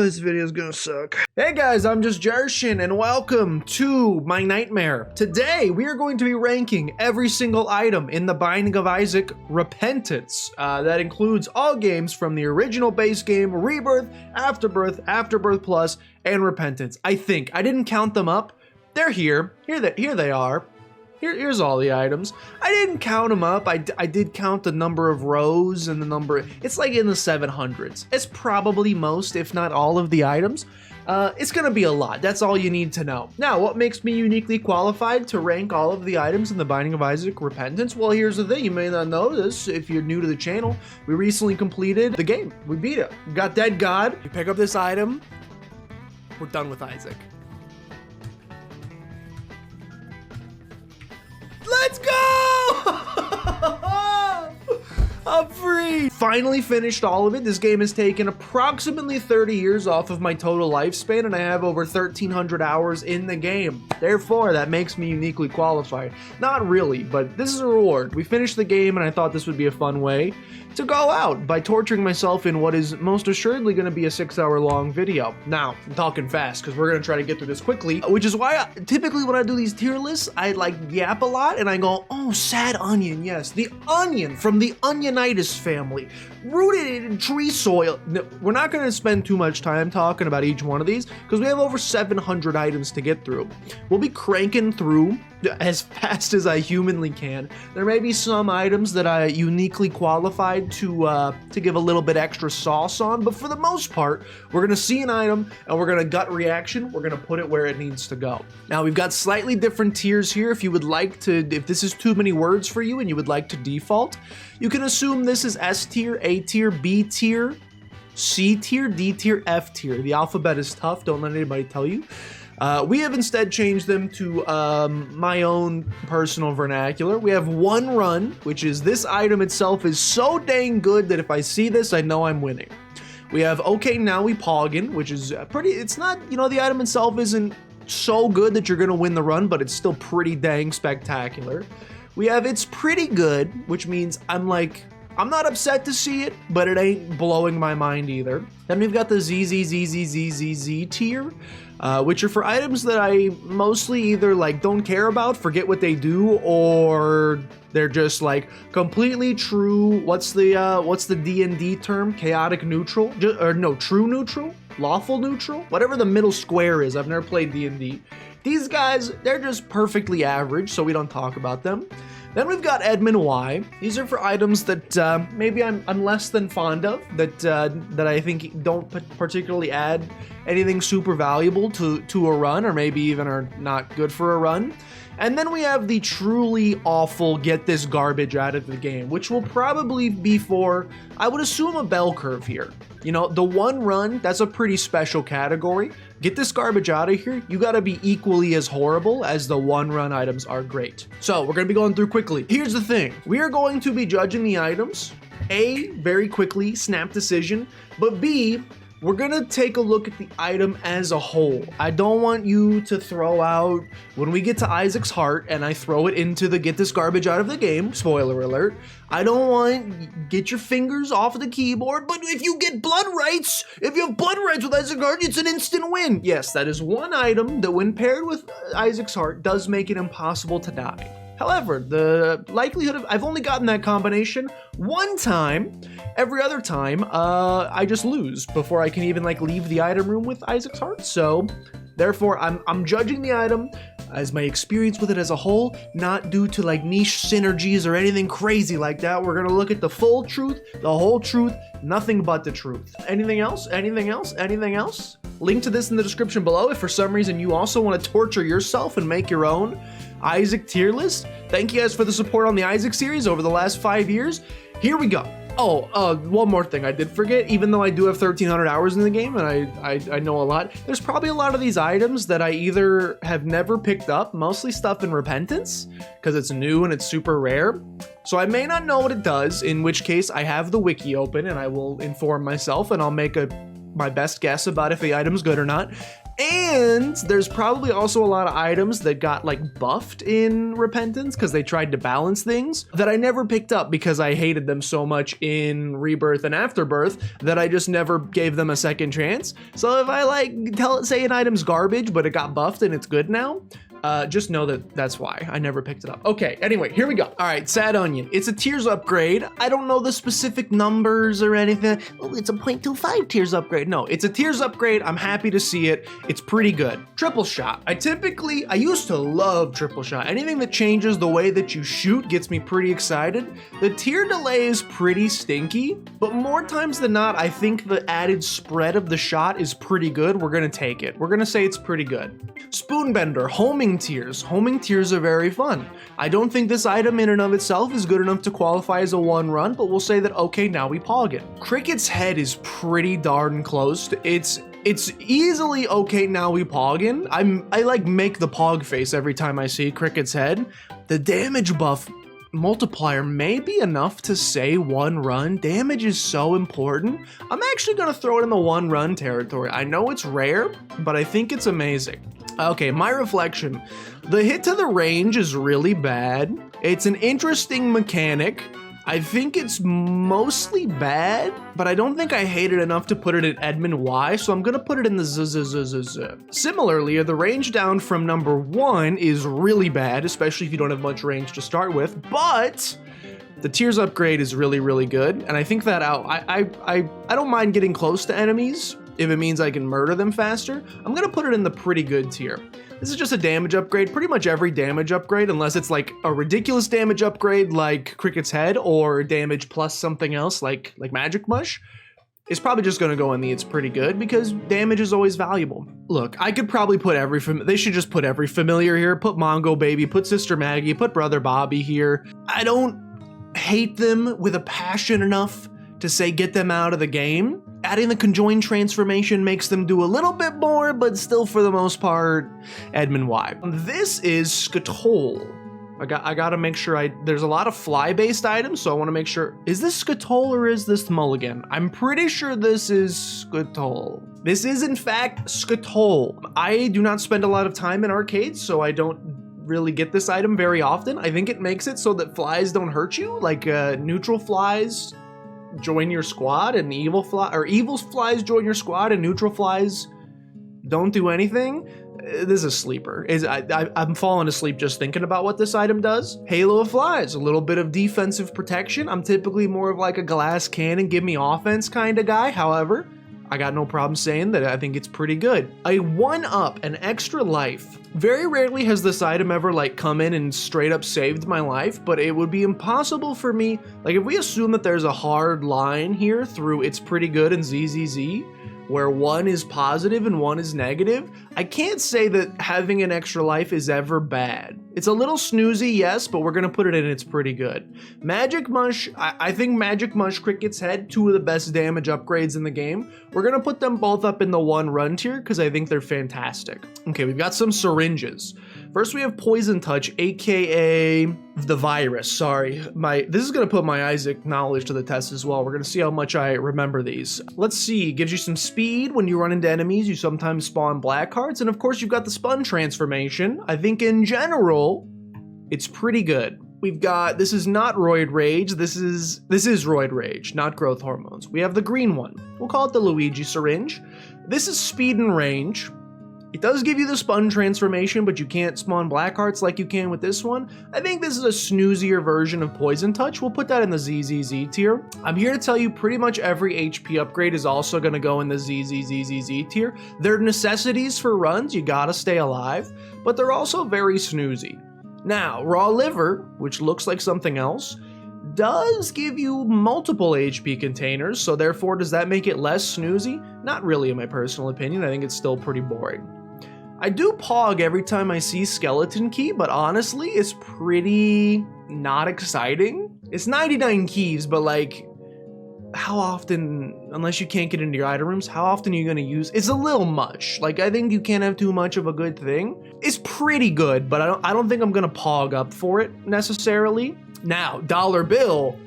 This video's gonna suck. Hey guys, I'm just Jarshin and welcome to my nightmare. Today we are going to be ranking every single item in the Binding of Isaac Repentance. That includes all games from the original base game, Rebirth, Afterbirth, Afterbirth Plus, and Repentance. I think. I didn't count them up. They're here. Here they are. Here's all the items. I didn't count them up. I did count the number of rows and the number. It's like in the 700s. It's probably most, if not all, of the items. It's gonna be a lot. That's all you need to know. Now, what makes me uniquely qualified to rank all of the items in the Binding of Isaac Repentance? Well, here's the thing. You may not know this if you're new to the channel. We recently completed the game. We beat it. We got Dead God. You pick up this item. We're done with Isaac. Let's go! I'm free! Finally finished all of it. This game has taken approximately 30 years off of my total lifespan, and I have over 1,300 hours in the game. Therefore, that makes me uniquely qualified. Not really, but this is a reward. We finished the game, and I thought this would be a fun way to go out by torturing myself in what is most assuredly going to be a 6-hour-long video. Now, I'm talking fast because we're going to try to get through this quickly, which is why typically when I do these tier lists, I like yap a lot and I go, oh, sad onion, yes, the onion from the Onionitis family, rooted in tree soil. No, we're not going to spend too much time talking about each one of these because we have over 700 items to get through. We'll be cranking through as fast as I humanly can. There may be some items that I uniquely qualified to give a little bit extra sauce on, but for the most part, we're gonna see an item and we're gonna gut reaction. We're gonna put it where it needs to go. Now we've got slightly different tiers here. If you would like to, if this is too many words for you and you would like to default, you can assume this is S tier, A tier, B tier, C tier, D tier, F tier. The alphabet is tough. Don't let anybody tell you. We have instead changed them to my own personal vernacular. We have one run, which is this item itself is so dang good that if I see this, I know I'm winning. We have okay, now we poggin, which is pretty, it's not, you know, the item itself isn't so good that you're gonna win the run, but it's still pretty dang spectacular. We have it's pretty good, which means I'm not upset to see it, but it ain't blowing my mind either. Then we've got the ZZZZZZZ tier, which are for items that I mostly either like don't care about, forget what they do, or they're just like completely true. What's the D&D term? Chaotic neutral? True neutral? Lawful neutral? Whatever the middle square is. I've never played D&D. These guys, they're just perfectly average, so we don't talk about them. Then we've got Edmund Y. These are for items that maybe I'm less than fond of, that I think don't particularly add anything super valuable to a run, or maybe even are not good for a run. And then we have the truly awful get this garbage out of the game, which will probably be for, I would assume, a bell curve here. You know, the one run, that's a pretty special category. Get this garbage out of here. You gotta be equally as horrible as the one run items are great. So we're gonna be going through quickly. Here's the thing. We are going to be judging the items. A, very quickly, snap decision, but B, we're gonna take a look at the item as a whole. I don't want you to throw out, when we get to Isaac's heart and I throw it into the get this garbage out of the game, spoiler alert, I don't want, get your fingers off of the keyboard, but if you get blood rights, if you have blood rights with Isaac's heart, it's an instant win. Yes, that is one item that when paired with Isaac's heart does make it impossible to die. However, the likelihood of, I've only gotten that combination one time. Every other time, I just lose before I can even like leave the item room with Isaac's heart. So therefore, I'm judging the item as my experience with it as a whole, not due to like niche synergies or anything crazy like that. We're gonna look at the full truth, the whole truth, nothing but the truth. Anything else? Anything else? Anything else? Link to this in the description below if for some reason you also want to torture yourself and make your own Isaac tier list. Thank you guys for the support on the Isaac series over the last 5 years. Here we go. Oh, one more thing I did forget, even though I do have 1,300 hours in the game and I know a lot, there's probably a lot of these items that I either have never picked up, mostly stuff in Repentance, because it's new and it's super rare. So I may not know what it does, in which case I have the wiki open and I will inform myself and I'll make my best guess about if the item's good or not. And there's probably also a lot of items that got like buffed in Repentance because they tried to balance things that I never picked up because I hated them so much in Rebirth and Afterbirth that I just never gave them a second chance. So if I like say an item's garbage, but it got buffed and it's good now, just know that that's why I never picked it up. Okay, anyway, here we go. All right, Sad Onion. It's a tiers upgrade. I don't know the specific numbers or anything. Oh, it's a 0.25 tiers upgrade. No, it's a tiers upgrade. I'm happy to see it. It's pretty good. Triple shot. I used to love triple shot. Anything that changes the way that you shoot gets me pretty excited. The tier delay is pretty stinky, but more times than not, I think the added spread of the shot is pretty good. We're gonna take it. We're gonna say it's pretty good. Spoonbender, homing tiers. Homing tiers are very fun. I don't think this item in and of itself is good enough to qualify as a one run, but we'll say that, okay, now we pog it. Cricket's head is pretty darn close to, it's easily okay, now we poggin. I like make the pog face every time I see Cricket's head. The damage buff multiplier may be enough to say one run. Damage is so important. I'm actually gonna throw it in the one run territory. I know it's rare, but I think it's amazing. Okay, my reflection. The hit to the range is really bad. It's an interesting mechanic. I think it's mostly bad, but I don't think I hate it enough to put it in Edmund Y, so I'm gonna put it in the z. Similarly, the range down from number 1 is really bad, especially if you don't have much range to start with, but the tiers upgrade is really, really good, and I think that I don't mind getting close to enemies if it means I can murder them faster. I'm gonna put it in the pretty good tier. This is just a damage upgrade. Pretty much every damage upgrade, unless it's like a ridiculous damage upgrade like Cricket's Head or damage plus something else like Magic Mush, is probably just gonna go in the it's pretty good because damage is always valuable. Look, I could probably put they should just put every familiar here. Put Mongo Baby, put Sister Maggie, put Brother Bobby here. I don't hate them with a passion enough to say get them out of the game. Adding the conjoined transformation makes them do a little bit more, but still for the most part, Edmund Y. This is Skatole. I gotta make sure there's a lot of fly-based items, so I wanna make sure, is this Skatole or is this Mulligan? I'm pretty sure this is Skatole. This is in fact Skatole. I do not spend a lot of time in arcades, so I don't really get this item very often. I think it makes it so that flies don't hurt you, like neutral flies join your squad and evil flies join your squad and neutral flies don't do anything. This is a sleeper. I'm falling asleep just thinking about what this item does. Halo of Flies, a little bit of defensive protection. I'm typically more of like a glass cannon, give me offense kind of guy. However, I got no problem saying that I think it's pretty good. A 1-up, an extra life. Very rarely has this item ever like come in and straight up saved my life, but it would be impossible for me, like if we assume that there's a hard line here through it's pretty good and ZZZ, where one is positive and one is negative, I can't say that having an extra life is ever bad. It's a little snoozy, yes, but we're gonna put it in it's pretty good. Magic Mush, I think Magic Mush, Cricket's Head, 2 of the best damage upgrades in the game. We're gonna put them both up in the 1 run tier because I think they're fantastic. Okay, we've got some syringes. First we have Poison Touch, aka the virus. Sorry, this is gonna put my Isaac knowledge to the test as well. We're gonna see how much I remember these. Let's see, gives you some speed when you run into enemies. You sometimes spawn black hearts, and of course you've got the Spun transformation. I think in general, it's pretty good. We've got, this is not Roid Rage, this is Roid Rage, not growth hormones. We have the green one. We'll call it the Luigi syringe. This is speed and range. It does give you the Spun transformation, but you can't spawn black hearts like you can with this one. I think this is a snoozier version of Poison Touch. We'll put that in the ZZZ tier. I'm here to tell you pretty much every HP upgrade is also gonna go in the ZZZZZ tier. They're necessities for runs, you gotta stay alive, but they're also very snoozy. Now, Raw Liver, which looks like something else, does give you multiple HP containers, so therefore does that make it less snoozy? Not really in my personal opinion, I think it's still pretty boring. I do pog every time I see Skeleton Key, but honestly, it's pretty not exciting. It's 99 keys, but like, how often, unless you can't get into your item rooms, how often are you gonna use? It's a little much. Like, I think you can't have too much of a good thing. It's pretty good, but I don't think I'm gonna pog up for it necessarily. Now, Dollar Bill,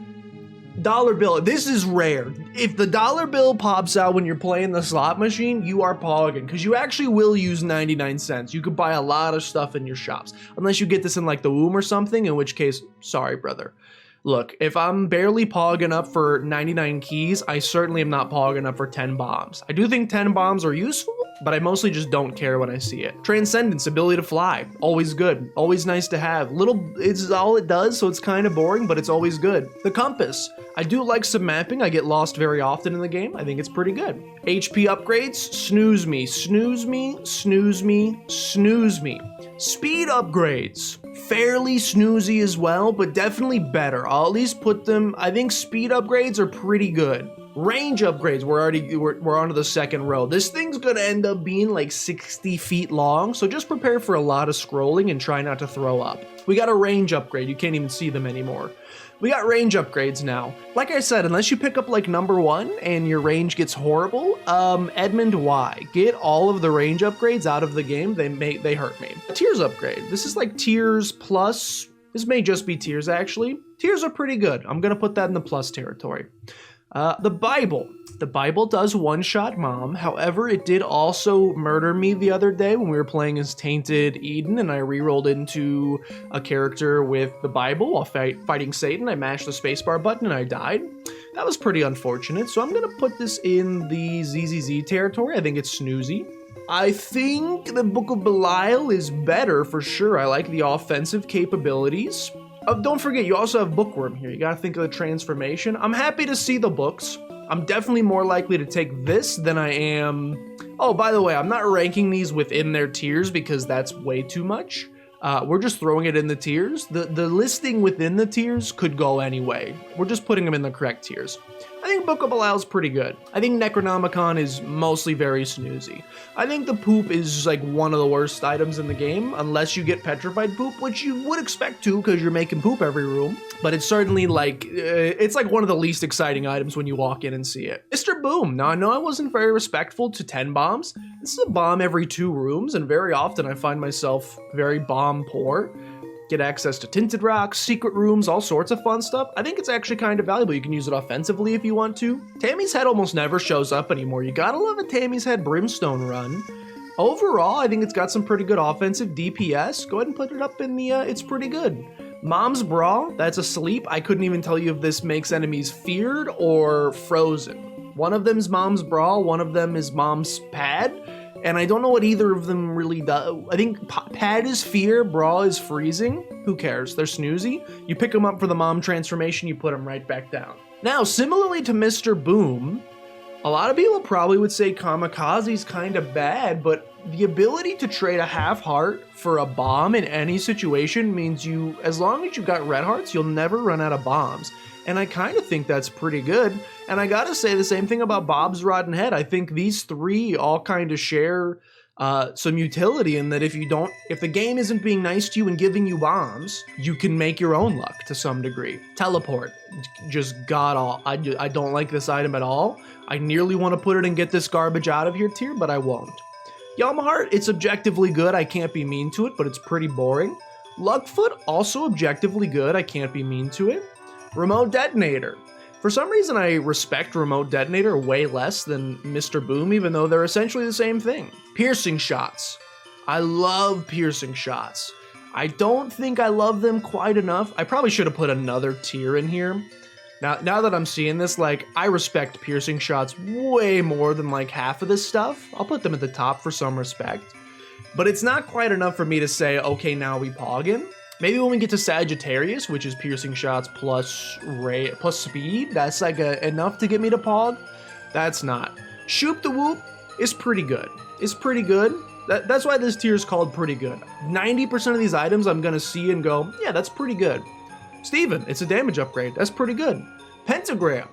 Dollar bill, this is rare. If the dollar bill pops out when you're playing the slot machine, you are pogging, because you actually will use 99 cents. You could buy a lot of stuff in your shops, unless you get this in like the womb or something, in which case, sorry, brother. Look, if I'm barely pogging up for 99 keys, I certainly am not pogging up for 10 bombs. I do think 10 bombs are useful, but I mostly just don't care when I see it. Transcendence, ability to fly, always good, always nice to have. It's all it does, so it's kind of boring, but it's always good. The compass, I do like some mapping. I get lost very often in the game. I think it's pretty good. HP upgrades, snooze me, snooze me, snooze me, snooze me. Speed upgrades, fairly snoozy as well, but definitely better. I'll at least put them, I think speed upgrades are pretty good. Range upgrades, we're onto the second row. This thing's gonna end up being like 60 feet long, so just prepare for a lot of scrolling and try not to throw up. We got a range upgrade, you can't even see them anymore. We got range upgrades now. Like I said, unless you pick up like number 1 and your range gets horrible, Edmund Y. Get all of the range upgrades out of the game, they hurt me. Tiers upgrade, this is like tiers plus, this may just be tiers actually. Tiers are pretty good, I'm gonna put that in the plus territory. The Bible. The Bible does one-shot Mom, however, it did also murder me the other day when we were playing as Tainted Eden and I re-rolled into a character with the Bible while fighting Satan. I mashed the spacebar button and I died. That was pretty unfortunate, so I'm gonna put this in the ZZZ territory. I think it's snoozy. I think the Book of Belial is better for sure. I like the offensive capabilities. Oh, don't forget, you also have Bookworm here. You gotta think of the transformation. I'm happy to see the books. I'm definitely more likely to take this than I am... Oh, by the way, I'm not ranking these within their tiers because that's way too much. We're just throwing it in the tiers. The listing within the tiers could go anyway. We're just putting them in the correct tiers. I think Book of Belial is pretty good. I think Necronomicon is mostly very snoozy. I think the poop is like one of the worst items in the game, unless you get petrified poop, which you would expect to because you're making poop every room. But it's certainly like, it's like one of the least exciting items when you walk in and see it. Mr. Boom. Now I know I wasn't very respectful to 10 bombs. This is a bomb every 2 rooms, and very often I find myself very bomb poor. Get access to tinted rocks, secret rooms, all sorts of fun stuff. I think it's actually kind of valuable. You can use it offensively if you want to. Tammy's Head almost never shows up anymore. You gotta love a Tammy's Head Brimstone run. Overall, I think it's got some pretty good offensive DPS. Go ahead and put it up in the, it's pretty good. Mom's Bra, that's asleep. I couldn't even tell you if this makes enemies feared or frozen. One of them is Mom's Bra, one of them is Mom's Pad. And I don't know what either of them really does. I think Pad is fear, Bra is freezing. Who cares? They're snoozy. You pick them up for the mom transformation, you put them right back down. Now, similarly to Mr. Boom, a lot of people probably would say Kamikaze's kind of bad, but the ability to trade a half heart for a bomb in any situation means you, as long as you got red hearts, you'll never run out of bombs. And I kind of think that's pretty good. And I gotta say the same thing about Bob's Rotten Head. I think these 3 all kind of share some utility in that if the game isn't being nice to you and giving you bombs, you can make your own luck to some degree. Teleport, just god all. I don't like this item at all. I nearly want to put it and get this garbage out of here tier, but I won't. Yamaheart, it's objectively good. I can't be mean to it, but it's pretty boring. Lugfoot, also objectively good. I can't be mean to it. Remote Detonator. For some reason, I respect Remote Detonator way less than Mr. Boom, even though they're essentially the same thing. Piercing Shots. I love Piercing Shots. I don't think I love them quite enough. I probably should have put another tier in here. Now that I'm seeing this, like, I respect Piercing Shots way more than like half of this stuff. I'll put them at the top for some respect. But it's not quite enough for me to say, okay, now we poggin'. Maybe when we get to Sagittarius, which is Piercing Shots plus speed, that's like enough to get me to pog. That's not. Shoop the Whoop is pretty good. It's pretty good. That's why this tier is called pretty good. 90% of these items I'm gonna see and go, yeah, that's pretty good. Steven, it's a damage upgrade. That's pretty good. Pentagram.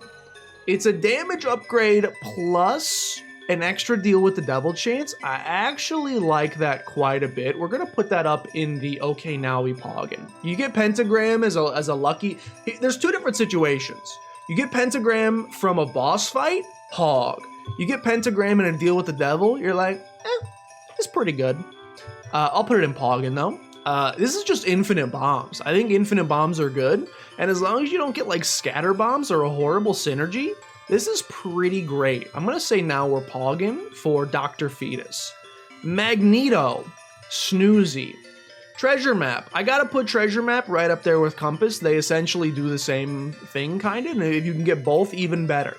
It's a damage upgrade plus an extra deal with the Devil Chance. I actually like that quite a bit. We're gonna put that up in the okay now we poggin. You get Pentagram as a lucky. There's 2 different situations. You get Pentagram from a boss fight, pog. You get Pentagram in a deal with the devil, you're like, it's pretty good. I'll put it in poggin though. This is just infinite bombs. I think infinite bombs are good. And as long as you don't get like scatter bombs or a horrible synergy, this is pretty great. I'm gonna say now we're pogging for Dr. Fetus. Magneto, Snoozy. Treasure Map. I gotta put Treasure Map right up there with Compass. They essentially do the same thing, kinda, and if you can get both, even better.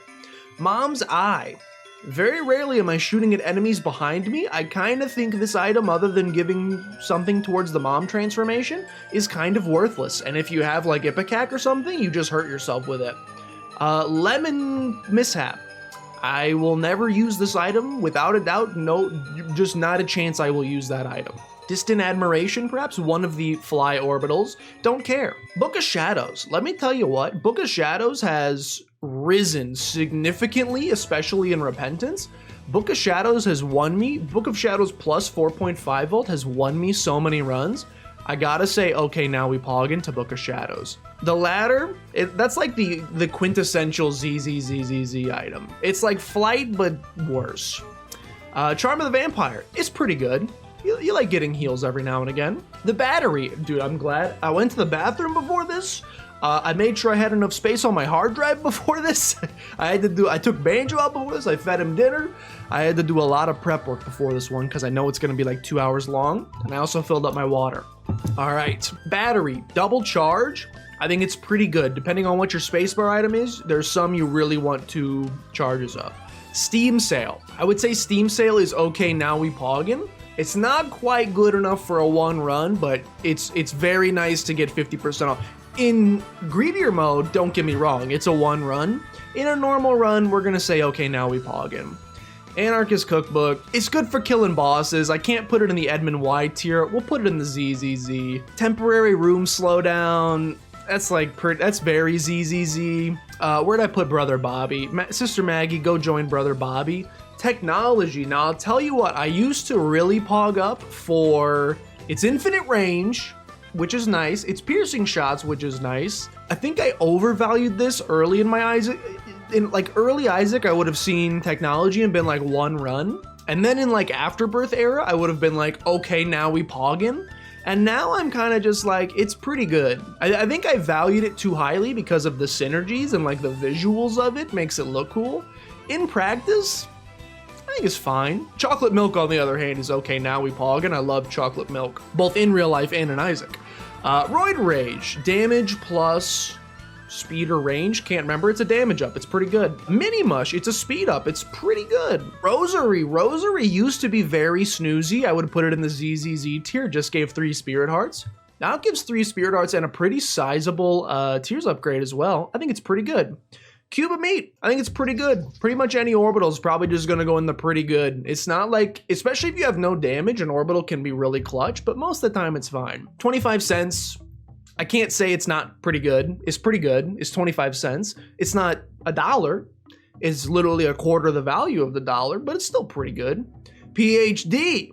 Mom's Eye. Very rarely am I shooting at enemies behind me. I kinda think this item, other than giving something towards the mom transformation, is kind of worthless. And if you have like Ipecac or something, you just hurt yourself with it. Lemon Mishap. I will never use this item, without a doubt. No, just not a chance I will use that item. Distant Admiration, perhaps one of the fly orbitals. Don't care. Book of Shadows. Let me tell you what, Book of Shadows has risen significantly, especially in Repentance. Book of Shadows has won me. Book of Shadows plus 4.5 volt has won me so many runs. I gotta say, okay, now we pog into Book of Shadows. The ladder, that's like the quintessential ZZZZZ item. It's like Flight, but worse. Charm of the Vampire is pretty good. You like getting heals every now and again. The battery, dude, I'm glad. I went to the bathroom before this. I made sure I had enough space on my hard drive before this. I took Banjo out before this. I fed him dinner. I had to do a lot of prep work before this one because I know it's gonna be like 2 hours long. And I also filled up my water. All right, battery, double charge. I think it's pretty good. Depending on what your spacebar item is, there's some you really want to charges up. Steam Sale. I would say Steam Sale is okay, now we poggin'. It's not quite good enough for a one run, but it's very nice to get 50% off. In greedier mode, don't get me wrong, it's a one run. In a normal run, we're gonna say, okay, now we poggin'. Anarchist Cookbook. It's good for killing bosses. I can't put it in the Edmund Y tier. We'll put it in the ZZZ. Temporary room slowdown. That's like, that's very ZZZ. Where'd I put Brother Bobby? Sister Maggie, go join Brother Bobby. Technology. Now, I'll tell you what, I used to really pog up for its infinite range, which is nice. It's piercing shots, which is nice. I think I overvalued this early in my Isaac. In like early Isaac, I would have seen technology and been like one run. And then in like Afterbirth era, I would have been like, okay, now we poggin'. And now I'm kind of just like, it's pretty good. I think I valued it too highly because of the synergies and like the visuals of it makes it look cool. In practice, I think it's fine. Chocolate Milk, on the other hand, is okay, now we poggin'. I love Chocolate Milk, both in real life and in Isaac. Roid Rage, damage plus speed or range, can't remember. It's a damage up, it's pretty good. Mini Mush, it's a speed up, it's pretty good. Rosary used to be very snoozy. I would put it in the ZZZ tier, just gave 3 Spirit Hearts. Now it gives 3 Spirit Hearts and a pretty sizable tiers upgrade as well. I think it's pretty good. Cube of Meat, I think it's pretty good. Pretty much any orbital is probably just gonna go in the pretty good. It's not like, especially if you have no damage, an orbital can be really clutch, but most of the time it's fine. 25 cents. I can't say it's not pretty good. It's pretty good. It's 25 cents. It's not $1. It's literally a quarter of the value of the dollar, but it's still pretty good. PhD.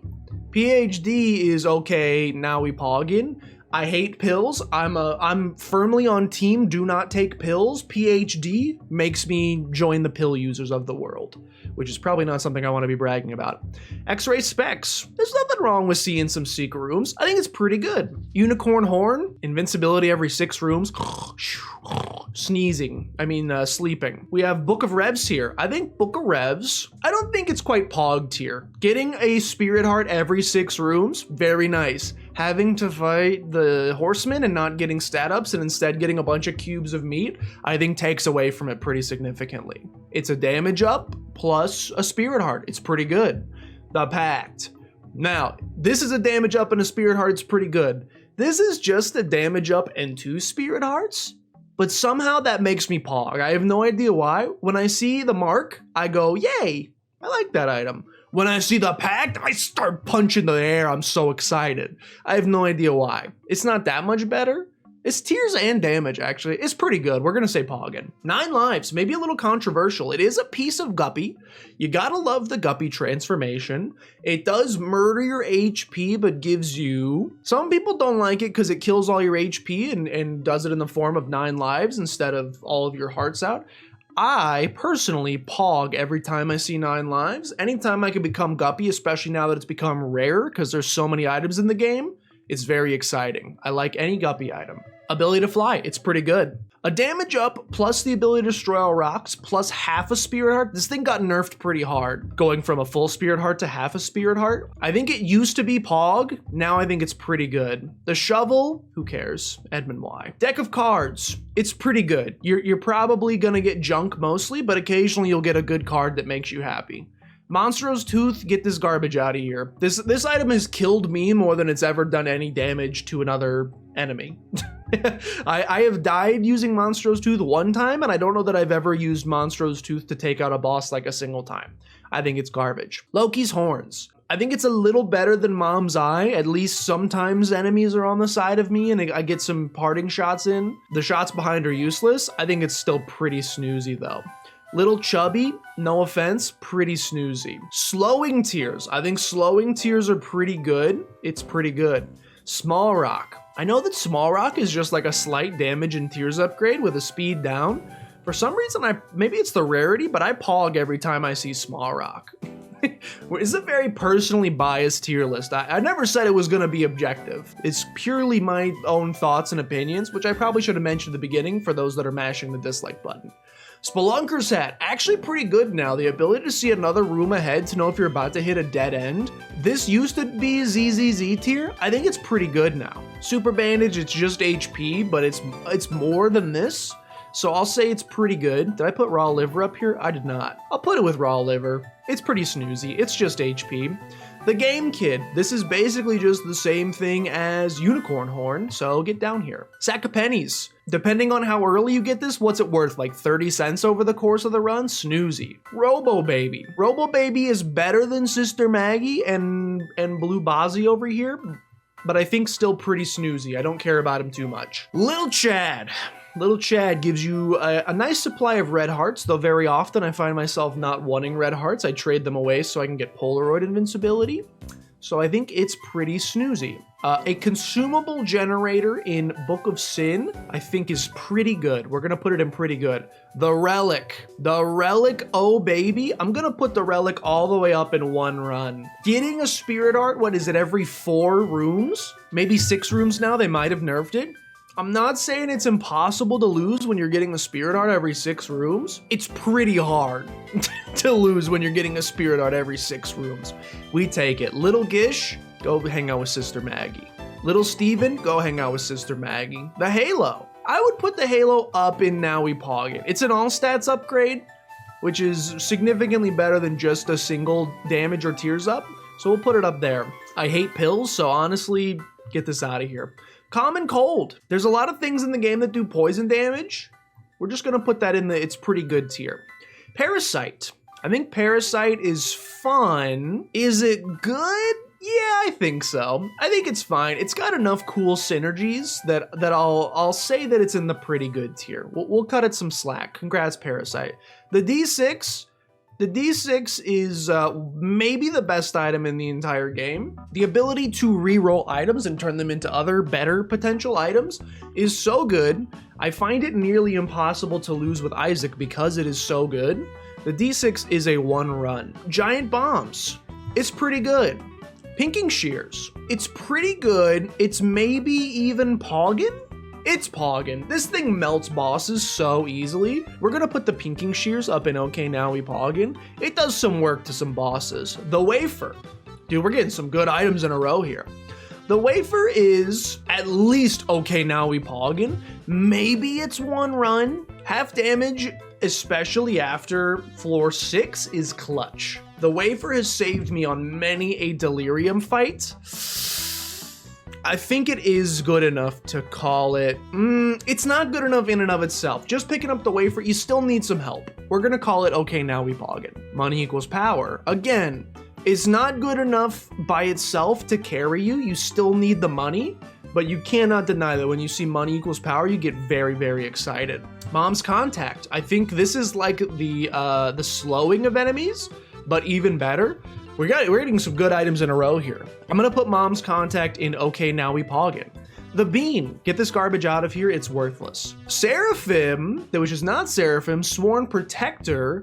PhD is okay, now we poggin'. I hate pills. I'm firmly on team do not take pills. PhD makes me join the pill users of the world, which is probably not something I want to be bragging about. X-ray Specs. There's nothing wrong with seeing some secret rooms. I think it's pretty good. Unicorn Horn, invincibility every 6 rooms. Sleeping. We have Book of Revs here. I think Book of Revs, I don't think it's quite pogged here. Getting a Spirit Heart every 6 rooms, very nice. Having to fight the horsemen and not getting stat ups and instead getting a bunch of cubes of meat, I think takes away from it pretty significantly. It's a damage up plus a Spirit Heart. It's pretty good. The Pact. Now, this is a damage up and a Spirit Heart. It's pretty good. This is just a damage up and 2 Spirit Hearts, but somehow that makes me pog. I have no idea why. When I see the mark, I go, yay, I like that item. When I see the Pact, I start punching the air. I'm so excited. I have no idea why. It's not that much better. It's tiers and damage, actually. It's pretty good. We're gonna say poggin'. 9 lives, maybe a little controversial. It is a piece of Guppy. You gotta love the Guppy transformation. It does murder your HP, but gives you... Some people don't like it because it kills all your HP and does it in the form of 9 lives instead of all of your hearts out. I personally pog every time I see 9 lives. Anytime I can become Guppy, especially now that it's become rare because there's so many items in the game, It's very exciting. I like any guppy item. Ability to fly, it's pretty good. A damage up plus the ability to destroy all rocks plus half a spirit heart. This thing got nerfed pretty hard, going from a full spirit heart to half a spirit heart. I think it used to be Pog. Now I think it's pretty good. The shovel, who cares? Edmund Y. Deck of cards, it's pretty good. You're probably gonna get junk mostly, but occasionally you'll get a good card that makes you happy. Monstro's Tooth, get this garbage out of here. This item has killed me more than it's ever done any damage to another enemy. I have died using Monstro's Tooth one time, and I don't know that I've ever used Monstro's Tooth to take out a boss like a single time. I think it's garbage. Loki's Horns. I think it's a little better than Mom's Eye. At least sometimes enemies are on the side of me and I get some parting shots in. The shots behind are useless. I think it's still pretty snoozy though. Little Chubby, no offense, pretty snoozy. Slowing Tears. I think Slowing Tears are pretty good. It's pretty good. Small Rock. I know that Small Rock is just like a slight damage and tears upgrade with a speed down. For some reason, maybe it's the rarity, but I pog every time I see Small Rock. It's a very personally biased tier list. I never said it was going to be objective. It's purely my own thoughts and opinions, which I probably should have mentioned at the beginning for those that are mashing the dislike button. Spelunker's Hat, actually pretty good now. The ability to see another room ahead to know if you're about to hit a dead end. This used to be ZZZ tier. I think it's pretty good now. Super Bandage, it's just HP, but it's more than this. So I'll say it's pretty good. Did I put Raw Liver up here? I did not. I'll put it with Raw Liver. It's pretty snoozy. It's just HP. The Game Kid. This is basically just the same thing as Unicorn Horn, so get down here. Sack of Pennies. Depending on how early you get this, what's it worth? Like 30 cents over the course of the run? Snoozy. Robo Baby. Robo Baby is better than Sister Maggie and Blue Bozzy over here, but I think still pretty snoozy. I don't care about him too much. Lil Chad. Little Chad gives you a nice supply of red hearts, though very often I find myself not wanting red hearts. I trade them away so I can get Polaroid invincibility. So I think it's pretty snoozy. A consumable generator in Book of Sin, I think is pretty good. We're gonna put it in pretty good. The Relic. The Relic, oh baby. I'm gonna put the Relic all the way up in one run. Getting a Spirit Art, what is it, every 4 rooms? Maybe 6 rooms now, they might have nerfed it. I'm not saying it's impossible to lose when you're getting a Spirit Art every 6 rooms. It's pretty hard to lose when you're getting a Spirit Art every 6 rooms. We take it. Little Gish, go hang out with Sister Maggie. Little Steven, go hang out with Sister Maggie. The Halo. I would put the Halo up in Now We Pog It. It's an all stats upgrade, which is significantly better than just a single damage or tears up. So we'll put it up there. I hate pills, so honestly, get this out of here. Common Cold. There's a lot of things in the game that do poison damage. We're just gonna put that in the it's pretty good tier. Parasite. I think Parasite is fun. Is it good? Yeah, I think so. I think it's fine. It's got enough cool synergies that I'll say that it's in the pretty good tier. We'll cut it some slack. Congrats, Parasite. The D6. The D6 is maybe the best item in the entire game. The ability to re-roll items and turn them into other better potential items is so good. I find it nearly impossible to lose with Isaac because it is so good. The D6 is a one run. Giant Bombs. It's pretty good. Pinking Shears. It's pretty good. It's maybe even Poggin? It's Poggin. This thing melts bosses so easily. We're gonna put the Pinking Shears up in Okay Now We Poggin. It does some work to some bosses. The Wafer. Dude, we're getting some good items in a row here. The Wafer is at least Okay Now We Poggin. Maybe it's one run. Half damage, especially after floor 6, is clutch. The Wafer has saved me on many a delirium fight. I think it is good enough to call it, it's not good enough in and of itself. Just picking up the Wafer, you still need some help. We're gonna call it Okay Now We Poggin. Money equals power. Again, it's not good enough by itself to carry you. You still need the money, but you cannot deny that when you see money equals power, you get very, very excited. Mom's Contact. I think this is like the slowing of enemies, but even better. We're getting some good items in a row here. I'm gonna put Mom's Contact in Okay Now We Poggin. The Bean, get this garbage out of here, it's worthless. Seraphim, which is not Seraphim, Sworn Protector.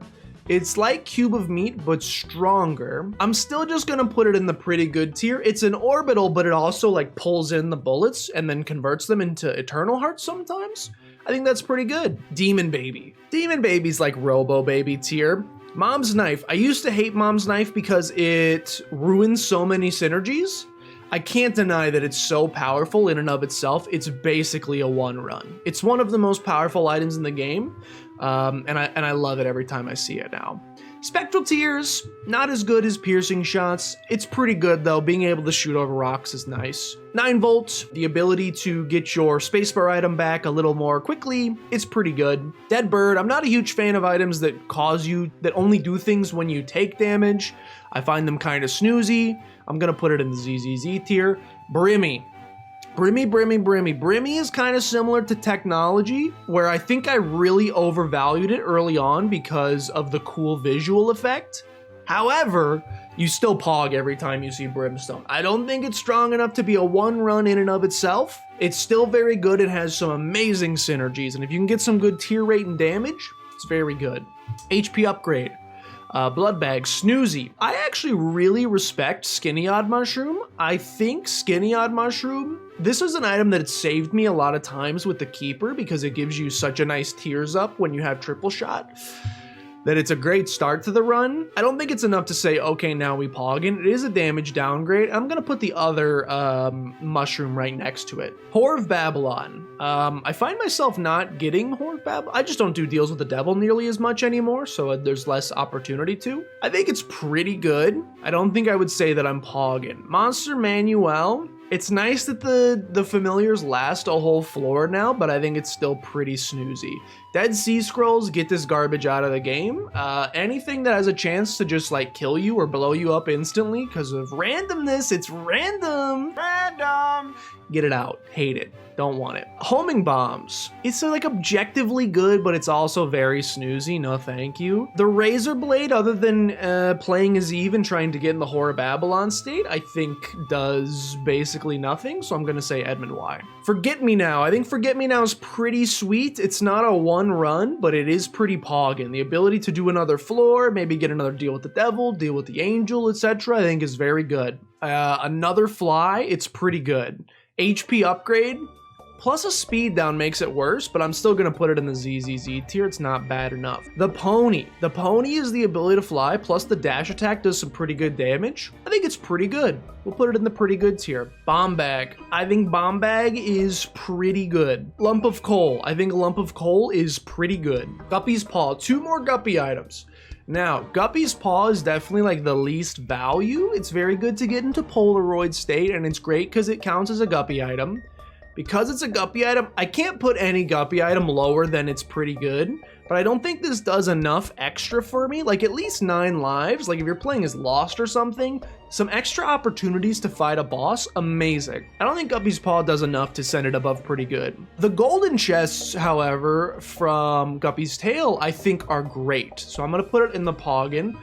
It's like Cube of Meat, but stronger. I'm still just gonna put it in the pretty good tier. It's an orbital, but it also like pulls in the bullets and then converts them into Eternal Hearts sometimes. I think that's pretty good. Demon Baby. Demon Baby's like Robo Baby tier. Mom's Knife. I used to hate Mom's Knife because it ruins so many synergies. I can't deny that it's so powerful in and of itself. It's basically a one run. It's one of the most powerful items in the game, and I love it every time I see it now. Spectral Tears, not as good as Piercing Shots. It's pretty good though. Being able to shoot over rocks is nice. 9 Volt, the ability to get your spacebar item back a little more quickly, it's pretty good. Dead Bird, I'm not a huge fan of items that that only do things when you take damage. I find them kind of snoozy. I'm gonna put it in the ZZZ tier. Brimmy. Brimmy is kind of similar to Technology, where I think I really overvalued it early on because of the cool visual effect. However, you still pog every time you see Brimstone. I don't think it's strong enough to be a one run in and of itself. It's still very good. It has some amazing synergies, and if you can get some good tier rate and damage, it's very good. HP upgrade. Blood Bag, Snoozy. I actually really respect Skinny Odd Mushroom. I think Skinny Odd Mushroom, this is an item that saved me a lot of times with the Keeper because it gives you such a nice tears up when you have triple shot that it's a great start to the run. I don't think it's enough to say, okay, now we poggin. It is a damage downgrade. I'm gonna put the other mushroom right next to it. Whore of Babylon. I find myself not getting Whore of Babylon. I just don't do deals with the devil nearly as much anymore, so there's less opportunity to. I think it's pretty good. I don't think I would say that I'm poggin. Monster Manuel. It's nice that the familiars last a whole floor now, but I think it's still pretty snoozy. Dead Sea Scrolls, get this garbage out of the game. Anything that has a chance to just like kill you or blow you up instantly because of randomness, it's random. Get it out. Hate it. Don't want it. Homing Bombs. It's like objectively good, but it's also very snoozy. No thank you. The Razor Blade, other than playing as Eve and trying to get in the Whore of Babylon state, I think does basically nothing, so I'm gonna say Edmund Y. Forget Me Now. I think Forget Me Now is pretty sweet. It's not a one run, but it is pretty poggin. The ability to do another floor, maybe get another deal with the devil, deal with the angel, etc. I think is very good. Another fly, it's pretty good. HP upgrade, plus a speed down makes it worse, but I'm still gonna put it in the ZZZ tier. It's not bad enough. The Pony. The Pony is the ability to fly, plus the dash attack does some pretty good damage. I think it's pretty good. We'll put it in the pretty good tier. Bomb Bag. I think Bomb Bag is pretty good. Lump of Coal. I think Lump of Coal is pretty good. Guppy's Paw. 2 more Guppy items. Now, Guppy's Paw is definitely like the least value. It's very good to get into Polaroid state, and it's great because it counts as a Guppy item. Because it's a Guppy item, I can't put any Guppy item lower than it's pretty good, but I don't think this does enough extra for me. Like at least 9 lives, like if you're playing as Lost or something, some extra opportunities to fight a boss, amazing. I don't think Guppy's Paw does enough to send it above pretty good. The golden chests, however, from Guppy's Tail, I think are great. So I'm gonna put it in the poggin.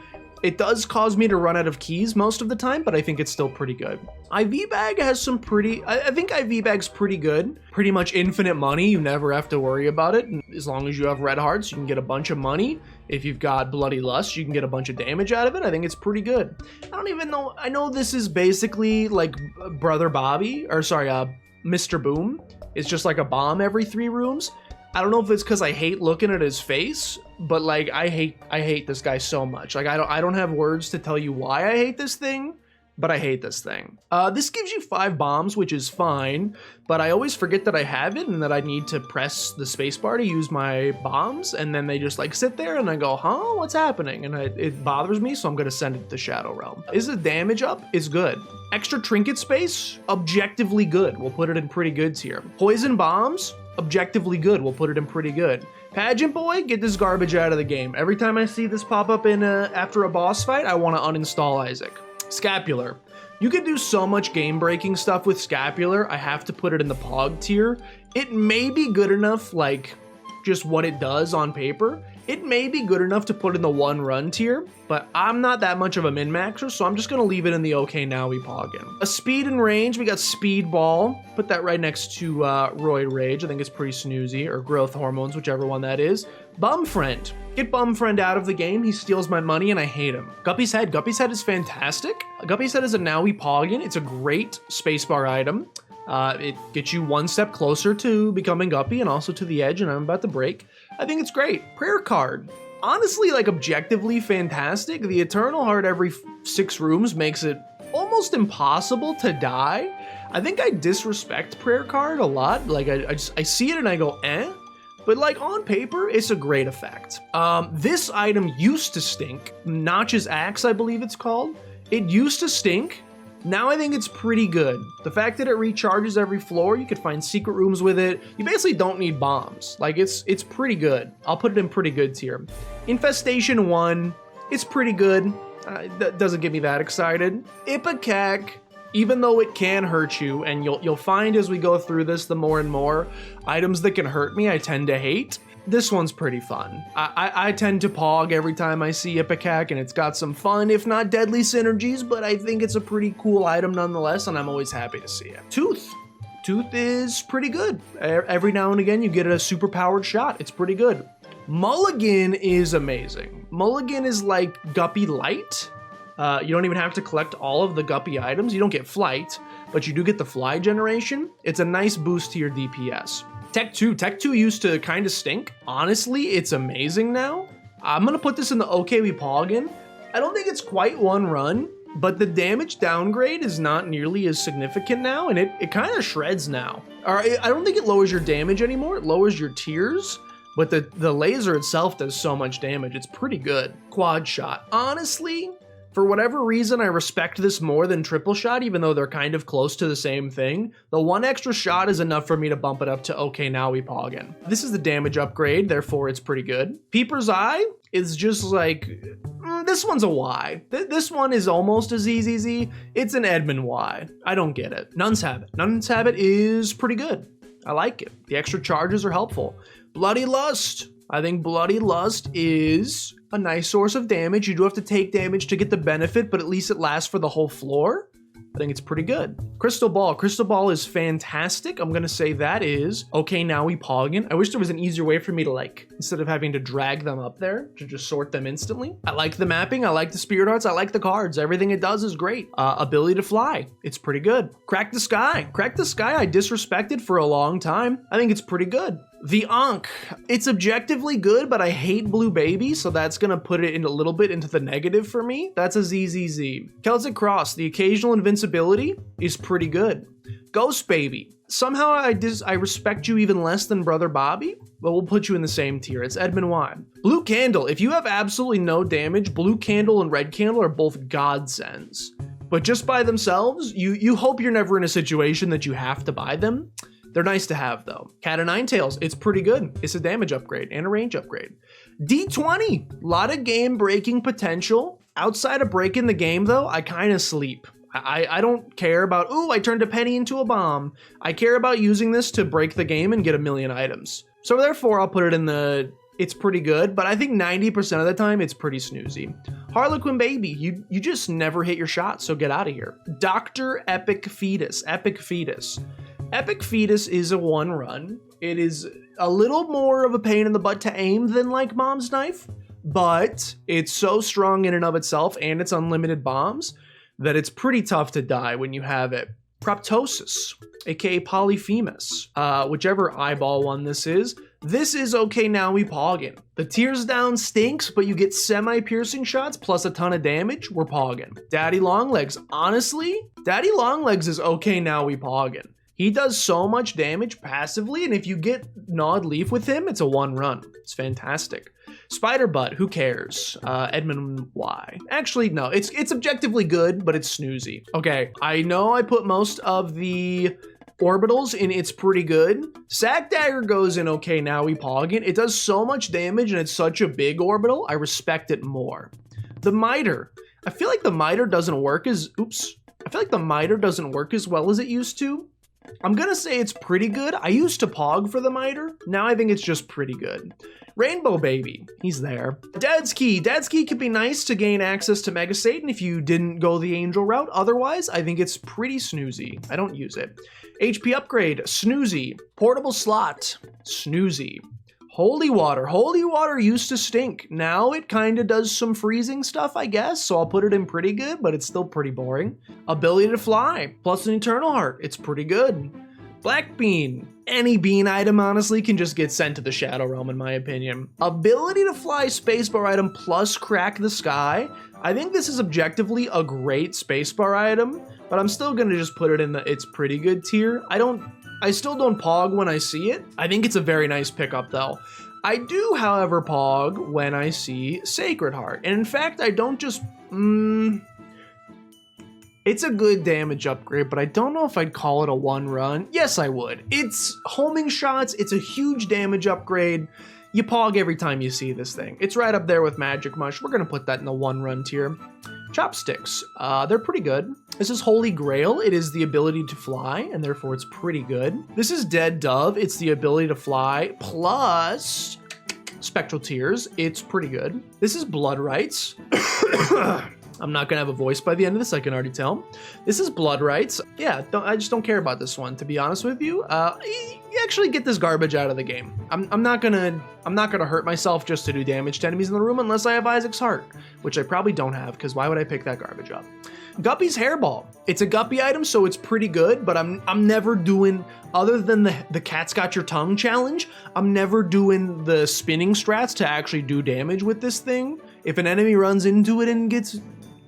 It does cause me to run out of keys most of the time, but I think it's still pretty good. IV Bag has some pretty, I think IV Bag's pretty good. Pretty much infinite money, you never have to worry about it. And as long as you have red hearts, you can get a bunch of money. If you've got Bloody Lust, you can get a bunch of damage out of it. I think it's pretty good. I don't even know, I know this is basically like Brother Bobby, or sorry, Mr. Boom. It's just like a bomb every 3 rooms. I don't know if it's because I hate looking at his face, but like I hate this guy so much. Like I don't have words to tell you why I hate this thing, but I hate this thing. This gives you 5 bombs, which is fine, but I always forget that I have it and that I need to press the spacebar to use my bombs, and then they just like sit there and I go, huh, what's happening? And it bothers me, so I'm gonna send it to Shadow Realm. Is the damage up? It's good. Extra trinket space? Objectively good. We'll put it in pretty good tier. Poison bombs? Objectively good. We'll put it in pretty good. Pageant Boy, get this garbage out of the game. Every time I see this pop up in after a boss fight, I want to uninstall Isaac. Scapular. You can do so much game-breaking stuff with Scapular. I have to put it in the Pog tier. It may be good enough, like, just what it does on paper. It may be good enough to put in the 1 run tier, but I'm not that much of a min-maxer, so I'm just gonna leave it in the okay now we poggin. A speed and range, we got Speedball. Put that right next to Roid Rage. I think it's pretty snoozy, or Growth Hormones, whichever one that is. Bum Friend. Get Bum Friend out of the game. He steals my money and I hate him. Guppy's Head. Guppy's Head is fantastic. Guppy's Head is a now we poggin. It's a great spacebar item. It gets you 1 step closer to becoming Guppy and also to the edge, and I'm about to break. I think it's great. Prayer Card. Honestly, like, objectively fantastic. The Eternal Heart every 6 rooms makes it almost impossible to die. I think I disrespect Prayer Card a lot. Like, I see it and I go, eh? But, like, on paper, it's a great effect. This item used to stink. Notch's Axe, I believe it's called. It used to stink. Now I think it's pretty good. The fact that it recharges every floor, you could find secret rooms with it. You basically don't need bombs. Like, it's pretty good. I'll put it in pretty good tier. Infestation 1, it's pretty good. That doesn't get me that excited. Ipecac, even though it can hurt you, and you'll find as we go through this, the more and more items that can hurt me, I tend to hate. This one's pretty fun. I tend to pog every time I see Ipecac, and it's got some fun, if not deadly synergies, but I think it's a pretty cool item nonetheless, and I'm always happy to see it. Tooth. Tooth is pretty good. Every now and again, you get a super powered shot. It's pretty good. Mulligan is amazing. Mulligan is like Guppy Light. You don't even have to collect all of the Guppy items. You don't get Flight, but you do get the Fly generation. It's a nice boost to your DPS. Tech 2. Tech 2 used to kind of stink. Honestly, it's amazing now. I'm going to put this in the okay we poggin. I don't think it's quite 1 run, but the damage downgrade is not nearly as significant now, and it kind of shreds now. I don't think it lowers your damage anymore. It lowers your tiers, but the laser itself does so much damage. It's pretty good. Quad Shot. Honestly, for whatever reason, I respect this more than Triple Shot, even though they're kind of close to the same thing. The 1 extra shot is enough for me to bump it up to okay, now we poggin. This is the damage upgrade, therefore it's pretty good. Peeper's Eye is just like, this one's a Y. This one is almost a ZZZ. It's an Edmund Y. I don't get it. Nun's Habit. Nun's Habit is pretty good. I like it. The extra charges are helpful. Bloody Lust. I think Bloody Lust is a nice source of damage. You do have to take damage to get the benefit, but at least it lasts for the whole floor. I think it's pretty good. Crystal Ball. Crystal Ball is fantastic. I'm gonna say that is okay, now we poggin. I wish there was an easier way for me to, like, instead of having to drag them up there, to just sort them instantly. I like the mapping. I like the Spirit Hearts. I like the cards. Everything it does is great. Ability to fly. It's pretty good. Crack the Sky. Crack the Sky I disrespected for a long time. I think it's pretty good. The Ankh. It's objectively good, but I hate Blue Baby, so that's gonna put it in a little bit into the negative for me. That's a ZZZ. Celtic Cross. The occasional invincibility is pretty good. Ghost Baby. Somehow I respect you even less than Brother Bobby, but we'll put you in the same tier. It's Edmund Y. Blue Candle. If you have absolutely no damage, Blue Candle and Red Candle are both godsends. But just by themselves, you hope you're never in a situation that you have to buy them. They're nice to have, though. Cat o' Nine Tails, it's pretty good. It's a damage upgrade and a range upgrade. D20, a lot of game-breaking potential. Outside of breaking the game, though, I kind of sleep. I don't care about, ooh, I turned a penny into a bomb. I care about using this to break the game and get a million items. So therefore, I'll put it in the, it's pretty good, but I think 90% of the time, it's pretty snoozy. Harlequin Baby, you just never hit your shot, so get out of here. Dr. Epic Fetus, Epic Fetus. Epic Fetus is a 1 run. It is a little more of a pain in the butt to aim than like Mom's Knife, but it's so strong in and of itself and it's unlimited bombs that it's pretty tough to die when you have it. Proptosis, aka Polyphemus, whichever eyeball one this is. This is okay, now we poggin. The tears down stinks, but you get semi-piercing shots plus a ton of damage, we're poggin. Daddy Longlegs, honestly, Daddy Longlegs is okay, now we poggin. He does so much damage passively, and if you get Gnawed Leaf with him, it's a 1 run. It's fantastic. Spider Butt, who cares? Edmund Y. Actually, no, it's objectively good, but it's snoozy. Okay, I know I put most of the orbitals in it's pretty good. Sack Dagger goes in okay, now we poggin. It does so much damage, and it's such a big orbital, I respect it more. The Miter. I feel like the Miter doesn't work as, I feel like the Miter doesn't work as well as it used to. I'm gonna say it's pretty good. I used to pog for the miter. Now I think it's just pretty good. Rainbow Baby, he's there. Dad's Key. Dad's Key could be nice to gain access to Mega Satan if you didn't go the Angel route. Otherwise, I think it's pretty snoozy. I don't use it. HP Upgrade, snoozy. Portable Slot, snoozy. Holy Water. Holy Water used to stink. Now it kind of does some freezing stuff, I guess, so I'll put it in pretty good, but it's still pretty boring. Ability to Fly, plus an Eternal Heart. It's pretty good. Black Bean. Any bean item, honestly, can just get sent to the Shadow Realm, in my opinion. Ability to Fly Spacebar item plus Crack the Sky. I think this is objectively a great Spacebar item, but I'm still gonna just put it in the it's pretty good tier. I still don't pog when I see it. I think it's a very nice pickup though. I do, however, pog when I see Sacred Heart. And in fact, I don't just, it's a good damage upgrade, but I don't know if I'd call it a one run. Yes, I would. It's homing shots. It's a huge damage upgrade. You pog every time you see this thing. It's right up there with Magic Mush. We're gonna put that in the one run tier. Chopsticks, they're pretty good. This is Holy Grail. It is the ability to fly, and therefore it's pretty good. This is Dead Dove. It's the ability to fly, plus Spectral Tears. It's pretty good. This is Blood Rights. I'm not gonna have a voice by the end of this, I can already tell. This is Blood Rights. Yeah, I just don't care about this one, to be honest with you. You actually get this garbage out of the game. I'm not gonna hurt myself just to do damage to enemies in the room unless I have Isaac's Heart, which I probably don't have, because why would I pick that garbage up? Guppy's Hairball. It's a Guppy item, so it's pretty good, but I'm never doing, other than the Cat's Got Your Tongue challenge, I'm never doing the spinning strats to actually do damage with this thing. If an enemy runs into it and gets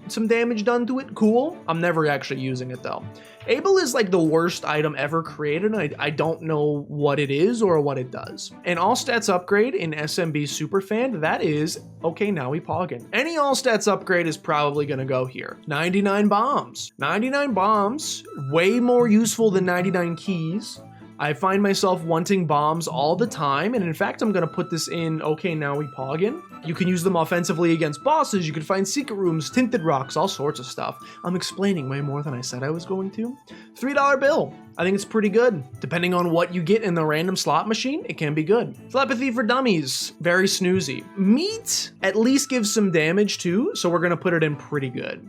some damage done to it, cool. I'm never actually using it though. Able is like the worst item ever created, and I don't know what it is or what it does. An all stats upgrade in SMB Superfan, that is, okay, now we poggin. Any all stats upgrade is probably gonna go here. 99 bombs. 99 bombs, way more useful than 99 keys. I find myself wanting bombs all the time, and in fact, I'm gonna put this in, okay, now we poggin. You can use them offensively against bosses, you can find secret rooms, tinted rocks, all sorts of stuff. I'm explaining way more than I said I was going to. $3 bill. I think it's pretty good. Depending on what you get in the random slot machine, it can be good. Telepathy for Dummies, very snoozy. Meat at least gives some damage too, so we're gonna put it in pretty good.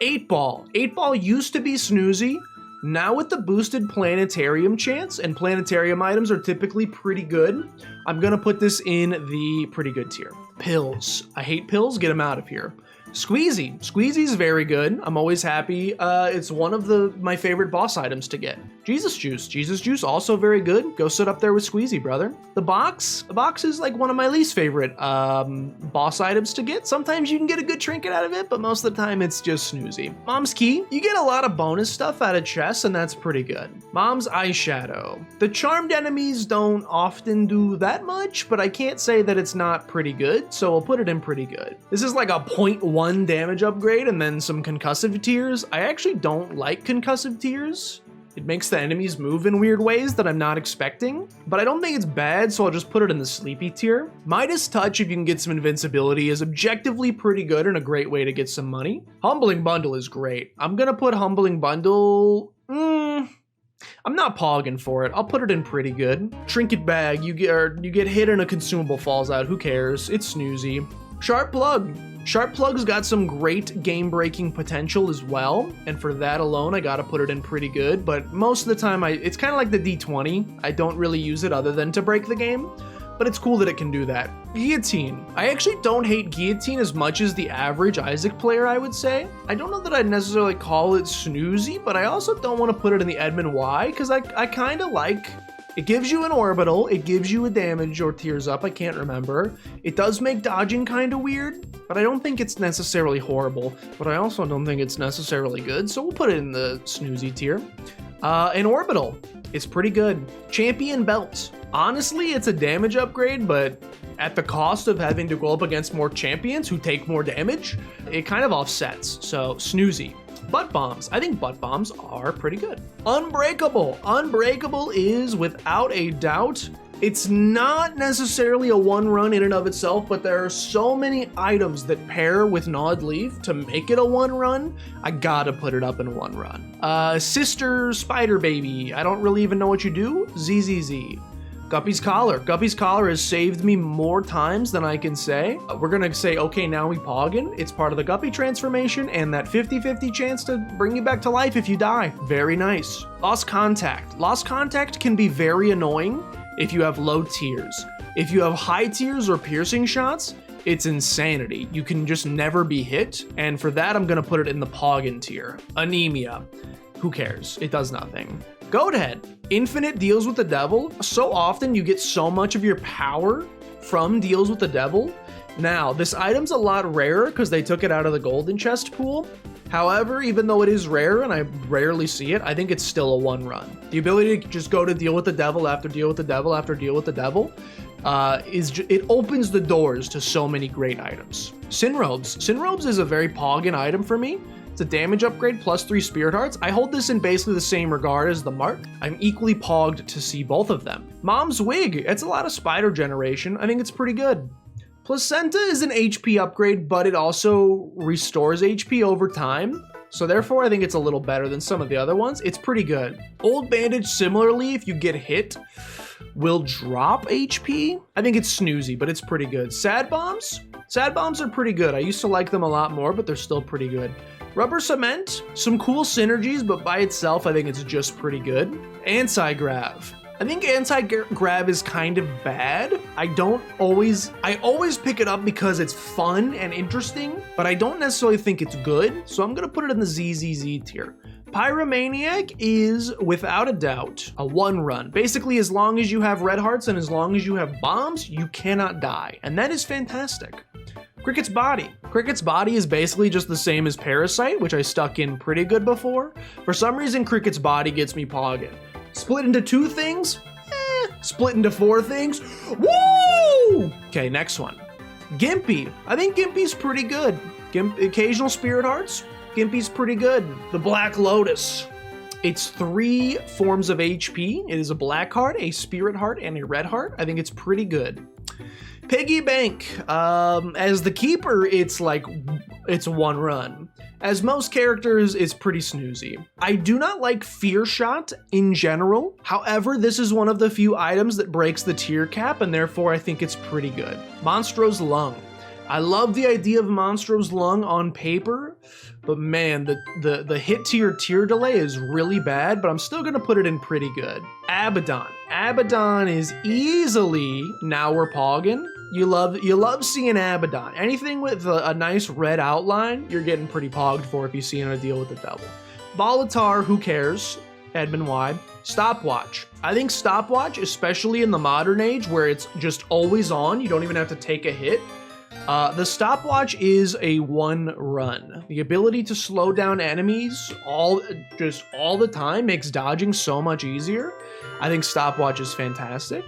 8-ball. 8-ball used to be snoozy. Now with the boosted planetarium chance, and planetarium items are typically pretty good, I'm gonna put this in the pretty good tier. Pills. I hate pills, get them out of here. Squeezy. Squeezy's very good. I'm always happy. It's one of my favorite boss items to get. Jesus Juice. Jesus Juice, also very good. Go sit up there with Squeezy, brother. The box. The box is like one of my least favorite boss items to get. Sometimes you can get a good trinket out of it, but most of the time it's just snoozy. Mom's Key. You get a lot of bonus stuff out of chests, and that's pretty good. Mom's Eyeshadow. The charmed enemies don't often do that much, but I can't say that it's not pretty good, so I'll put it in pretty good. This is like a 0.1 damage upgrade and then some concussive tears. I actually don't like concussive tears. It makes the enemies move in weird ways that I'm not expecting, but I don't think it's bad, so I'll just put it in the sleepy tier. Midas Touch, if you can get some invincibility, is objectively pretty good and a great way to get some money. Humbling Bundle is great. I'm gonna put Humbling Bundle, I'm not pogging for it. I'll put it in pretty good. Trinket Bag, you get hit and a consumable falls out. Who cares? It's snoozy. Sharp Plug. Sharp Plug's got some great game-breaking potential as well, and for that alone, I gotta put it in pretty good, but most of the time, it's kind of like the D20. I don't really use it other than to break the game, but it's cool that it can do that. Guillotine. I actually don't hate Guillotine as much as the average Isaac player, I would say. I don't know that I'd necessarily call it snoozy, but I also don't want to put it in the Edmund Y, because I kind of like... It gives you an orbital, it gives you a damage or tears up, I can't remember. It does make dodging kind of weird, but I don't think it's necessarily horrible, but I also don't think it's necessarily good, so we'll put it in the snoozy tier. An orbital, it's pretty good. Champion Belt. Honestly, it's a damage upgrade, but at the cost of having to go up against more champions who take more damage, it kind of offsets, so snoozy. Butt Bombs. I think Butt Bombs are pretty good. Unbreakable. Unbreakable is, without a doubt, It's not necessarily a one run in and of itself, but there are so many items that pair with Gnawed Leaf to make it a one run. I gotta put it up in one run. Sister Spider Baby. I don't really even know what you do. ZZZ. Guppy's Collar. Guppy's Collar has saved me more times than I can say. We're gonna say, okay, now we poggin. It's part of the Guppy transformation and that 50-50 chance to bring you back to life if you die. Very nice. Lost Contact. Lost Contact can be very annoying if you have low tiers. If you have high tiers or piercing shots, it's insanity. You can just never be hit, and for that, I'm gonna put it in the poggin tier. Anemia. Who cares? It does nothing. Goathead. Infinite deals with the devil. So often you get so much of your power from deals with the devil. Now, this item's a lot rarer because they took it out of the golden chest pool. However, even though it is rare and I rarely see it, I think it's still a one run. The ability to just go to deal with the devil after deal with the devil after deal with the devil it opens the doors to so many great items. Sin Robes. Sin Robes is a very poggin item for me. It's a damage upgrade plus 3 Spirit Hearts. I hold this in basically the same regard as the Mark. I'm equally pogged to see both of them. Mom's Wig. It's a lot of spider generation. I think it's pretty good. Placenta is an HP upgrade, but it also restores HP over time. So therefore, I think it's a little better than some of the other ones. It's pretty good. Old Bandage, similarly, if you get hit, will drop HP. I think it's snoozy, but it's pretty good. Sad Bombs? Sad Bombs are pretty good. I used to like them a lot more, but they're still pretty good. Rubber Cement, some cool synergies, but by itself, I think it's just pretty good. Anti-Grav. I think Anti-Grav is kind of bad. I always pick it up because it's fun and interesting, but I don't necessarily think it's good, so I'm gonna put it in the ZZZ tier. Pyromaniac is, without a doubt, a one run. Basically, as long as you have red hearts and as long as you have bombs, you cannot die, and that is fantastic. Cricket's Body. Cricket's Body is basically just the same as Parasite, which I stuck in pretty good before. For some reason, Cricket's Body gets me pogging. Split into 2 things? Split into 4 things? Woo! Okay, next one. Gimpy. I think Gimpy's pretty good. Occasional Spirit Hearts? Gimpy's pretty good. The Black Lotus. It's 3 forms of HP. It is a black heart, a spirit heart, and a red heart. I think it's pretty good. Piggy Bank. As the keeper, it's one run. As most characters, it's pretty snoozy. I do not like Fear Shot in general. However, this is one of the few items that breaks the tier cap, and therefore I think it's pretty good. Monstro's Lung. I love the idea of Monstro's Lung on paper, but man, the hit to your tier delay is really bad, but I'm still gonna put it in pretty good. Abaddon. Abaddon is easily, now we're pogging. You love seeing Abaddon. Anything with a nice red outline, you're getting pretty pogged for if you see in a deal with the devil. Volatar, who cares? Edmund Y. Stopwatch. I think Stopwatch, especially in the modern age where it's just always on, you don't even have to take a hit. The Stopwatch is a one run. The ability to slow down enemies all the time makes dodging so much easier. I think Stopwatch is fantastic.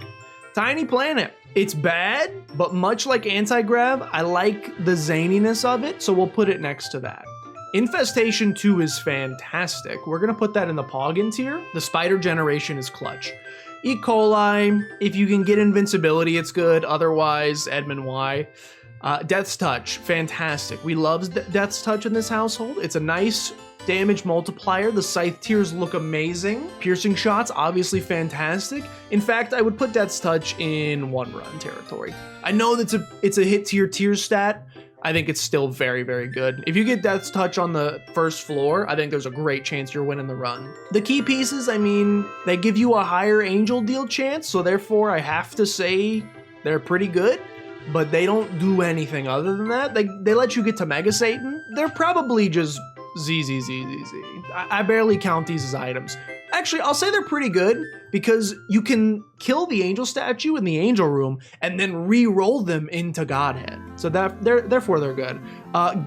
Tiny Planet. It's bad, but much like Anti-Grav, I like the zaniness of it, so we'll put it next to that. Infestation 2 is fantastic. We're gonna put that in the poggin tier. The spider generation is clutch. E. coli, if you can get invincibility, it's good. Otherwise, Edmund Y. Death's Touch, fantastic. We love Death's Touch in this household. It's a nice damage multiplier. The scythe tiers look amazing. Piercing shots, obviously fantastic. In fact, I would put Death's Touch in one run territory. I know that it's a hit to your tier stat. I think it's still very, very good. If you get Death's Touch on the first floor, I think there's a great chance you're winning the run. The key pieces, I mean, they give you a higher angel deal chance, so therefore I have to say they're pretty good. But they don't do anything other than that. They let you get to Mega Satan. They're probably just ZZZZZ. I barely count these as items. Actually, I'll say they're pretty good because you can kill the angel statue in the angel room and then re-roll them into Godhead. So therefore they're good.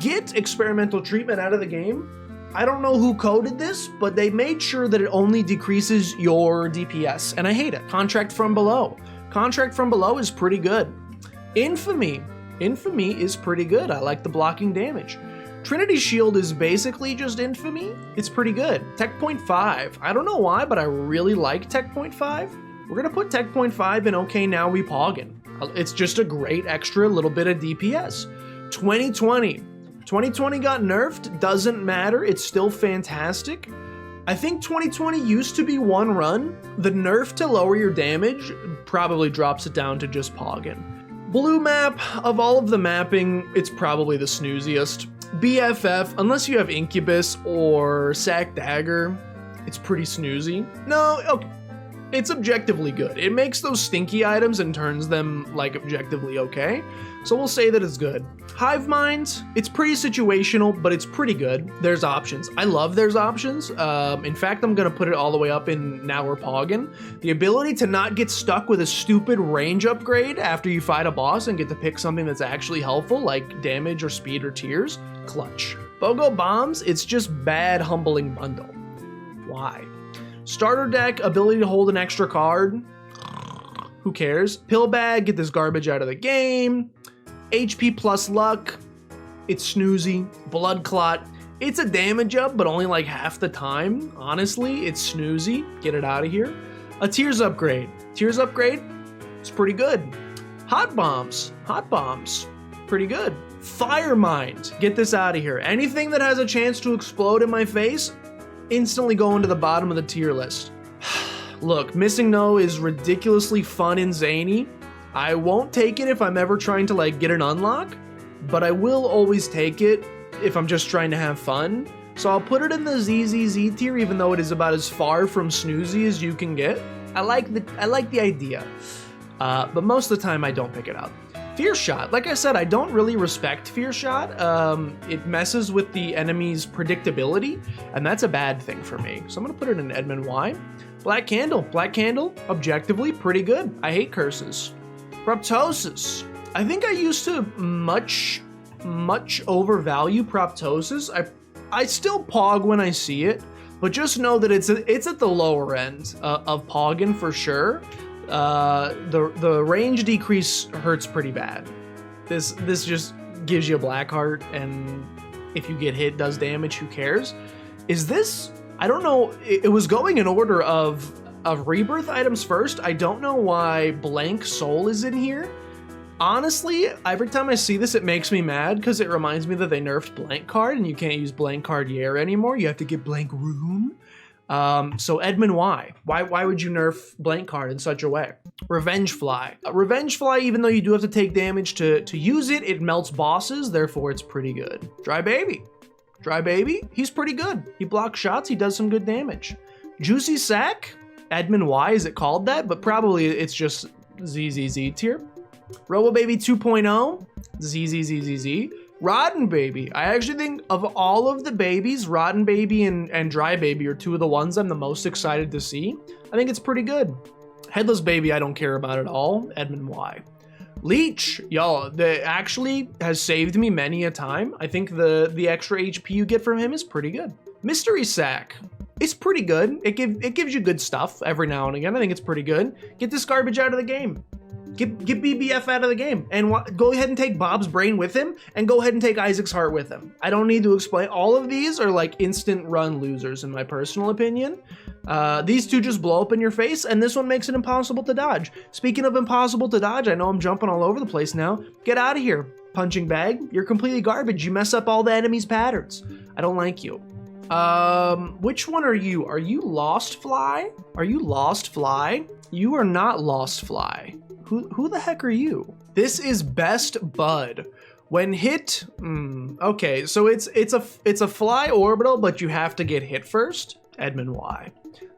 Get experimental treatment out of the game. I don't know who coded this, but they made sure that it only decreases your DPS, and I hate it. Contract from Below. Contract from Below is pretty good. Infamy is pretty good. I like the blocking damage. Trinity Shield is basically just Infamy. It's pretty good. Tech Point 5. I don't know why, but I really like Tech Point 5. We're gonna put Tech Point 5 in Okay Now We Poggin. It's just a great extra little bit of DPS. 2020. 2020 got nerfed, doesn't matter, it's still fantastic. I think 2020 used to be one run. The nerf to lower your damage probably drops it down to just Poggin. Blue map, of all of the mapping, it's probably the snooziest. BFF, unless you have Incubus or Sack Dagger, it's pretty snoozy. No, okay. It's objectively good. It makes those stinky items and turns them like objectively okay. So we'll say that it's good. Hive Mind, it's pretty situational, but it's pretty good. There's options. I love there's options. In fact, I'm gonna put it all the way up in Now We're Poggin. The ability to not get stuck with a stupid range upgrade after you fight a boss and get to pick something that's actually helpful, like damage or speed or tears, clutch. BOGO Bombs, it's just bad humbling bundle. Why? Starter deck, ability to hold an extra card. Who cares? Pill bag, get this garbage out of the game. HP plus luck. It's snoozy. Blood clot. It's a damage up, but only like half the time. Honestly, it's snoozy. Get it out of here. A tears upgrade. Tears upgrade, it's pretty good. Hot bombs. Hot bombs. Pretty good. Fire mind. Get this out of here. Anything that has a chance to explode in my face, instantly going to the bottom of the tier list. Look, Missing No is ridiculously fun and zany. I won't take it if I'm ever trying to like get an unlock, but I will always take it if I'm just trying to have fun. So I'll put it in the ZZZ tier, even though it is about as far from snoozy as you can get. I like the idea, but most of the time I don't pick it up. Fear Shot. Like I said, I don't really respect Fear Shot. It messes with the enemy's predictability, and that's a bad thing for me. So I'm gonna put it in Edmund Y. Black Candle. Black Candle, objectively pretty good. I hate curses. Proptosis. I think I used to much overvalue Proptosis. I still pog when I see it, but just know that it's at the lower end of pogging for sure. The range decrease hurts pretty bad. This just gives you a black heart, and if you get hit, does damage. Who cares? Is this? I don't know. It was going in order of Rebirth items first. I don't know why Blank Soul is in here. Honestly, every time I see this, it makes me mad because it reminds me that they nerfed Blank Card and you can't use Blank Card Year anymore. You have to get Blank Room. So Edmund Y. Why would you nerf Blank Card in such a way? Revenge Fly. Revenge Fly, even though you do have to take damage to use it, it melts bosses, therefore it's pretty good. Dry Baby. Dry Baby, he's pretty good. He blocks shots, he does some good damage. Juicy Sack. Edmund Y, is it called that? But probably it's just ZZZ tier. Robo Baby 2.0. ZZZZZ. Rotten Baby. I actually think of all of the babies, Rotten Baby and Dry Baby are two of the ones I'm the most excited to see. I think it's pretty good. Headless Baby, I don't care about at all. Edmund Y. Leech, y'all, that actually has saved me many a time. I think the extra HP you get from him is pretty good. Mystery Sack. It's pretty good. It gives you good stuff every now and again. I think it's pretty good. Get this garbage out of the game. Get BBF out of the game and go ahead and take Bob's Brain with him and go ahead and take Isaac's Heart with him. I don't need to explain. All of these are like instant run losers in my personal opinion. These two just blow up in your face, and this one makes it impossible to dodge. Speaking of impossible to dodge, I know I'm jumping all over the place now. Get out of here, punching bag. You're completely garbage. You mess up all the enemy's patterns. I don't like you. Which one are you? Are you Lost Fly? Are you Lost Fly? You are not Lost Fly. Who the heck are you? This is Best Bud. When hit, okay, so it's a fly orbital, but you have to get hit first. Edmund Y.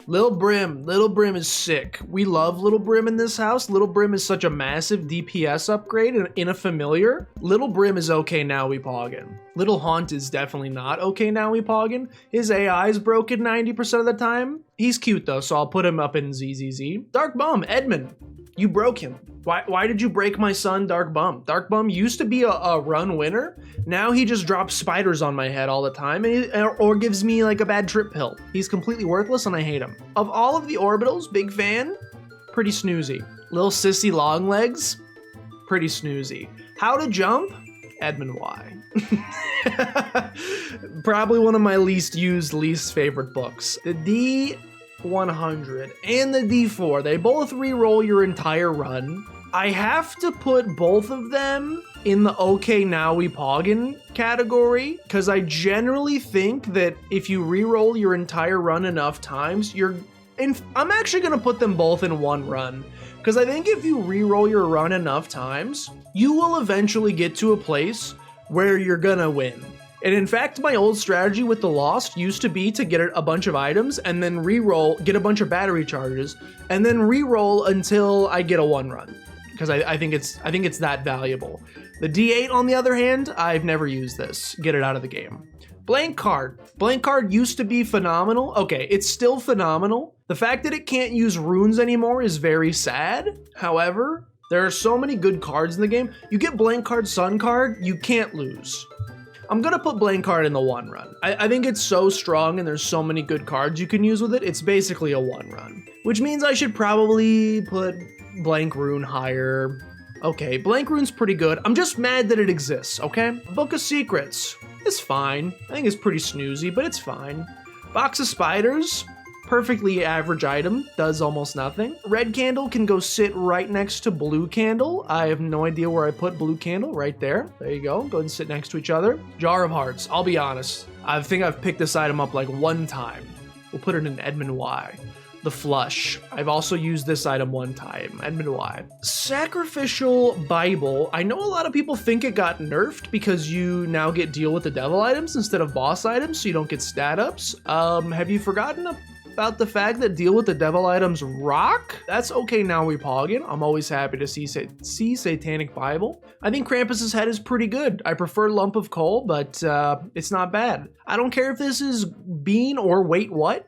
Lil Brim is sick. We love Little Brim in this house. Little Brim is such a massive DPS upgrade in a familiar. Little Brim is okay now we poggin. Little Haunt is definitely not okay now we poggin. His AI is broken 90% of the time. He's cute though, so I'll put him up in ZZZ. Dark Bum, Edmund. You broke him. Why did you break my son, Dark Bum? Dark Bum used to be a run winner. Now he just drops spiders on my head all the time or gives me like a bad trip pill. He's completely worthless and I hate him. Of all of the orbitals, big fan, pretty snoozy. Lil Sissy Long Legs, pretty snoozy. How to Jump, Edmund Y. Probably one of my least used, least favorite books. The 100, and the D4. They both re-roll your entire run. I have to put both of them in the okay now we poggin category, because I generally think that if you re-roll your entire run enough times, I'm actually going to put them both in one run, because I think if you re-roll your run enough times, you will eventually get to a place where you're gonna win. And in fact, my old strategy with the Lost used to be to get a bunch of items and then re-roll, get a bunch of battery charges, and then re-roll until I get a one run, because I think it's that valuable. The D8, on the other hand, I've never used this. Get it out of the game. Blank card. Blank card used to be phenomenal. Okay, it's still phenomenal. The fact that it can't use runes anymore is very sad. However, there are so many good cards in the game. You get blank card, sun card, you can't lose. I'm gonna put blank card in the one run. I think it's so strong and there's so many good cards you can use with it. It's basically a one run, which means I should probably put blank rune higher. Okay, blank rune's pretty good. I'm just mad that it exists, okay? Book of Secrets is fine. I think it's pretty snoozy, but it's fine. Box of Spiders, perfectly average item, does almost nothing. Red Candle can go sit right next to Blue Candle. I have no idea where I put Blue Candle, right there. There you go, go and sit next to each other. Jar of Hearts, I'll be honest. I think I've picked this item up like one time. We'll put it in Edmund Y. The Flush. I've also used this item one time, Edmund Y. Sacrificial Bible. I know a lot of people think it got nerfed because you now get Deal with the Devil items instead of boss items, so you don't get stat ups. Have you forgotten about the fact that Deal with the Devil items rock? That's okay now we poggin. I'm always happy to see Satanic Bible. I think Krampus's head is pretty good. I prefer Lump of Coal, but it's not bad. I don't care if this is Bean or Wait What.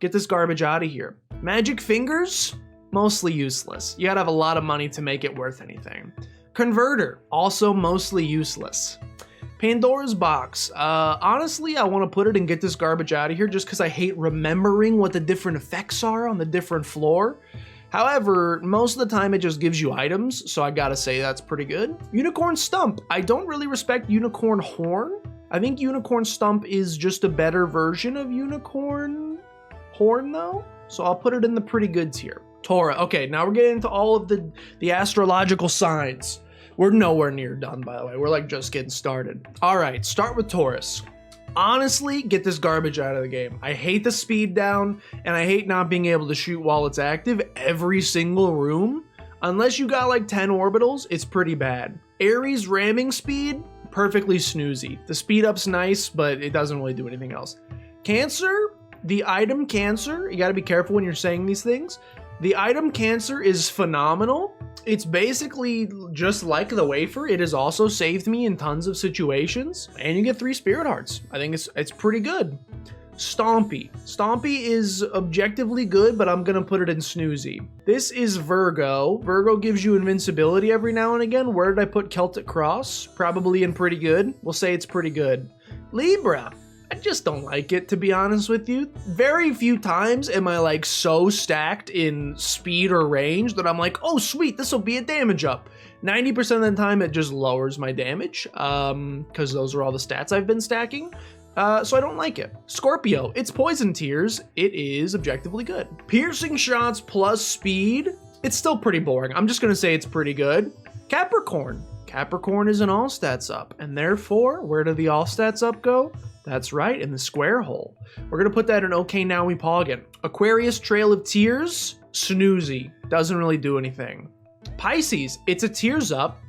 Get this garbage out of here. Magic Fingers, mostly useless. You gotta have a lot of money to make it worth anything. Converter, also mostly useless. Pandora's Box, honestly, I wanna put it and get this garbage out of here just because I hate remembering what the different effects are on the different floor. However, most of the time it just gives you items, so I gotta say that's pretty good. Unicorn Stump, I don't really respect Unicorn Horn. I think Unicorn Stump is just a better version of Unicorn Horn though, so I'll put it in the pretty good tier. Torah, okay, now we're getting into all of the astrological signs. We're nowhere near done, by the way. We're like just getting started. All right, start with Taurus. Honestly, get this garbage out of the game. I hate the speed down, and I hate not being able to shoot while it's active every single room. Unless you got like 10 orbitals, it's pretty bad. Aries ramming speed, perfectly snoozy. The speed up's nice, but it doesn't really do anything else. Cancer, the item Cancer, you gotta be careful when you're saying these things. The item Cancer is phenomenal. It's basically just like the wafer. It has also saved me in tons of situations. And you get 3 Spirit Hearts. I think it's pretty good. Stompy. Stompy is objectively good, but I'm gonna put it in snoozy. This is Virgo. Virgo gives you invincibility every now and again. Where did I put Celtic Cross? Probably in pretty good. We'll say it's pretty good. Libra. I just don't like it, to be honest with you. Very few times am I like so stacked in speed or range that I'm like, oh sweet, this will be a damage up. 90% of the time it just lowers my damage, because those are all the stats I've been stacking. So I don't like it. Scorpio, it's Poison Tears. It is objectively good. Piercing Shots plus speed, it's still pretty boring. I'm just gonna say it's pretty good. Capricorn. Capricorn is an all stats up, and therefore, where do the all stats up go? That's right, in the square hole. We're gonna put that in okay now we poggin. Aquarius Trail of Tears, snoozy, doesn't really do anything. Pisces, it's a tears up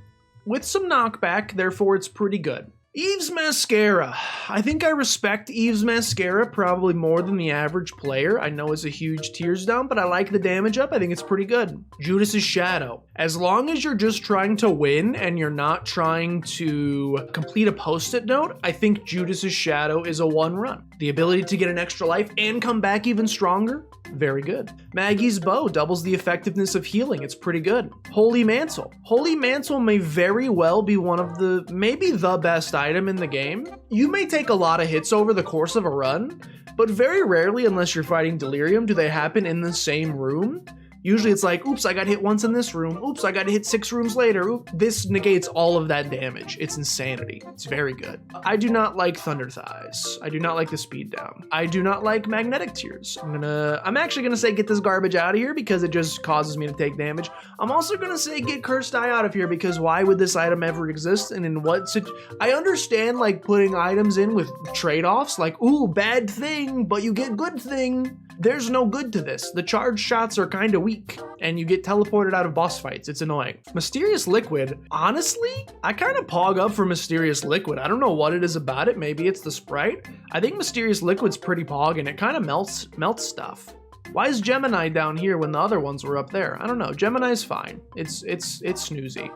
with some knockback, therefore it's pretty good. Eve's Mascara. I think I respect Eve's Mascara probably more than the average player. I know it's a huge tears down, but I like the damage up. I think it's pretty good. Judas's Shadow. As long as you're just trying to win and you're not trying to complete a post-it note, I think Judas's Shadow is a one run. The ability to get an extra life and come back even stronger, very good. Maggie's Bow doubles the effectiveness of healing. It's pretty good. Holy Mantle. Holy Mantle may very well be one of the, maybe the best item in the game. You may take a lot of hits over the course of a run, but very rarely, unless you're fighting Delirium, do they happen in the same room. Usually it's like, oops, I got hit once in this room. Oops, I got hit 6 rooms later. Oops. This negates all of that damage. It's insanity. It's very good. I do not like Thunder Thighs. I do not like the speed down. I do not like Magnetic Tears. I'm actually gonna say get this garbage out of here because it just causes me to take damage. I'm also gonna say get Cursed Eye out of here because why would this item ever exist and in what I understand like putting items in with trade-offs like, ooh, bad thing, but you get good thing. There's no good to this. The charged shots are kind of weak, and you get teleported out of boss fights. It's annoying. Mysterious Liquid, honestly, I kind of pog up for Mysterious Liquid. I don't know what it is about it. Maybe it's the sprite. I think Mysterious Liquid's pretty pog, and it kind of melts stuff. Why is Gemini down here when the other ones were up there? I don't know. Gemini's fine. It's snoozy.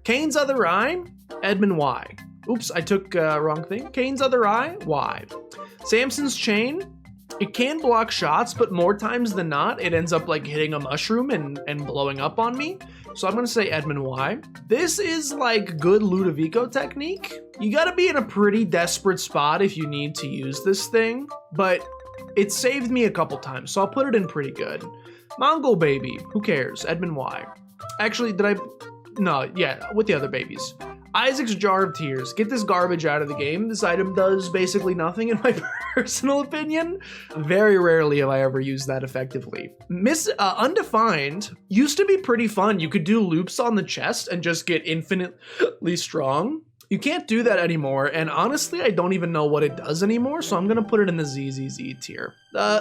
Kane's Other Eye, Edmund Y. Oops, I took wrong thing. Kane's Other Eye, Y. Samson's Chain, it can block shots, but more times than not, it ends up like hitting a mushroom and blowing up on me. So I'm gonna say Edmund Y. This is like good Ludovico technique. You gotta be in a pretty desperate spot if you need to use this thing, but it saved me a couple times, so I'll put it in pretty good. Mongol Baby, who cares? Edmund Y. Actually, no, yeah, with the other babies. Isaac's Jar of Tears. Get this garbage out of the game. This item does basically nothing in my personal opinion. Very rarely have I ever used that effectively. Undefined used to be pretty fun. You could do loops on the chest and just get infinitely strong. You can't do that anymore, and honestly, I don't even know what it does anymore, so I'm gonna put it in the ZZZ tier.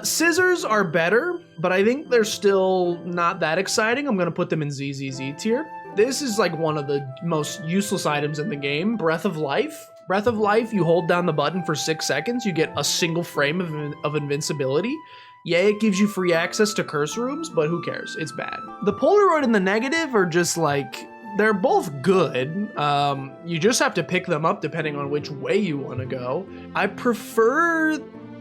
Scissors are better, but I think they're still not that exciting. I'm gonna put them in ZZZ tier. This is like one of the most useless items in the game, Breath of Life. Breath of Life, you hold down the button for 6 seconds, you get a single frame of invincibility. Yeah, it gives you free access to curse rooms, but who cares? It's bad. The Polaroid and the Negative are just like, they're both good. You just have to pick them up depending on which way you want to go. I prefer,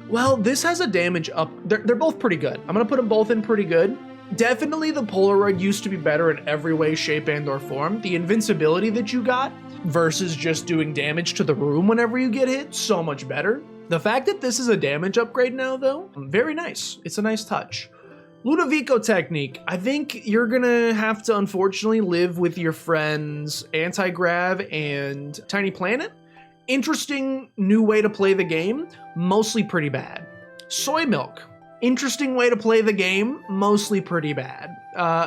well, this has a damage up. They're both pretty good. I'm gonna put them both in pretty good. Definitely the Polaroid used to be better in every way, shape, and or form. The invincibility that you got versus just doing damage to the room whenever you get hit, so much better. The fact that this is a damage upgrade now though, very nice. It's a nice touch. Ludovico technique. I think you're gonna have to unfortunately live with your friends Anti-Grav and Tiny Planet. Interesting new way to play the game, mostly pretty bad. Soy Milk. Interesting way to play the game, mostly pretty bad.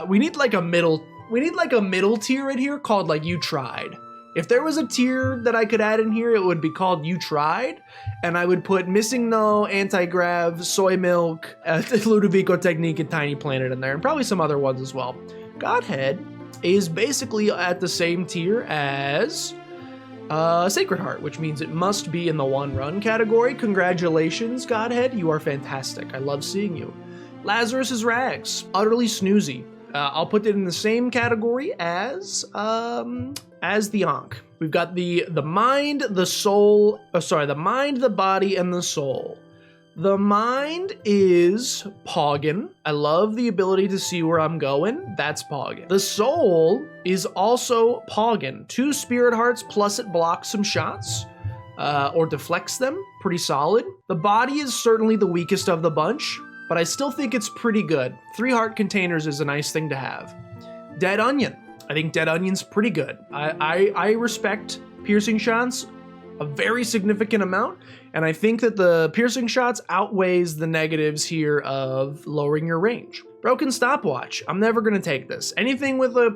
We need like a middle tier in here called like You Tried. If there was a tier that I could add in here, it would be called You Tried, and I would put Missing No, Anti-Grav, Soy Milk, Ludovico Technique, and Tiny Planet in there, and probably some other ones as well. Godhead is basically at the same tier as Sacred Heart, which means it must be in the one run category. Congratulations, Godhead, you are fantastic. I love seeing you. Lazarus's Rags, utterly snoozy. I'll put it in the same category as the Ankh. We've got the mind, the soul, the mind, the body, and the soul. The mind is Poggin. I love the ability to see where I'm going. That's Poggin. The soul is also Poggin. 2 spirit hearts plus it blocks some shots or deflects them. Pretty solid. The body is certainly the weakest of the bunch, but I still think it's pretty good. 3 heart containers is a nice thing to have. Dead Onion. I think Dead Onion's pretty good. I respect piercing shots a very significant amount, and I think that the piercing shots outweighs the negatives here of lowering your range. Broken Stopwatch. I'm never gonna take this. Anything with a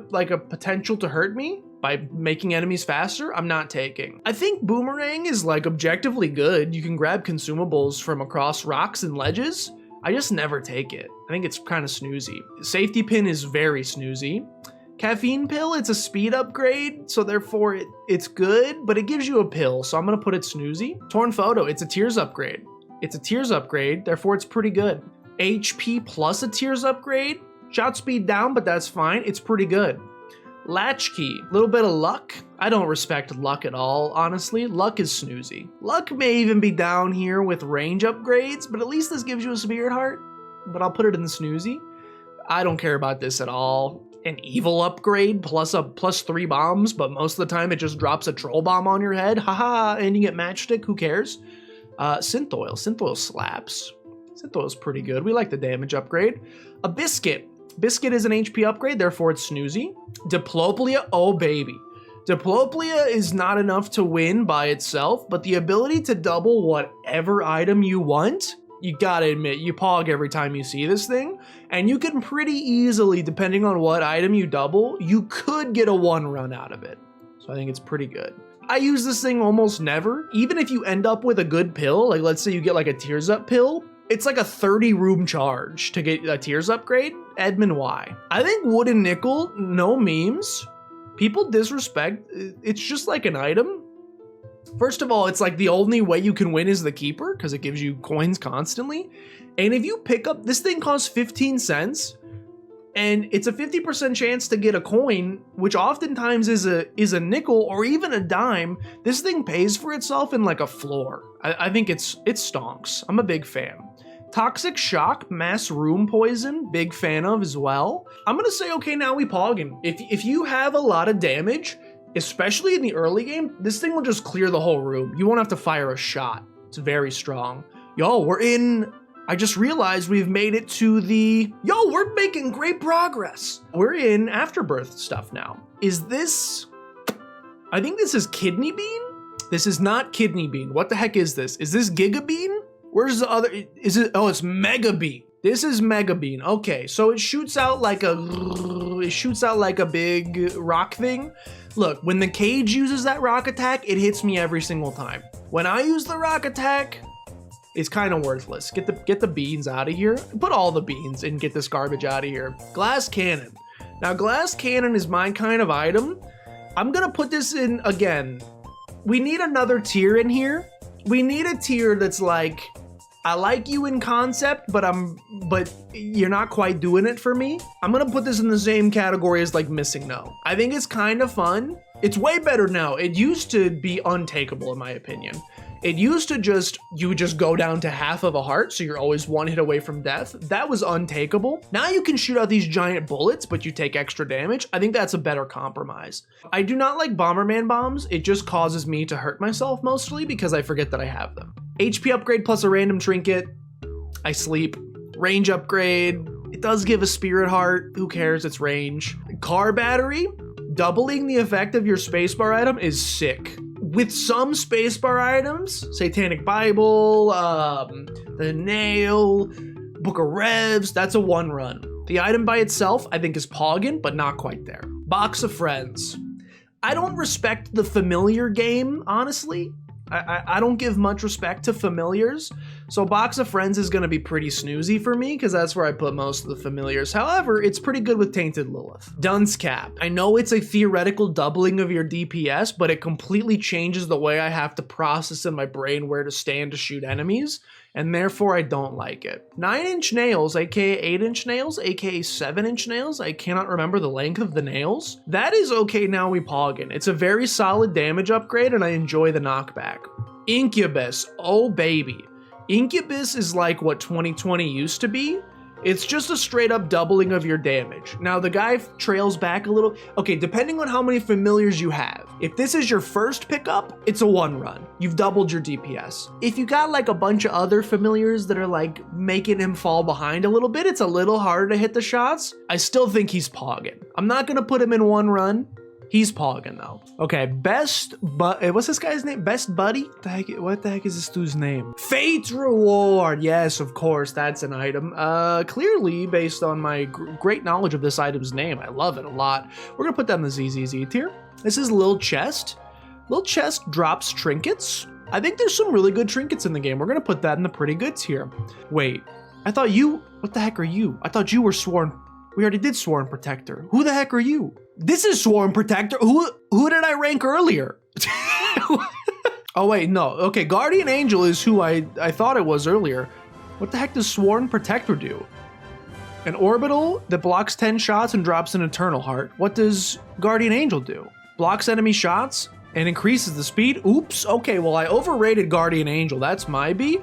potential to hurt me by making enemies faster, I'm not taking. I think Boomerang is like objectively good. You can grab consumables from across rocks and ledges. I just never take it. I think it's kind of snoozy. Safety Pin is very snoozy. Caffeine Pill, it's a speed upgrade, so therefore it's good, but it gives you a pill, so I'm gonna put it snoozy. Torn Photo, it's a Tears upgrade. It's a Tears upgrade, therefore it's pretty good. HP plus a Tears upgrade, shot speed down, but that's fine, it's pretty good. Latchkey, a little bit of luck. I don't respect luck at all, honestly. Luck is snoozy. Luck may even be down here with range upgrades, but at least this gives you a Spirit Heart, but I'll put it in the snoozy. I don't care about this at all. An evil upgrade plus 3 bombs, but most of the time it just drops a troll bomb on your head. Haha, and you get matchstick, who cares? Synth Oil slaps. Synth Oil's pretty good. We like the damage upgrade. A Biscuit. Biscuit is an HP upgrade, therefore it's snoozy. Diplopia, oh baby. Diplopia is not enough to win by itself, but the ability to double whatever item you want, you gotta admit, you pog every time you see this thing, and you can pretty easily, depending on what item you double, you could get a 1 run out of it. So I think it's pretty good. I use this thing almost never. Even if you end up with a good pill, like let's say you get like a Tears Up pill, it's like a 30 room charge to get a Tears upgrade. Edmund, why? I think Wooden Nickel, no memes. People disrespect, it's just like an item. First of all, it's like the only way you can win is the keeper because it gives you coins constantly. And if you pick up, this thing costs 15 cents and it's a 50% chance to get a coin, which oftentimes is a nickel or even a dime. This thing pays for itself in like a floor. I think it stonks. I'm a big fan. Toxic Shock, Mass Room Poison, big fan of as well. I'm gonna say, okay, now we poggin. If you have a lot of damage, especially in the early game, this thing will just clear the whole room. You won't have to fire a shot. It's very strong. Yo, we're in, I just realized we've made it to the, yo, we're making great progress. We're in Afterbirth stuff now. Is this, I think this is Kidney Bean? This is not Kidney Bean. What the heck is this? Is this Giga Bean? Where's the other, is it, oh, it's Mega Bean. This is Mega Bean. Okay, so it shoots out like a big rock thing. Look, when the cage uses that rock attack, it hits me every single time. When I use the rock attack, it's kind of worthless. Get the beans out of here. Put all the beans and get this garbage out of here. Glass Cannon. Now, Glass Cannon is my kind of item. I'm gonna put this in, again, we need another tier in here. We need a tier that's like, I like you in concept, but you're not quite doing it for me. I'm gonna put this in the same category as like Missing No. I think it's kind of fun. It's way better now. It used to be untakeable in my opinion. It used to you would just go down to half of a heart, so you're always 1 hit away from death. That was untakeable. Now you can shoot out these giant bullets, but you take extra damage. I think that's a better compromise. I do not like Bomberman bombs. It just causes me to hurt myself mostly because I forget that I have them. HP upgrade plus a random trinket. I sleep. Range upgrade. It does give a spirit heart. Who cares? It's range. Car battery. Doubling the effect of your spacebar item is sick. With some spacebar items, Satanic Bible, the Nail, Book of Revs, that's a 1 run. The item by itself, I think is poggin, but not quite there. Box of Friends. I don't respect the familiar game, honestly. I don't give much respect to familiars, so Box of Friends is going to be pretty snoozy for me because that's where I put most of the familiars. However, it's pretty good with Tainted Lilith. Dunce Cap. I know it's a theoretical doubling of your DPS, but it completely changes the way I have to process in my brain where to stand to shoot enemies, and therefore I don't like it. 9-inch nails, aka 8-inch nails, aka 7-inch nails. I cannot remember the length of the nails. That is okay now we poggin. It's a very solid damage upgrade and I enjoy the knockback. Incubus, oh baby. Incubus is like what 2020 used to be. It's just a straight up doubling of your damage. Now the guy trails back a little. Okay, depending on how many familiars you have. If this is your first pickup, it's a 1 run. You've doubled your DPS. If you got like a bunch of other familiars that are like making him fall behind a little bit, it's a little harder to hit the shots. I still think he's poggin. I'm not gonna put him in 1 run. He's poggin though. Okay, what's this guy's name? Best Buddy? What the heck is this dude's name? Fate's Reward. Yes, of course, that's an item. Clearly, based on my great knowledge of this item's name, I love it a lot. We're gonna put that in the ZZZ tier. This is Lil Chest. Lil Chest drops trinkets. I think there's some really good trinkets in the game. We're gonna put that in the pretty good tier. Wait, I thought you, what the heck are you? I thought you were Sworn. We already did Sworn Protector. Who the heck are you? This is Sworn Protector. Who did I rank earlier? Oh wait, no. Okay, Guardian Angel is who I thought it was earlier. What the heck does Sworn Protector do? An orbital that blocks 10 shots and drops an Eternal Heart. What does Guardian Angel do? Blocks enemy shots and increases the speed? Oops. Okay, well I overrated Guardian Angel. That's my B.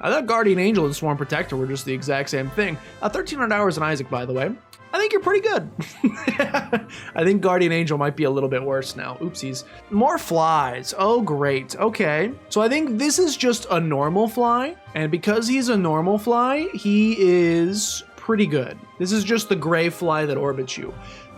I thought Guardian Angel and Sworn Protector were just the exact same thing. 1300 hours in Isaac, by the way. I think you're pretty good. I think Guardian Angel might be a little bit worse now. Oopsies. More flies. Oh, great. Okay. So I think this is just a normal fly. And because he's a normal fly, he is pretty good. This is just the gray fly that orbits you.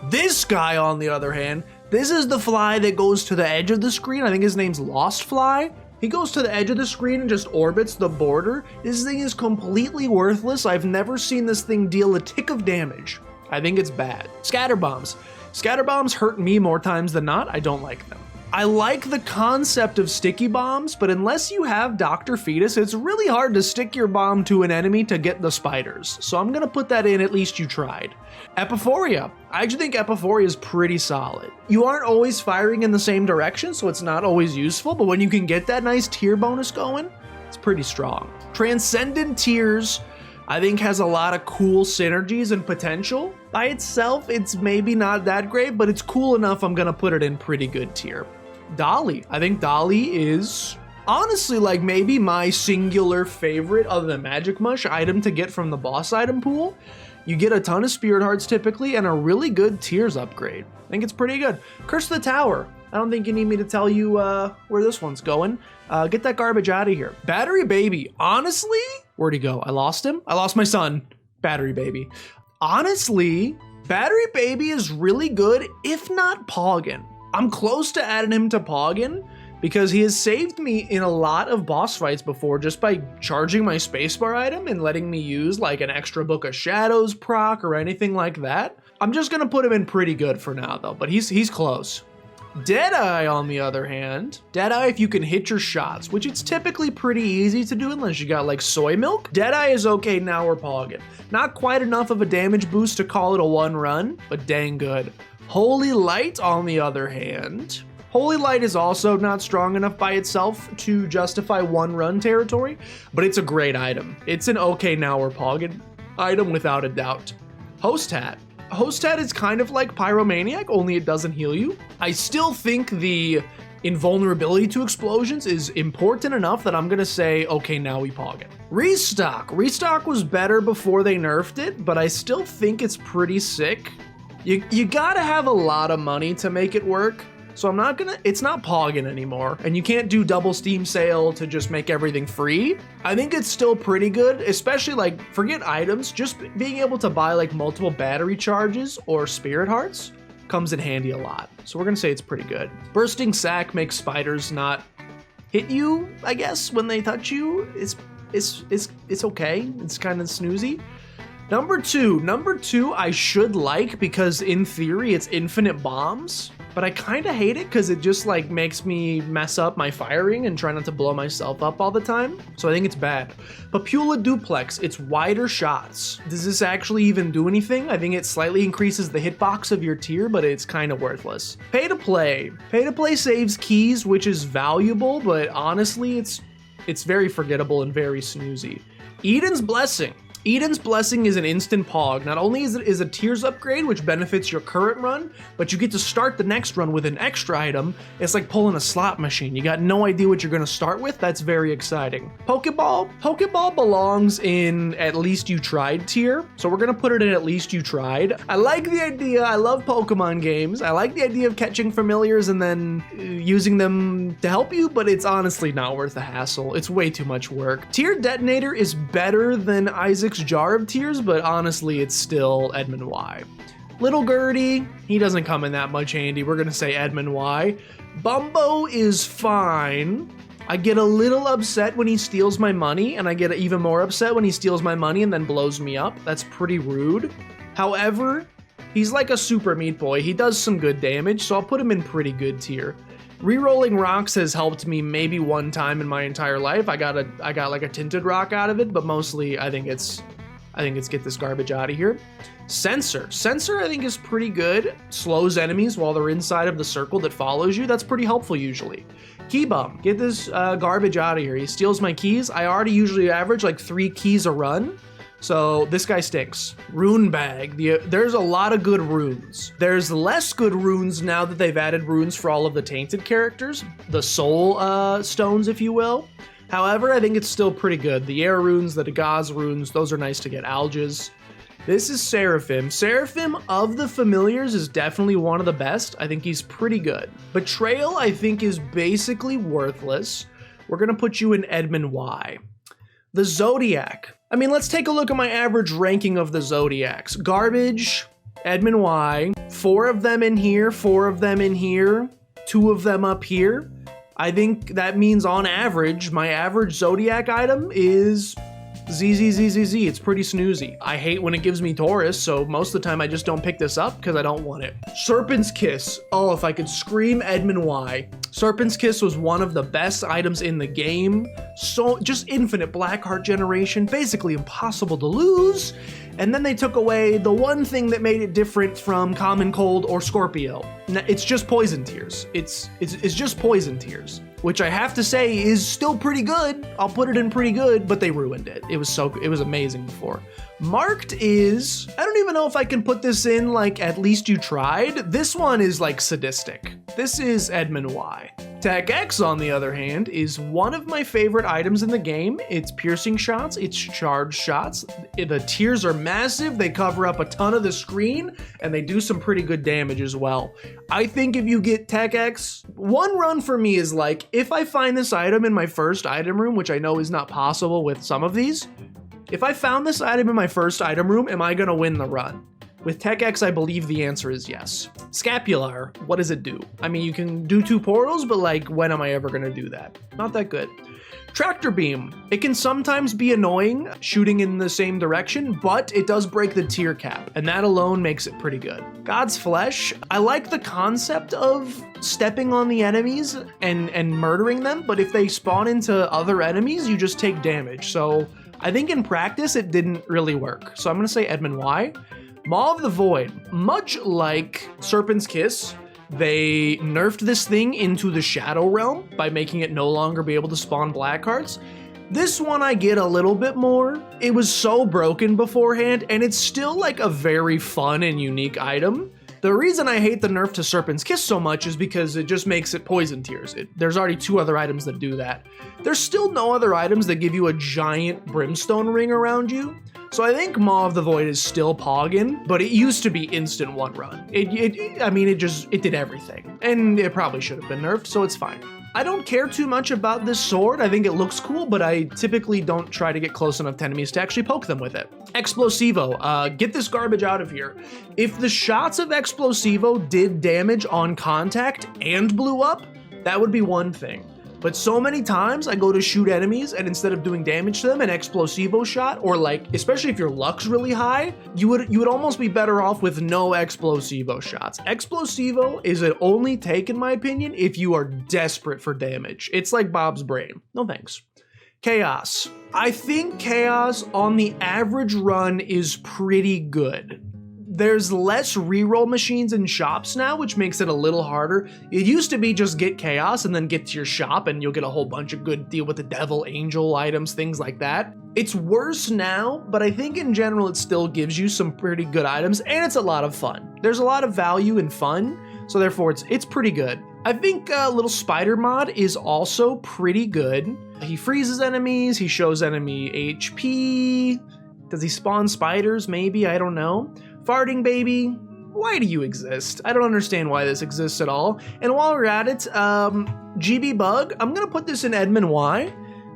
This guy, on the other hand, this is the fly that goes to the edge of the screen. I think his name's Lost Fly. He goes to the edge of the screen and just orbits the border. This thing is completely worthless. I've never seen this thing deal a tick of damage. I think it's bad. Scatter bombs. Scatter bombs hurt me more times than not. I don't like them. I like the concept of sticky bombs, but unless you have Dr. Fetus, it's really hard to stick your bomb to an enemy to get the spiders. So I'm gonna put that in, at least you tried. Epiphoria. I actually think Epiphoria is pretty solid. You aren't always firing in the same direction, so it's not always useful, but when you can get that nice tier bonus going, it's pretty strong. Transcendent Tears, I think, has a lot of cool synergies and potential. By itself, it's maybe not that great, but it's cool enough I'm gonna put it in pretty good tier. Dolly. I think Dolly is honestly like maybe my singular favorite other than Magic Mush item to get from the boss item pool. You get a ton of Spirit Hearts typically and a really good Tears upgrade. I think it's pretty good. Curse of the Tower. I don't think you need me to tell you where this one's going. Get that garbage out of here. Battery Baby. Honestly, where'd he go? I lost him? I lost my son. Battery Baby. Honestly, Battery Baby is really good, if not Poggin. I'm close to adding him to Poggin because he has saved me in a lot of boss fights before just by charging my spacebar item and letting me use like an extra Book of Shadows proc or anything like that. I'm just gonna put him in pretty good for now though, but he's close. Deadeye, on the other hand, Deadeye, if you can hit your shots, which it's typically pretty easy to do unless you got like soy milk, Deadeye is okay now or Poggin. Not quite enough of a damage boost to call it a one run, but dang good. Holy Light, on the other hand, Holy Light is also not strong enough by itself to justify one run territory, but it's a great item. It's an okay now or Poggin item without a doubt. Host Hat. Host Hat is kind of like Pyromaniac, only it doesn't heal you. I still think the invulnerability to explosions is important enough that I'm gonna say, okay, now we Poggin. Restock. Restock was better before they nerfed it, but I still think it's pretty sick. You gotta have a lot of money to make it work. So it's not Poggin anymore, and you can't do double Steam sale to just make everything free. I think it's still pretty good, especially like, forget items, just being able to buy like multiple battery charges or Spirit Hearts comes in handy a lot. So we're gonna say it's pretty good. Bursting Sack makes spiders not hit you, I guess, when they touch you. It's okay, it's kind of snoozy. Number two I should like because in theory it's infinite bombs, but I kind of hate it because it just like makes me mess up my firing and try not to blow myself up all the time. So I think it's bad. Papula Duplex, it's wider shots. Does this actually even do anything? I think it slightly increases the hitbox of your tier, but it's kind of worthless. Pay to Play. Pay to Play saves keys, which is valuable, but honestly it's very forgettable and very snoozy. Eden's Blessing. Eden's Blessing is an instant Pog. Not only is it a Tears upgrade, which benefits your current run, but you get to start the next run with an extra item. It's like pulling a slot machine. You got no idea what you're gonna start with. That's very exciting. Pokeball. Pokeball belongs in at least you tried tier, so we're gonna put it in at least you tried. I like the idea. I love Pokemon games. I like the idea of catching familiars and then using them to help you, but it's honestly not worth the hassle. It's way too much work. Tier Detonator is better than Isaac's Jar of Tears, but honestly, it's still Edmund Y. Little Gertie, he doesn't come in that much handy. We're gonna say Edmund Y. Bumbo is fine. I get a little upset when he steals my money, and I get even more upset when he steals my money and then blows me up. That's pretty rude. However, he's like a super Meat Boy. He does some good damage, so I'll put him in pretty good tier. Rerolling rocks has helped me maybe one time in my entire life. I got like a tinted rock out of it, but mostly I think it's get this garbage out of here. Sensor I think is pretty good. Slows enemies while they're inside of the circle that follows you. That's pretty helpful usually. Key Bum, get this garbage out of here. He steals my keys. I already usually average like 3 keys a run. So this guy stinks. Rune Bag. There's a lot of good runes. There's less good runes now that they've added runes for all of the tainted characters. The soul stones, if you will. However, I think it's still pretty good. The air runes, the Dagaz runes, those are nice to get. Alges. This is Seraphim. Seraphim of the familiars is definitely one of the best. I think he's pretty good. Betrayal, I think, is basically worthless. We're gonna put you in Edmund Y. The Zodiac. I mean, let's take a look at my average ranking of the Zodiacs. Garbage, Edmund Y, 4 of them in here, 4 of them in here, 2 of them up here. I think that means on average, my average Zodiac item is ZZZZZ. It's pretty snoozy. I hate when it gives me Taurus, so most of the time I just don't pick this up because I don't want it. Serpent's Kiss. Oh, if I could scream Edmund Y. Serpent's Kiss was one of the best items in the game. So just infinite Blackheart generation, basically impossible to lose. And then they took away the one thing that made it different from Common Cold or Scorpio. It's just Poison Tears. It's just Poison Tears, which I have to say is still pretty good. I'll put it in pretty good, but they ruined it. It was amazing before. Marked is, I don't even know if I can put this in like at least you tried. This one is like sadistic. This is Edmund Y. Tech X, on the other hand, is one of my favorite items in the game. It's piercing shots, it's charge shots. The tiers are massive, they cover up a ton of the screen, and they do some pretty good damage as well. I think if you get Tech X, one run for me is like, if I find this item in my first item room, which I know is not possible with some of these, if I found this item in my first item room, am I gonna win the run? With Tech X, I believe the answer is yes. Scapular, what does it do? I mean, you can do 2 portals, but like, when am I ever gonna do that? Not that good. Tractor Beam, it can sometimes be annoying shooting in the same direction, but it does break the tier cap, and that alone makes it pretty good. God's Flesh, I like the concept of stepping on the enemies and murdering them, but if they spawn into other enemies, you just take damage. So I think in practice, it didn't really work. So I'm gonna say Edmund Y. Maw of the Void, much like Serpent's Kiss, they nerfed this thing into the Shadow Realm by making it no longer be able to spawn Blackhearts. This one I get a little bit more. It was so broken beforehand, and it's still like a very fun and unique item. The reason I hate the nerf to Serpent's Kiss so much is because it just makes it Poison Tears. There's already 2 other items that do that. There's still no other items that give you a giant brimstone ring around you. So I think Maw of the Void is still poggin', but it used to be instant 1 run. It did everything. And it probably should have been nerfed, so it's fine. I don't care too much about this sword. I think it looks cool, but I typically don't try to get close enough to enemies to actually poke them with it. Explosivo, get this garbage out of here. If the shots of Explosivo did damage on contact and blew up, that would be one thing. But so many times I go to shoot enemies, and instead of doing damage to them, an Explosivo shot, or like, especially if your luck's really high, you would almost be better off with no Explosivo shots. Explosivo is an only take, in my opinion, if you are desperate for damage. It's like Bob's brain. No thanks. Chaos. I think Chaos on the average run is pretty good. There's less reroll machines in shops now, which makes it a little harder. It used to be just get Chaos and then get to your shop and you'll get a whole bunch of good deal with the devil, angel items, things like that. It's worse now, but I think in general it still gives you some pretty good items, and it's a lot of fun. There's a lot of value and fun, so therefore it's pretty good. I think Little Spider mod is also pretty good. He freezes enemies, he shows enemy HP. Does he spawn spiders? Maybe, I don't know. Farting Baby, why do you exist? I don't understand why this exists at all. And while we're at it, GB Bug, I'm gonna put this in Edmund Y.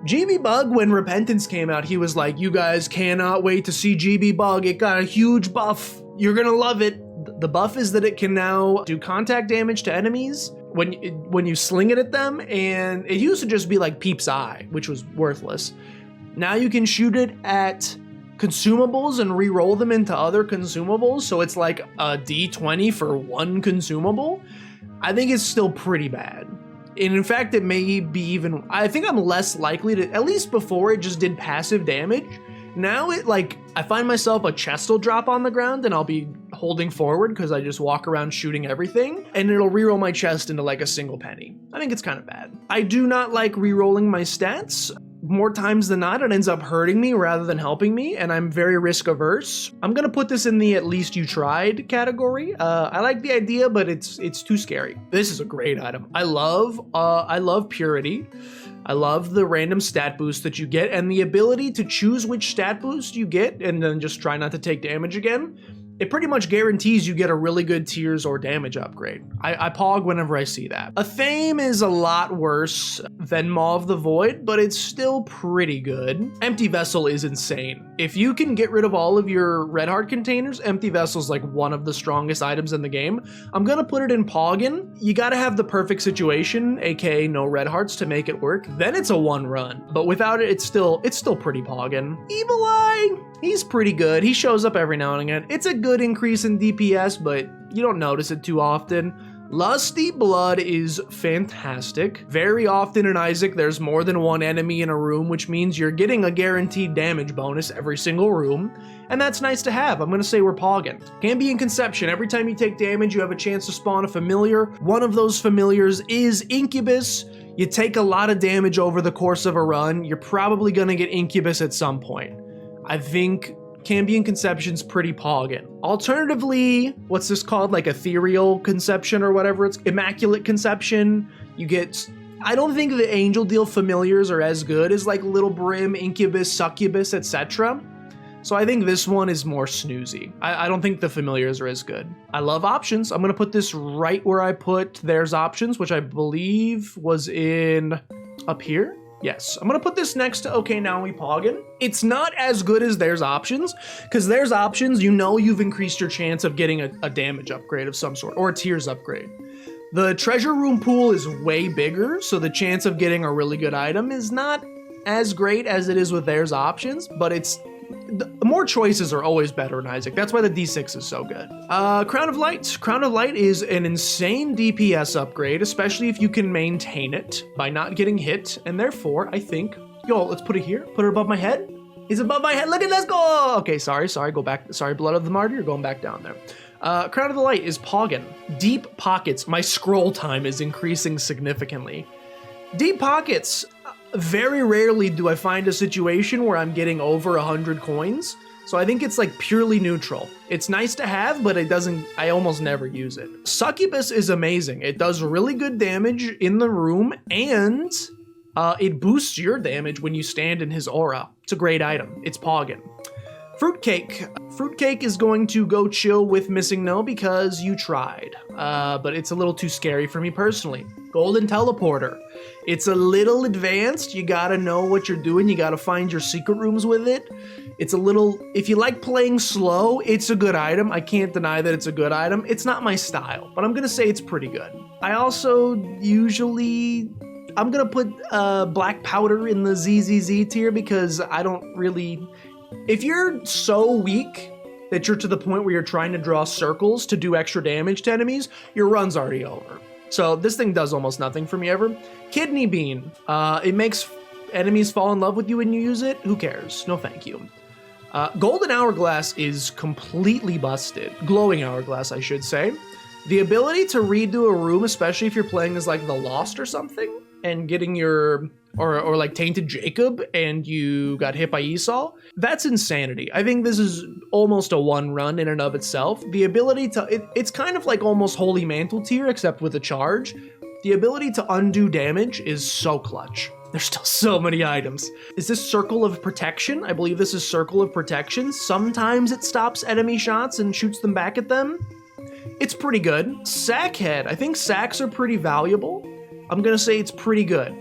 GB Bug, when Repentance came out, he was like, you guys cannot wait to see GB Bug. It got a huge buff. You're gonna love it. The buff is that it can now do contact damage to enemies when you sling it at them, and it used to just be like Peep's Eye, which was worthless. Now you can shoot it at consumables and re-roll them into other consumables, so it's like a D20 for 1 consumable. I think it's still pretty bad. And in fact, it may be even, I think I'm less likely to, at least before it just did passive damage. Now it like, I find myself a chest will drop on the ground and I'll be holding forward because I just walk around shooting everything, and it'll reroll my chest into like a single penny. I think it's kind of bad. I do not like rerolling my stats. More times than not, it ends up hurting me rather than helping me, and I'm very risk averse. I'm gonna put this in the at least you tried category. I like the idea, but it's too scary. This is a great item. I love Purity. I love the random stat boost that you get, and the ability to choose which stat boost you get and then just try not to take damage again. it pretty much guarantees you get a really good tears or damage upgrade. I pog whenever I see that. A Thame is a lot worse than Maw of the Void, but it's still pretty good. Empty Vessel is insane. If you can get rid of all of your red heart containers, Empty Vessel is like one of the strongest items in the game. I'm gonna put it in poggin. You gotta have the perfect situation, aka no red hearts, to make it work. Then it's a one run, but without it, it's still pretty poggin. Evil Eye, he's pretty good. He shows up every now and again. It's a good increase in DPS, but you don't notice it too often. Lusty Blood is fantastic. Very often in Isaac, there's more than one enemy in a room, which means you're getting a guaranteed damage bonus every single room, and that's nice to have. I'm gonna say we're poggin. Cambion Conception, every time you take damage, you have a chance to spawn a familiar. One of those familiars is Incubus. You take a lot of damage over the course of a run, you're probably gonna get Incubus at some point. I think Cambion Conception's pretty poggin. Alternatively, what's this called? Like Ethereal Conception or whatever it's, Immaculate Conception. You get, I don't think the Angel Deal familiars are as good as like Little Brim, Incubus, Succubus, etc. So I think this one is more snoozy. I don't think the familiars are as good. I love options. I'm gonna put this right where I put There's Options, which I believe was in up here. Yes, I'm gonna put this next to Okay Now We Poggin. It's not as good as There's Options, because There's Options, you know you've increased your chance of getting a damage upgrade of some sort, or a tears upgrade. The treasure room pool is way bigger, so the chance of getting a really good item is not as great as it is with There's Options, but it's, more choices are always better in Isaac. That's why the D6 is so good. Crown of Light. Crown of Light is an insane DPS upgrade, especially if you can maintain it by not getting hit. And therefore, I think, yo, let's put it here. Put it above my head. It's above my head. Look at, let's go. Okay, sorry, go back. Sorry, Blood of the Martyr, you're going back down there. Crown of the Light is poggin. Deep Pockets. My scroll time is increasing significantly. Deep Pockets. Very rarely do I find a situation where I'm getting over 100 coins, so I think it's like purely neutral. It's nice to have, but I almost never use it. Succubus is amazing. It does really good damage in the room, and it boosts your damage when you stand in his aura. It's a great item. It's poggin. Fruitcake. Fruitcake is going to go chill with Missing No because you tried, but it's a little too scary for me personally. Golden Teleporter. It's a little advanced. You gotta know what you're doing. You gotta find your secret rooms with it. It's a little, if you like playing slow, it's a good item. I can't deny that it's a good item. It's not my style, but I'm gonna say it's pretty good. I also usually, I'm gonna put Black Powder in the ZZZ tier because I don't really, if you're so weak that you're to the point where you're trying to draw circles to do extra damage to enemies, your run's already over. So this thing does almost nothing for me ever. Kidney Bean. It makes enemies fall in love with you when you use it. Who cares? No thank you. Golden Hourglass is completely busted. Glowing Hourglass, I should say. The ability to redo a room, especially if you're playing as like the Lost or something, and getting your, or like Tainted Jacob and you got hit by Esau, that's insanity. I think this is almost a one run in and of itself. The ability to, it's kind of like almost Holy Mantle tier, except with a charge. The ability to undo damage is so clutch. There's still so many items. Is this Circle of Protection? I believe this is Circle of Protection. Sometimes it stops enemy shots and shoots them back at them. It's pretty good. Sackhead. I think sacks are pretty valuable. I'm gonna say it's pretty good.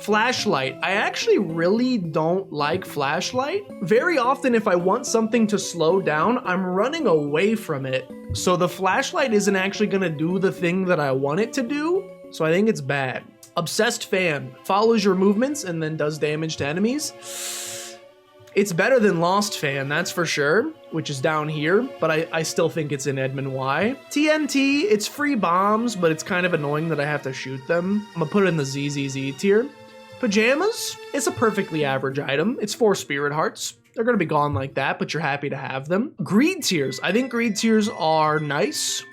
Flashlight. I actually really don't like Flashlight. Very often if I want something to slow down, I'm running away from it. So the Flashlight isn't actually gonna do the thing that I want it to do. So I think it's bad. Obsessed Fan. Follows your movements and then does damage to enemies. It's better than Lost Fan, that's for sure, which is down here, but I still think it's in Edmund Y. TNT, it's free bombs, but it's kind of annoying that I have to shoot them. I'm gonna put it in the ZZZ tier. Pajamas, it's a perfectly average item. It's 4 Spirit Hearts. They're gonna be gone like that, but you're happy to have them. Greed Tears, I think Greed Tears are nice.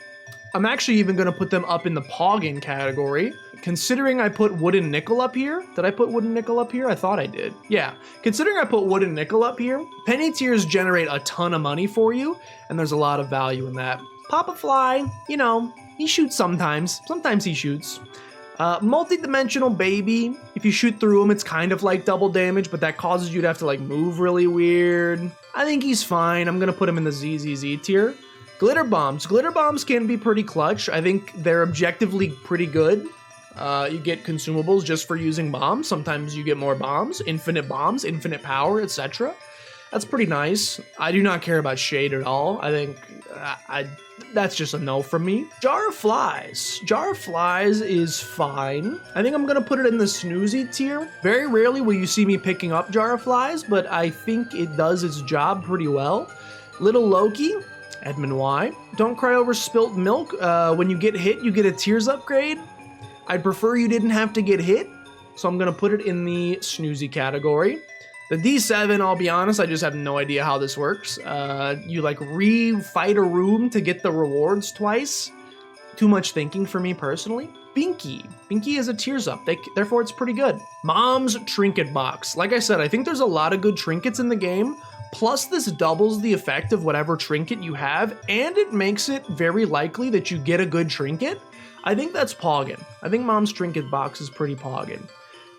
I'm actually even gonna put them up in the pogging category. Considering I put Wooden Nickel up here, did I put Wooden Nickel up here? I thought I did. Yeah, considering I put Wooden Nickel up here, Penny Tears generate a ton of money for you, and there's a lot of value in that. Papa Fly, you know, he shoots sometimes. Sometimes he shoots. Multi-dimensional Baby, if you shoot through him, it's kind of like double damage, but that causes you to have to like move really weird. I think he's fine. I'm gonna put him in the ZZZ tier. Glitter bombs. Glitter bombs can be pretty clutch. I think they're objectively pretty good. You get consumables just for using bombs. Sometimes you get more bombs, infinite power, etc. That's pretty nice. I do not care about shade at all. I think that's just a no from me. Jar of Flies. Jar of Flies is fine. I think I'm gonna put it in the snoozy tier. Very rarely will you see me picking up Jar of Flies, but I think it does its job pretty well. Little Loki. Edmund Y. Don't cry over spilt milk. When you get hit, you get a tears upgrade. I'd prefer you didn't have to get hit, so I'm gonna put it in the snoozy category. The D7, I'll be honest, I just have no idea how this works. You like re-fight a room to get the rewards twice. Too much thinking for me personally. Binky. Binky is a tears up, therefore it's pretty good. Mom's Trinket Box. Like I said, I think there's a lot of good trinkets in the game, plus this doubles the effect of whatever trinket you have, and it makes it very likely that you get a good trinket. I think that's poggin. I think Mom's Trinket Box is pretty poggin.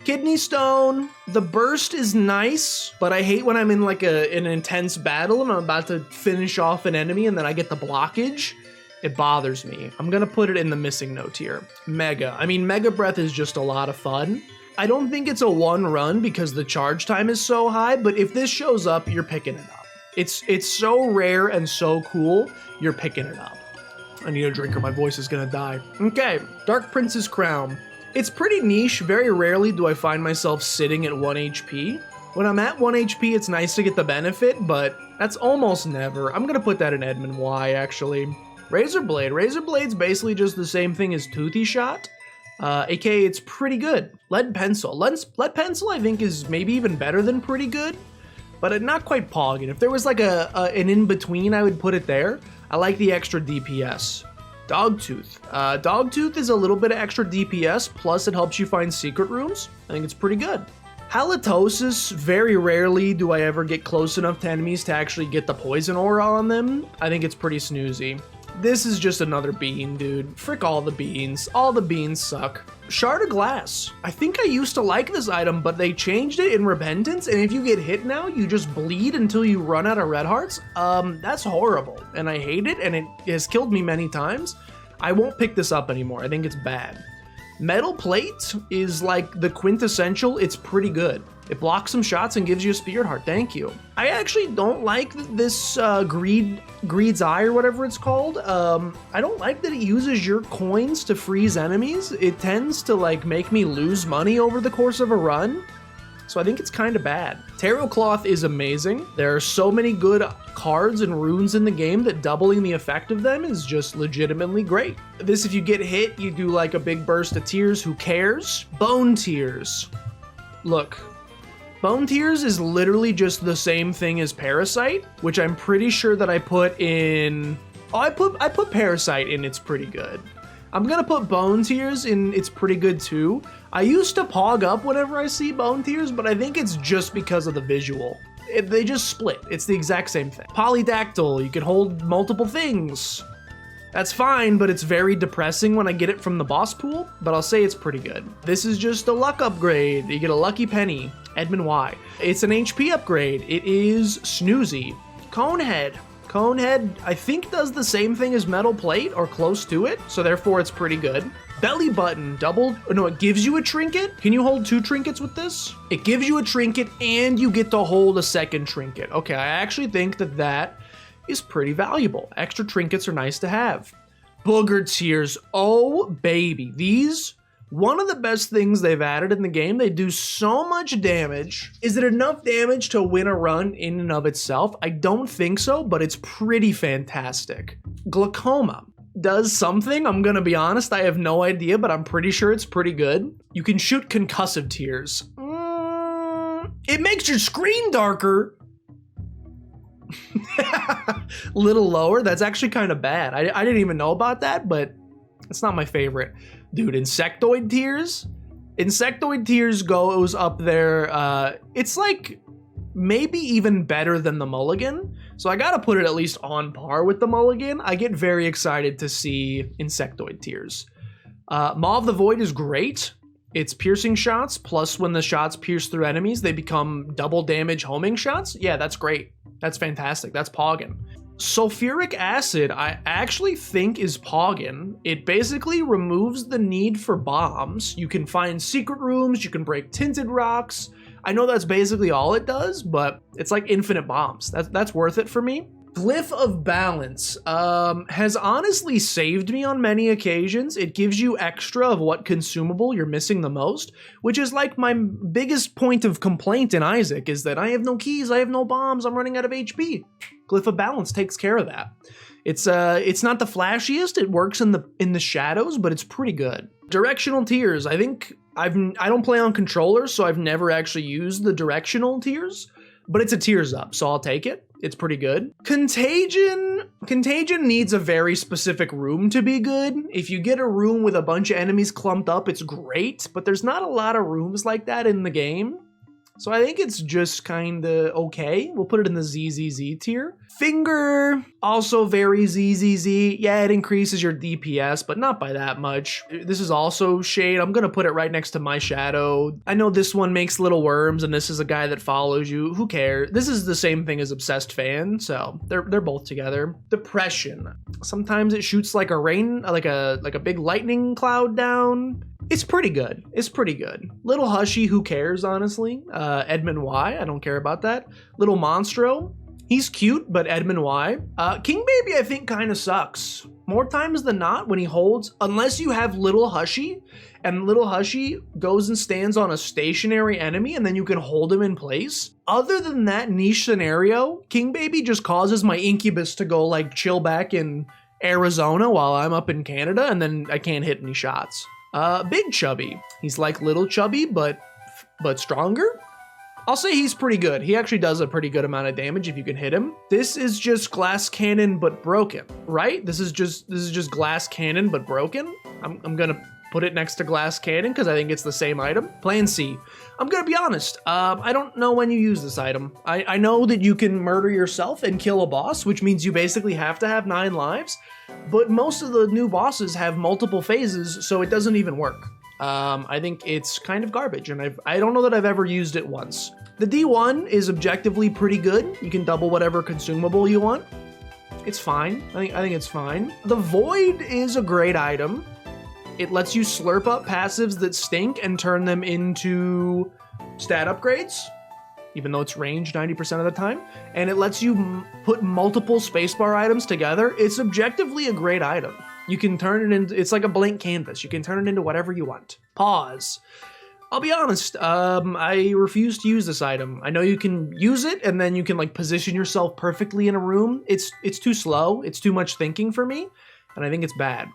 Kidney Stone. The burst is nice, but I hate when I'm in like an intense battle and I'm about to finish off an enemy and then I get the blockage. It bothers me. I'm gonna put it in the missing no tier. Mega. I mean, Mega Breath is just a lot of fun. I don't think it's a one run because the charge time is so high, but if this shows up, you're picking it up. It's so rare and so cool, you're picking it up. I need a drink or my voice is gonna die. Okay, Dark Prince's Crown. It's pretty niche. Very rarely do I find myself sitting at 1 HP. When I'm at 1 HP, it's nice to get the benefit, but that's almost never. I'm gonna put that in Edmund Y, actually. Razor Blade. Razor Blade's basically just the same thing as Toothy Shot, aka it's pretty good. Lead Pencil. Lead Pencil, I think, is maybe even better than pretty good, but not quite poggin. If there was like an in-between, I would put it there. I like the extra DPS. Dogtooth. Dogtooth is a little bit of extra DPS, plus it helps you find secret rooms. I think it's pretty good. Halitosis, very rarely do I ever get close enough to enemies to actually get the poison aura on them. I think it's pretty snoozy. This is just another bean, dude. Frick all the beans. All the beans suck. Shard of Glass. I think I used to like this item, but they changed it in Repentance, and if you get hit now, you just bleed until you run out of red hearts. That's horrible, and I hate it, and it has killed me many times. I won't pick this up anymore. I think it's bad. Metal Plate is like the quintessential. It's pretty good. It blocks some shots and gives you a Spirit Heart. Thank you. I actually don't like this Greed's Eye or whatever it's called. I don't like that it uses your coins to freeze enemies. It tends to like make me lose money over the course of a run. So I think it's kind of bad. Tarot Cloth is amazing. There are so many good cards and runes in the game that doubling the effect of them is just legitimately great. This, if you get hit, you do like a big burst of tears. Who cares? Bone Tears. Look, Bone Tears is literally just the same thing as Parasite, which I'm pretty sure that I put in... Oh, I put Parasite in It's Pretty Good. I'm gonna put Bone Tears in It's Pretty Good too. I used to pog up whenever I see Bone Tears, but I think it's just because of the visual. They just split. It's the exact same thing. Polydactyl, you can hold multiple things. That's fine, but it's very depressing when I get it from the boss pool, but I'll say it's pretty good. This is just a luck upgrade. You get a lucky penny. Edmund Y. It's an HP upgrade. It is snoozy. Conehead. Conehead, I think, does the same thing as Metal Plate or close to it, so therefore it's pretty good. Belly Button, it gives you a trinket. Can you hold 2 trinkets with this? It gives you a trinket and you get to hold a second trinket. Okay, I actually think that is pretty valuable. Extra trinkets are nice to have. Booger Tears, oh baby. These, one of the best things they've added in the game. They do so much damage. Is it enough damage to win a run in and of itself? I don't think so, but it's pretty fantastic. Glaucoma does something. I'm gonna be honest, I have no idea, but I'm pretty sure it's pretty good. You can shoot concussive tears. It makes your screen darker. Little lower. That's actually kind of bad. I didn't even know about that, but it's not my favorite. Dude, Insectoid Tears? Insectoid Tears goes up there. It's like maybe even better than the Mulligan. So I gotta put it at least on par with the Mulligan. I get very excited to see Insectoid Tears. Maw of the Void is great. It's piercing shots, plus when the shots pierce through enemies, they become double damage homing shots. Yeah, that's great. That's fantastic. That's poggin. Sulfuric acid, I actually think is Poggin. It basically removes the need for bombs. You can find secret rooms, you can break tinted rocks. I know that's basically all it does, but it's like infinite bombs. That's worth it for me. Glyph of Balance has honestly saved me on many occasions. It gives you extra of what consumable you're missing the most, which is like my biggest point of complaint in Isaac, is that I have no keys, I have no bombs, I'm running out of HP. Glyph of Balance takes care of that. It's not the flashiest, it works in the shadows, but it's pretty good. Directional Tears, I think I don't play on controllers, so I've never actually used the directional tears, but it's a tears up, so I'll take it. It's pretty good. Contagion needs a very specific room to be good. If you get a room with a bunch of enemies clumped up, it's great, but there's not a lot of rooms like that in the game. So I think it's just kinda okay. We'll put it in the ZZZ tier. Finger, also very ZZZ. Yeah, it increases your DPS, but not by that much. This is also Shade. I'm gonna put it right next to My Shadow. I know this one makes little worms, and this is a guy that follows you. Who cares? This is the same thing as Obsessed Fan, so they're both together. Depression. Sometimes it shoots like a rain, like a big lightning cloud down. It's pretty good. It's pretty good. Little Hushy, who cares, honestly? Edmund Y, I don't care about that. Little Monstro, he's cute, but Edmund Y. King Baby, I think, kind of sucks. More times than not, when he holds, unless you have Little Hushy, and Little Hushy goes and stands on a stationary enemy, and then you can hold him in place. Other than that niche scenario, King Baby just causes my Incubus to go, like, chill back in Arizona while I'm up in Canada, and then I can't hit any shots. Big Chubby. He's like Little Chubby, but stronger? I'll say he's pretty good. He actually does a pretty good amount of damage if you can hit him. This is just Glass Cannon, but broken, right? This is just Glass Cannon, but broken. I'm gonna put it next to Glass Cannon because I think it's the same item. Plan C. I'm gonna be honest. I don't know when you use this item. I know that you can murder yourself and kill a boss, which means you basically have to have 9 lives. But most of the new bosses have multiple phases, so it doesn't even work. I think it's kind of garbage, and I don't know that I've ever used it once. The D1 is objectively pretty good. You can double whatever consumable you want. It's fine. I think it's fine. The Void is a great item. It lets you slurp up passives that stink and turn them into stat upgrades, even though it's ranged 90% of the time. And it lets you put multiple spacebar items together. It's objectively a great item. You can turn it into, it's like a blank canvas. You can turn it into whatever you want. Pause. I'll be honest, I refuse to use this item. I know you can use it and then you can like position yourself perfectly in a room. It's too slow. It's too much thinking for me. And I think it's bad.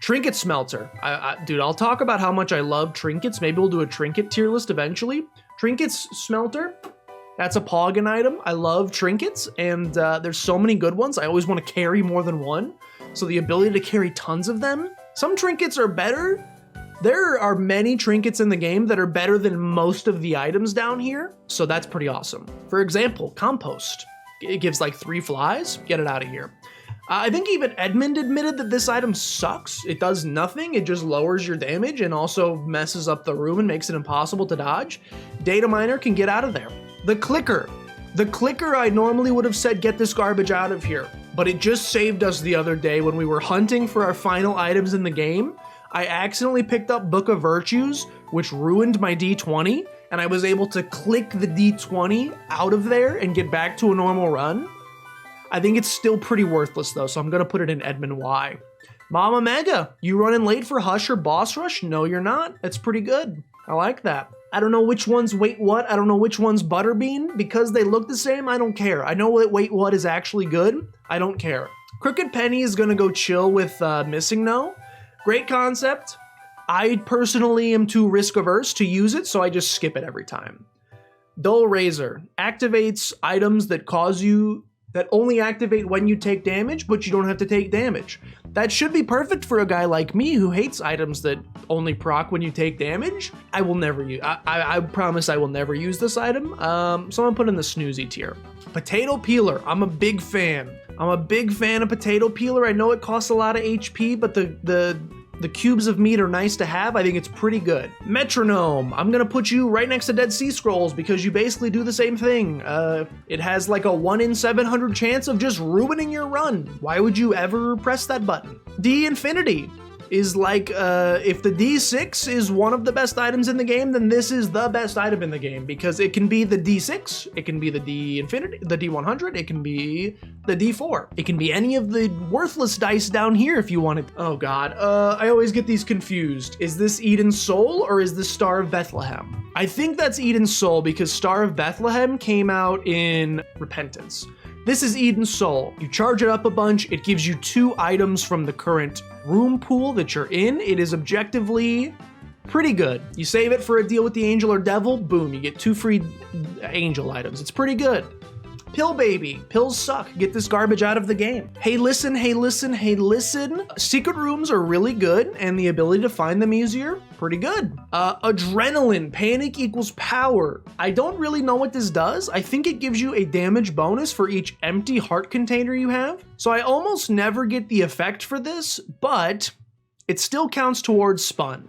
Trinket Smelter. Dude, I'll talk about how much I love trinkets. Maybe we'll do a trinket tier list eventually. Trinkets Smelter. That's a Poggin item. I love trinkets, and there's so many good ones. I always want to carry more than one. So the ability to carry tons of them. Some trinkets are better. There are many trinkets in the game that are better than most of the items down here. So that's pretty awesome. For example, Compost. It gives like 3 flies. Get it out of here. I think even Edmund admitted that this item sucks. It does nothing. It just lowers your damage and also messes up the room and makes it impossible to dodge. Data Miner can get out of there. The Clicker. The Clicker, I normally would have said get this garbage out of here, but it just saved us the other day when we were hunting for our final items in the game. I accidentally picked up Book of Virtues, which ruined my D20, and I was able to click the D20 out of there and get back to a normal run. I think it's still pretty worthless though, so I'm gonna put it in Edmund Y. Mama Mega, you running late for Hush or Boss Rush? No, you're not. It's pretty good. I like that. I don't know which one's Wait What. I don't know which one's Butterbean. Because they look the same, I don't care. I know that Wait What is actually good. I don't care. Crooked Penny is gonna go chill with Missing No. Great concept. I personally am too risk averse to use it, so I just skip it every time. Dull Razor activates items that only activate when you take damage, but you don't have to take damage. That should be perfect for a guy like me who hates items that only proc when you take damage. I will never use, I promise I will never use this item. So I'm gonna put in the snoozy tier. Potato Peeler, I'm a big fan. I'm a big fan of Potato Peeler. I know it costs a lot of HP, but the The cubes of meat are nice to have. I think it's pretty good. Metronome. I'm gonna put you right next to Dead Sea Scrolls because you basically do the same thing. It has like a 1 in 700 chance of just ruining your run. Why would you ever press that button? D Infinity is like, if the D6 is one of the best items in the game, then this is the best item in the game because it can be the D6, it can be the D Infinity, the D100, it can be the D4. It can be any of the worthless dice down here if you want it. Oh God, I always get these confused. Is this Eden's Soul or is this Star of Bethlehem? I think that's Eden's Soul because Star of Bethlehem came out in Repentance. This is Eden's Soul. You charge it up a bunch, it gives you 2 items from the current room pool that you're in. It is objectively pretty good. You save it for a deal with the angel or devil, boom, you get 2 free angel items. It's pretty good. Pill baby, pills suck. Get this garbage out of the game. Hey listen, hey listen, hey listen. Secret rooms are really good and the ability to find them easier, pretty good. Adrenaline, panic equals power. I don't really know what this does. I think it gives you a damage bonus for each empty heart container you have. So I almost never get the effect for this, but it still counts towards spun.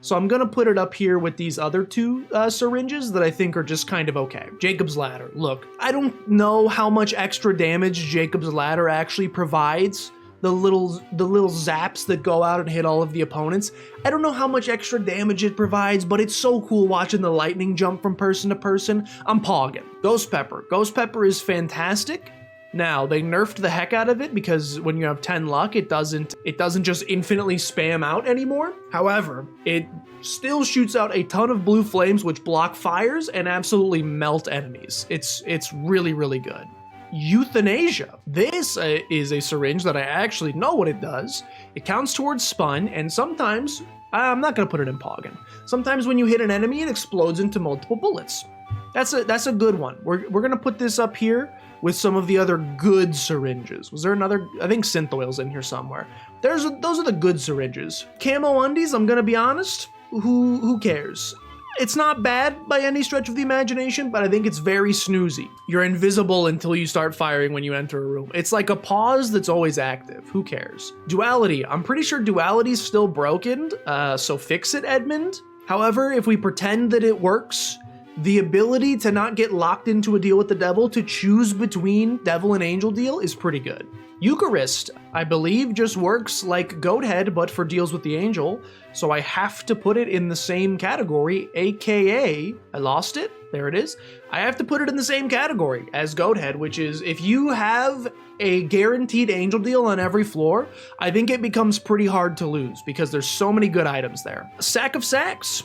So I'm gonna put it up here with these other 2 syringes that I think are just kind of okay. Jacob's Ladder. Look, I don't know how much extra damage Jacob's Ladder actually provides. The little zaps that go out and hit all of the opponents. I don't know how much extra damage it provides, but it's so cool watching the lightning jump from person to person. I'm pogging. Ghost Pepper. Ghost Pepper is fantastic. Now, they nerfed the heck out of it because when you have 10 luck, it doesn't just infinitely spam out anymore. However, it still shoots out a ton of blue flames which block fires and absolutely melt enemies. It's really, really good. Euthanasia. This is a syringe that I actually know what it does. It counts towards spun, and sometimes, I'm not gonna put it in Poggin. Sometimes when you hit an enemy, it explodes into multiple bullets. That's a good one. We're gonna put this up here with some of the other good syringes. Was there another? I think synth oil's in here somewhere. Those are the good syringes. Camo undies, I'm gonna be honest, who cares? It's not bad by any stretch of the imagination, but I think it's very snoozy. You're invisible until you start firing when you enter a room. It's like a pause that's always active. Who cares? Duality. I'm pretty sure duality's still broken, so fix it, Edmund. However, if we pretend that it works, the ability to not get locked into a deal with the devil, to choose between devil and angel deal, is pretty good. Eucharist, I believe, just works like Goathead, but for deals with the angel, so I have to put it in the same category, aka, I lost it, there it is. I have to put it in the same category as Goathead, which is, if you have a guaranteed angel deal on every floor, I think it becomes pretty hard to lose, because there's so many good items there. Sack of Sacks.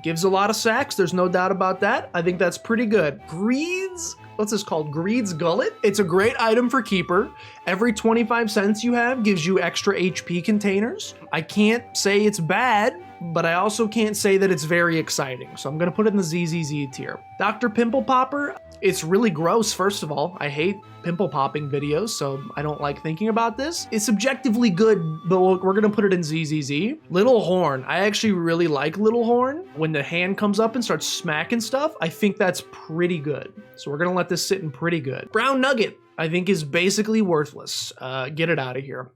Gives a lot of sacks, there's no doubt about that. I think that's pretty good. Greed's, what's this called? Greed's Gullet? It's a great item for Keeper. Every 25 cents you have gives you extra HP containers. I can't say it's bad, but I also can't say that it's very exciting. So I'm gonna put it in the ZZZ tier. Dr. Pimple Popper, it's really gross, first of all. I hate pimple popping videos, so I don't like thinking about this. It's subjectively good, but we're gonna put it in ZZZ. Little Horn, I actually really like Little Horn. When the hand comes up and starts smacking stuff, I think that's pretty good. So we're gonna let this sit in pretty good. Brown Nugget, I think is basically worthless. Get it out of here.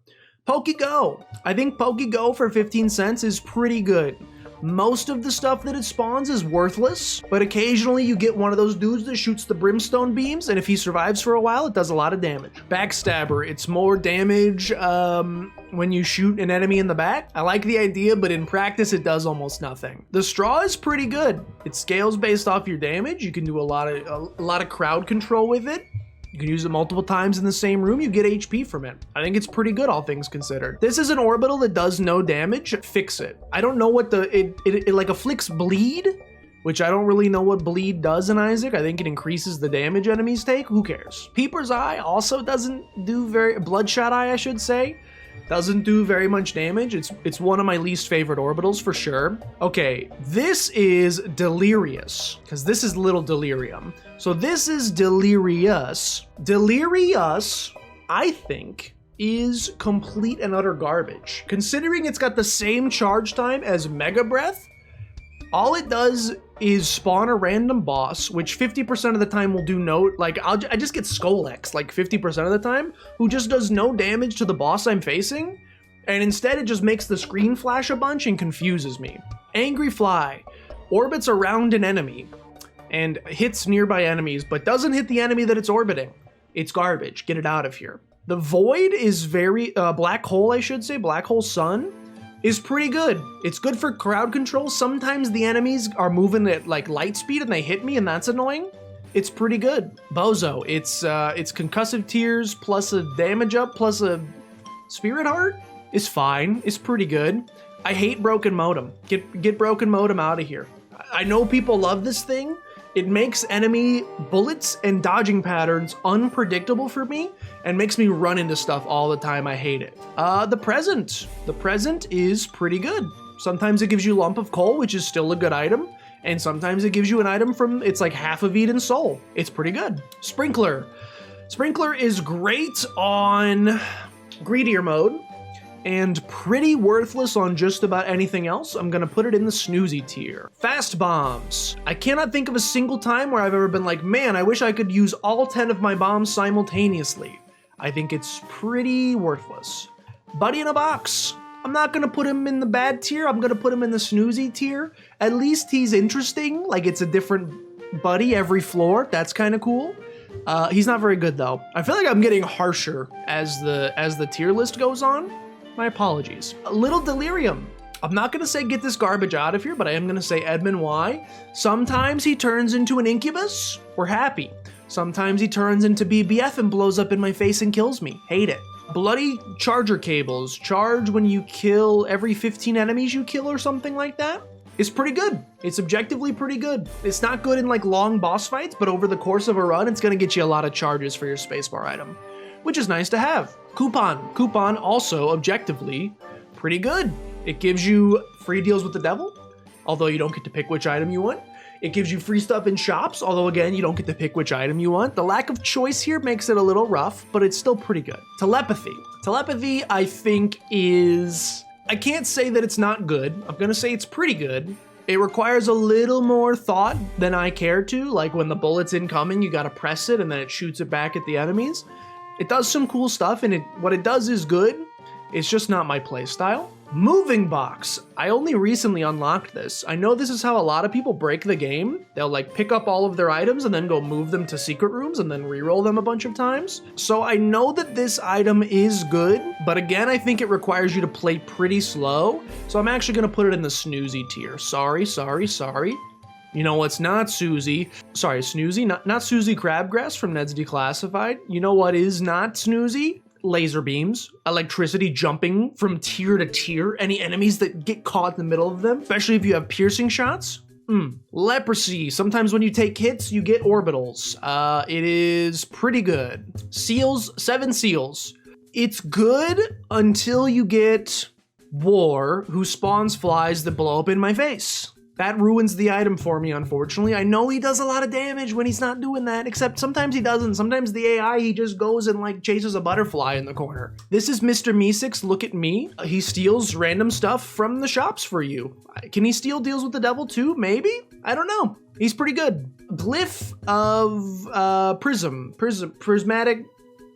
PokeGo, I think PokeGo for 15 cents is pretty good. Most of the stuff that it spawns is worthless, but occasionally you get one of those dudes that shoots the brimstone beams, and if he survives for a while, it does a lot of damage. Backstabber, it's more damage when you shoot an enemy in the back. I like the idea, but in practice, it does almost nothing. The straw is pretty good. It scales based off your damage. You can do a lot of crowd control with it. You can use it multiple times in the same room, you get HP from it. I think it's pretty good, all things considered. This is an orbital that does no damage. Fix it. I don't know what it like afflicts bleed, which I don't really know what bleed does in Isaac. I think it increases the damage enemies take. Who cares? Peeper's Eye also doesn't do Bloodshot Eye, I should say. Doesn't do very much damage. It's one of my least favorite orbitals for sure. Okay, this is Delirious, because this is Little Delirium. So this is Delirious. Delirious, I think, is complete and utter garbage. Considering it's got the same charge time as Mega Breath, all it does is spawn a random boss, which 50% of the time will do no, like, I just get Skolex, like 50% of the time, who just does no damage to the boss I'm facing, And instead it just makes the screen flash a bunch and confuses me. Angry Fly orbits around an enemy and hits nearby enemies, but doesn't hit the enemy that it's orbiting. It's garbage. Get it out of here. The Void is very, Black Hole, I should say, Black Hole Sun is pretty good. It's good for crowd control. Sometimes the enemies are moving at like light speed and they hit me and that's annoying. It's pretty good. Bozo, it's concussive tears plus a damage up plus a spirit heart is fine. It's pretty good. I hate Broken Modem. Get Broken Modem out of here. I know people love this thing. It makes enemy bullets and dodging patterns unpredictable for me and makes me run into stuff all the time. I hate it. The present is pretty good. Sometimes it gives you Lump of Coal, which is still a good item. And sometimes it gives you an item from, it's like half of Eden Soul. It's pretty good. Sprinkler is great on greedier mode and pretty worthless on just about anything else. I'm gonna put it in the snoozy tier. Fast bombs. I cannot think of a single time where I've ever been like, man, I wish I could use all 10 of my bombs simultaneously. I think it's pretty worthless. Buddy in a Box. I'm not gonna put him in the bad tier. I'm gonna put him in the snoozy tier. At least he's interesting. Like it's a different buddy every floor. That's kind of cool. He's not very good though. I feel like I'm getting harsher as the tier list goes on. My apologies. A little Delirium. I'm not gonna say get this garbage out of here, but I am gonna say Edmund Y. Sometimes he turns into an incubus. We're happy. Sometimes he turns into BBF and blows up in my face and kills me. Hate it. Bloody charger cables. Charge when you kill every 15 enemies you kill or something like that. It's pretty good. It's objectively pretty good. It's not good in like long boss fights, but over the course of a run, it's gonna get you a lot of charges for your spacebar item, which is nice to have. Coupon also objectively pretty good. It gives you free deals with the devil, although you don't get to pick which item you want. It gives you free stuff in shops, although again, you don't get to pick which item you want. The lack of choice here makes it a little rough, but it's still pretty good. Telepathy, I think is, I can't say that it's not good. I'm gonna say it's pretty good. It requires a little more thought than I care to. Like when the bullet's incoming, you gotta press it and then it shoots it back at the enemies. It does some cool stuff and what it does is good. It's just not my playstyle. Moving Box. I only recently unlocked this. I know this is how a lot of people break the game. They'll like pick up all of their items and then go move them to secret rooms and then reroll them a bunch of times. So I know that this item is good, but again, I think it requires you to play pretty slow. So I'm actually gonna put it in the snoozy tier. Sorry. You know what's not snoozy? Not Susie Crabgrass from Ned's Declassified. You know what is not snoozy? Laser beams, electricity jumping from tier to tier, any enemies that get caught in the middle of them, especially if you have piercing shots. Leprosy, sometimes when you take hits, you get orbitals. It is pretty good. Seals, 7 seals. It's good until you get War, who spawns flies that blow up in my face. That ruins the item for me, unfortunately. I know he does a lot of damage when he's not doing that, except sometimes he doesn't. Sometimes the AI, he just goes and like chases a butterfly in the corner. This is Mr. Meeseeks, look at me. He steals random stuff from the shops for you. Can he steal deals with the devil too? Maybe? I don't know. He's pretty good. Glyph of prismatic,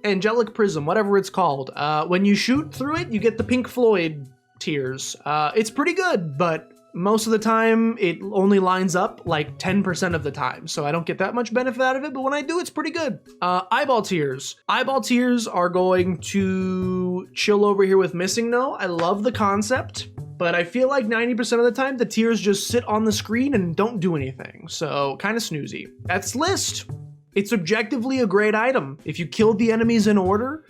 angelic prism, whatever it's called. When you shoot through it, you get the Pink Floyd tears. It's pretty good, but most of the time, it only lines up like 10% of the time, so I don't get that much benefit out of it, but when I do, it's pretty good. Eyeball tears. Eyeball tears are going to chill over here with Missing No. I love the concept, but I feel like 90% of the time, the tears just sit on the screen and don't do anything, so kind of snoozy. That's List. It's objectively a great item. If you kill the enemies in order,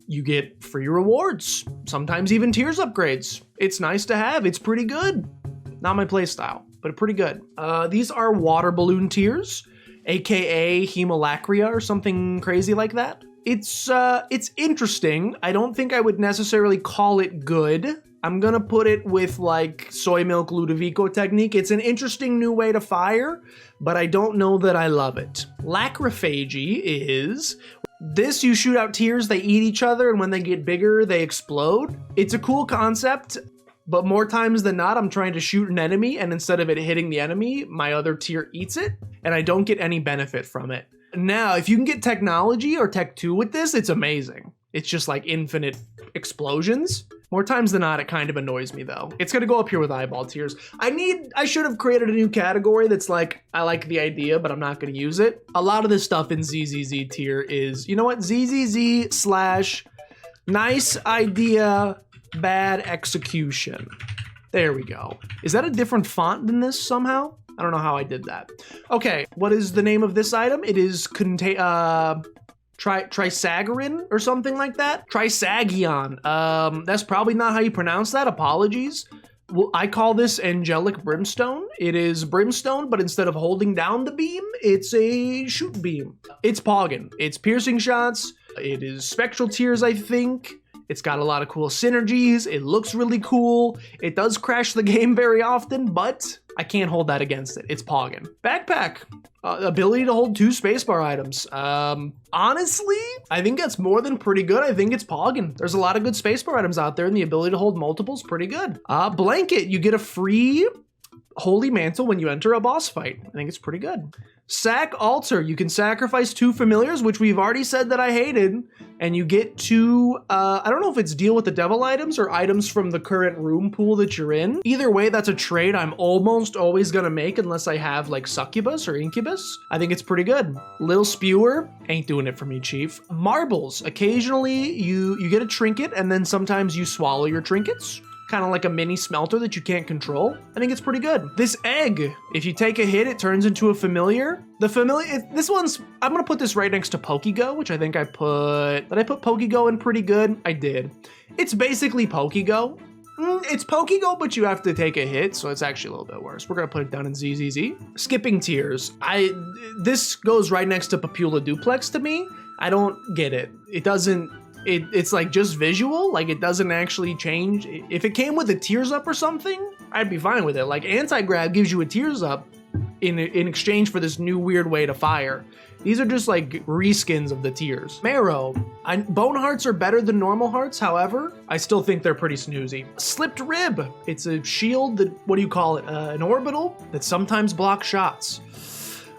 you get free rewards, sometimes even tears upgrades. It's nice to have, it's pretty good. Not my playstyle, but pretty good. These are water balloon tears, aka Hemolacria or something crazy like that. It's interesting. I don't think I would necessarily call it good. I'm gonna put it with like soy milk Ludovico technique. It's an interesting new way to fire, but I don't know that I love it. Lacrophagy is this, you shoot out tears, they eat each other, and when they get bigger, they explode. It's a cool concept. But more times than not, I'm trying to shoot an enemy, and instead of it hitting the enemy, my other tier eats it, and I don't get any benefit from it. Now, if you can get technology or tech 2 with this, it's amazing. It's just like infinite explosions. More times than not, it kind of annoys me though. It's gonna go up here with eyeball tears. I should have created a new category that's like, I like the idea, but I'm not gonna use it. A lot of this stuff in ZZZ tier is, you know what? ZZZ / nice idea, bad execution. There we go. Is that a different font than this somehow? I don't know how I did that. Okay, what is the name of this item? It is Trisagarin or something like that? Trisagion. That's probably not how you pronounce that. Apologies. Well, I call this Angelic Brimstone. It is Brimstone, but instead of holding down the beam, it's a shoot beam. It's Poggin. It's piercing shots. It is Spectral Tears, I think. It's got a lot of cool synergies. It looks really cool. It does crash the game very often, but I can't hold that against it. It's Poggin. Backpack. Ability to hold 2 spacebar items. Honestly, I think that's more than pretty good. I think it's Poggin. There's a lot of good spacebar items out there, and the ability to hold multiples pretty good. Blanket. You get a free Holy Mantle when you enter a boss fight. I think it's pretty good. Sack Altar. You can sacrifice 2 familiars, which we've already said that I hated, and you get 2, I don't know if it's deal with the devil items or items from the current room pool that you're in. Either way, that's a trade I'm almost always gonna make unless I have like Succubus or Incubus. I think it's pretty good. Lil Spewer, ain't doing it for me, Chief. Marbles. Occasionally you get a trinket and then sometimes you swallow your trinkets. Kind of like a mini smelter that you can't control. I think it's pretty good. This egg, if you take a hit, it turns into a familiar. The familiar, this one's, I'm gonna put this right next to Pokego, which I think did I put Pokego in pretty good? I did. It's basically Pokego. It's Pokego, but you have to take a hit, so it's actually a little bit worse. We're gonna put it down in ZZZ. Skipping Tears. This goes right next to Papula Duplex to me. I don't get it. It doesn't, it's like just visual, like it doesn't actually change. If it came with a tears up or something, I'd be fine with it. Like anti-grab gives you a tears up in exchange for this new weird way to fire. These are just like reskins of the tears. Marrow. Bone hearts are better than normal hearts, however, I still think they're pretty snoozy. Slipped rib. It's a shield that, what do you call it? An orbital that sometimes blocks shots.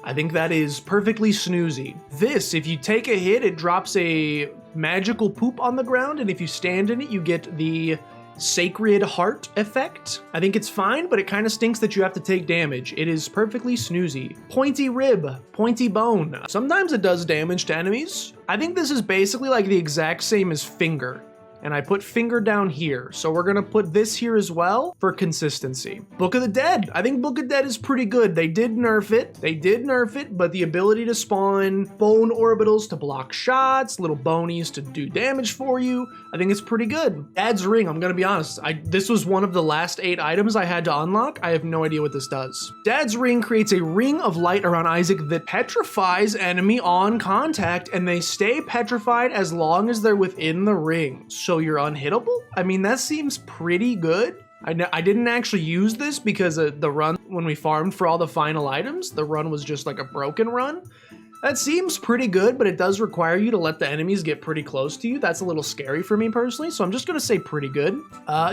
I think that is perfectly snoozy. This, if you take a hit, it drops a magical poop on the ground, and if you stand in it, you get the Sacred Heart effect. I think it's fine, but it kind of stinks that you have to take damage. It is perfectly snoozy. Pointy rib, pointy bone. Sometimes it does damage to enemies. I think this is basically like the exact same as finger. And I put finger down here. So we're gonna put this here as well for consistency. Book of the Dead. I think Book of Dead is pretty good. They did nerf it, but the ability to spawn bone orbitals to block shots, little bonies to do damage for you, I think it's pretty good. Dad's Ring, I'm gonna be honest. This was one of the last 8 items I had to unlock. I have no idea what this does. Dad's Ring creates a ring of light around Isaac that petrifies enemy on contact, and they stay petrified as long as they're within the ring. So you're unhittable? I mean, that seems pretty good. I didn't actually use this because the run, when we farmed for all the final items, the run was just like a broken run. That seems pretty good, but it does require you to let the enemies get pretty close to you. That's a little scary for me personally, so I'm just gonna say pretty good.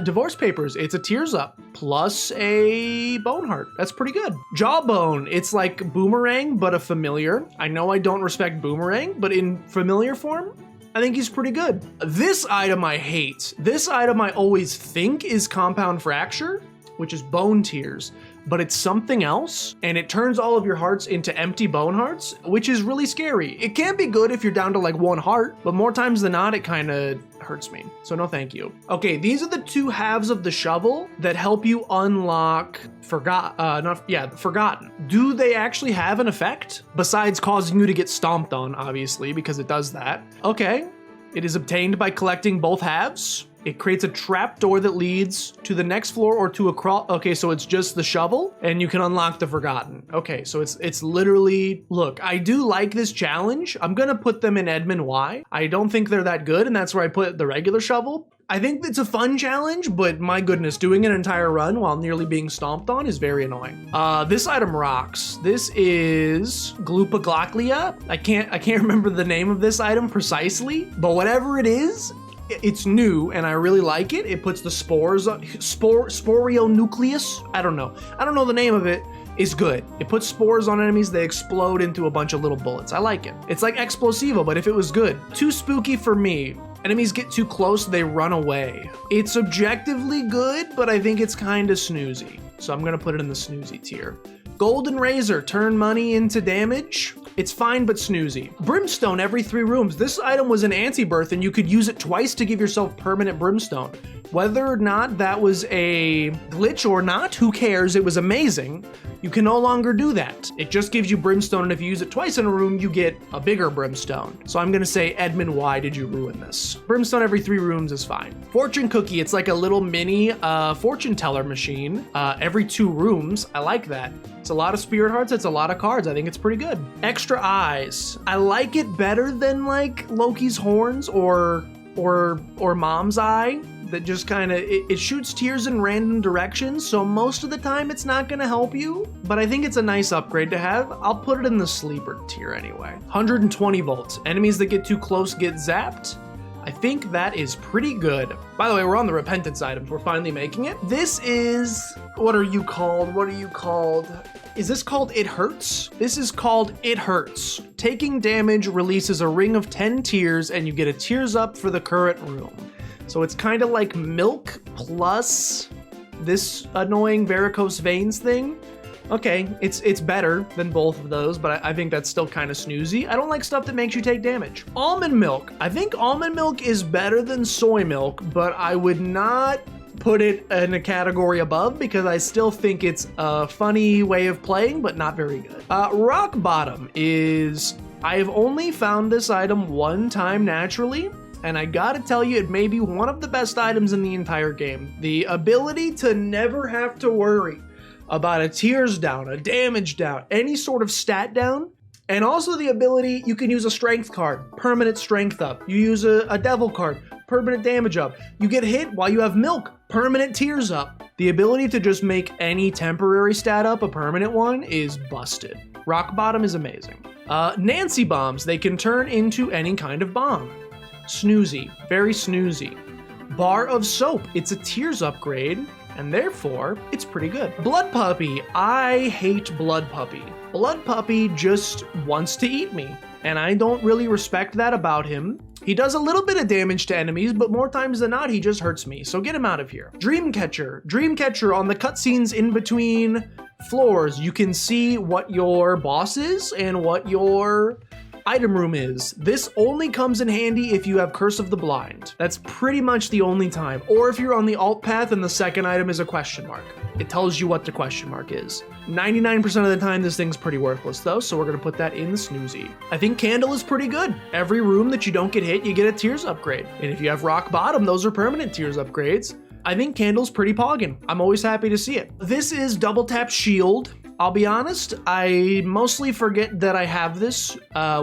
Divorce Papers, it's a tears up plus a bone heart. That's pretty good. Jawbone, it's like Boomerang, but a familiar. I know I don't respect Boomerang, but in familiar form, I think he's pretty good. This item I hate. This item I always think is Compound Fracture, which is Bone Tears, but it's something else, and it turns all of your hearts into empty bone hearts, which is really scary. It can be good if you're down to like 1 heart, but more times than not, it kind of hurts me. So no thank you. Okay, these are the 2 halves of the shovel that help you unlock Forgotten. Do they actually have an effect? Besides causing you to get stomped on, obviously, because it does that. Okay, it is obtained by collecting both halves. It creates a trapdoor that leads to the next floor or to a crawl. Okay, so it's just the shovel and you can unlock the Forgotten. Okay, so it's literally, look, I do like this challenge. I'm gonna put them in Edmund Y. I don't think they're that good, and that's where I put the regular shovel. I think it's a fun challenge, but my goodness, doing an entire run while nearly being stomped on is very annoying. This item rocks. This is Glupagloclia. I can't remember the name of this item precisely, but whatever it is, it's new and I really like it. It puts the spores on, sporionucleus. I don't know the name of it. Is good. It puts spores on enemies, they explode into a bunch of little bullets. I like it. It's like Explosivo, but if it was good. Too spooky for me. Enemies get too close, they run away. It's objectively good, but I think it's kind of snoozy. So I'm gonna put it in the snoozy tier. Golden Razor, turn money into damage. It's fine, but snoozy. Brimstone every 3 rooms. This item was an anti-birth and you could use it twice to give yourself permanent brimstone. Whether or not that was a glitch or not, who cares? It was amazing. You can no longer do that. It just gives you brimstone, and if you use it twice in a room, you get a bigger brimstone. So I'm gonna say, Edmund, why did you ruin this? Brimstone every 3 rooms is fine. Fortune Cookie, it's like a little mini fortune teller machine every 2 rooms. I like that. It's a lot of spirit hearts, it's a lot of cards. I think it's pretty good. Extra eyes. I like it better than like Loki's horns or Mom's eye. That just kind of, it shoots tears in random directions, so most of the time it's not gonna help you, but I think it's a nice upgrade to have. I'll put it in the sleeper tier anyway. 120 volts. Enemies that get too close get zapped. I think that is pretty good. By the way, we're on the repentance items. We're finally making it. This is, what are you called? What are you called? Is this called It Hurts? This is called It Hurts. Taking damage releases a ring of 10 tears and you get a tears up for the current room. So it's kind of like milk plus this annoying varicose veins thing. Okay, it's better than both of those, but I think that's still kind of snoozy. I don't like stuff that makes you take damage. Almond milk. I think almond milk is better than soy milk, but I would not put it in a category above because I still think it's a funny way of playing, but not very good. Rock bottom is, I've only found this item one time naturally, and I gotta tell you, it may be one of the best items in the entire game. The ability to never have to worry about a tears down, a damage down, any sort of stat down, and also the ability, you can use a strength card, permanent strength up. You use a devil card, permanent damage up. You get hit while you have milk, permanent tears up. The ability to just make any temporary stat up a permanent one is busted. Rock bottom is amazing. Nancy bombs, they can turn into any kind of bomb. Snoozy, very snoozy. Bar of soap, it's a tears upgrade, and therefore, it's pretty good. Blood Puppy, I hate Blood Puppy. Blood Puppy just wants to eat me, and I don't really respect that about him. He does a little bit of damage to enemies, but more times than not, he just hurts me, so get him out of here. Dreamcatcher. Dreamcatcher, on the cutscenes in between floors, you can see what your boss is and what your item room is. This only comes in handy if you have Curse of the Blind. That's pretty much the only time. Or if you're on the alt path and the second item is a question mark. It tells you what the question mark is. 99% of the time, this thing's pretty worthless though, so we're gonna put that in the snoozy. I think Candle is pretty good. Every room that you don't get hit, you get a tears upgrade. And if you have Rock Bottom, those are permanent tears upgrades. I think Candle's pretty poggin'. I'm always happy to see it. This is Double Tap Shield. I'll be honest, I mostly forget that I have this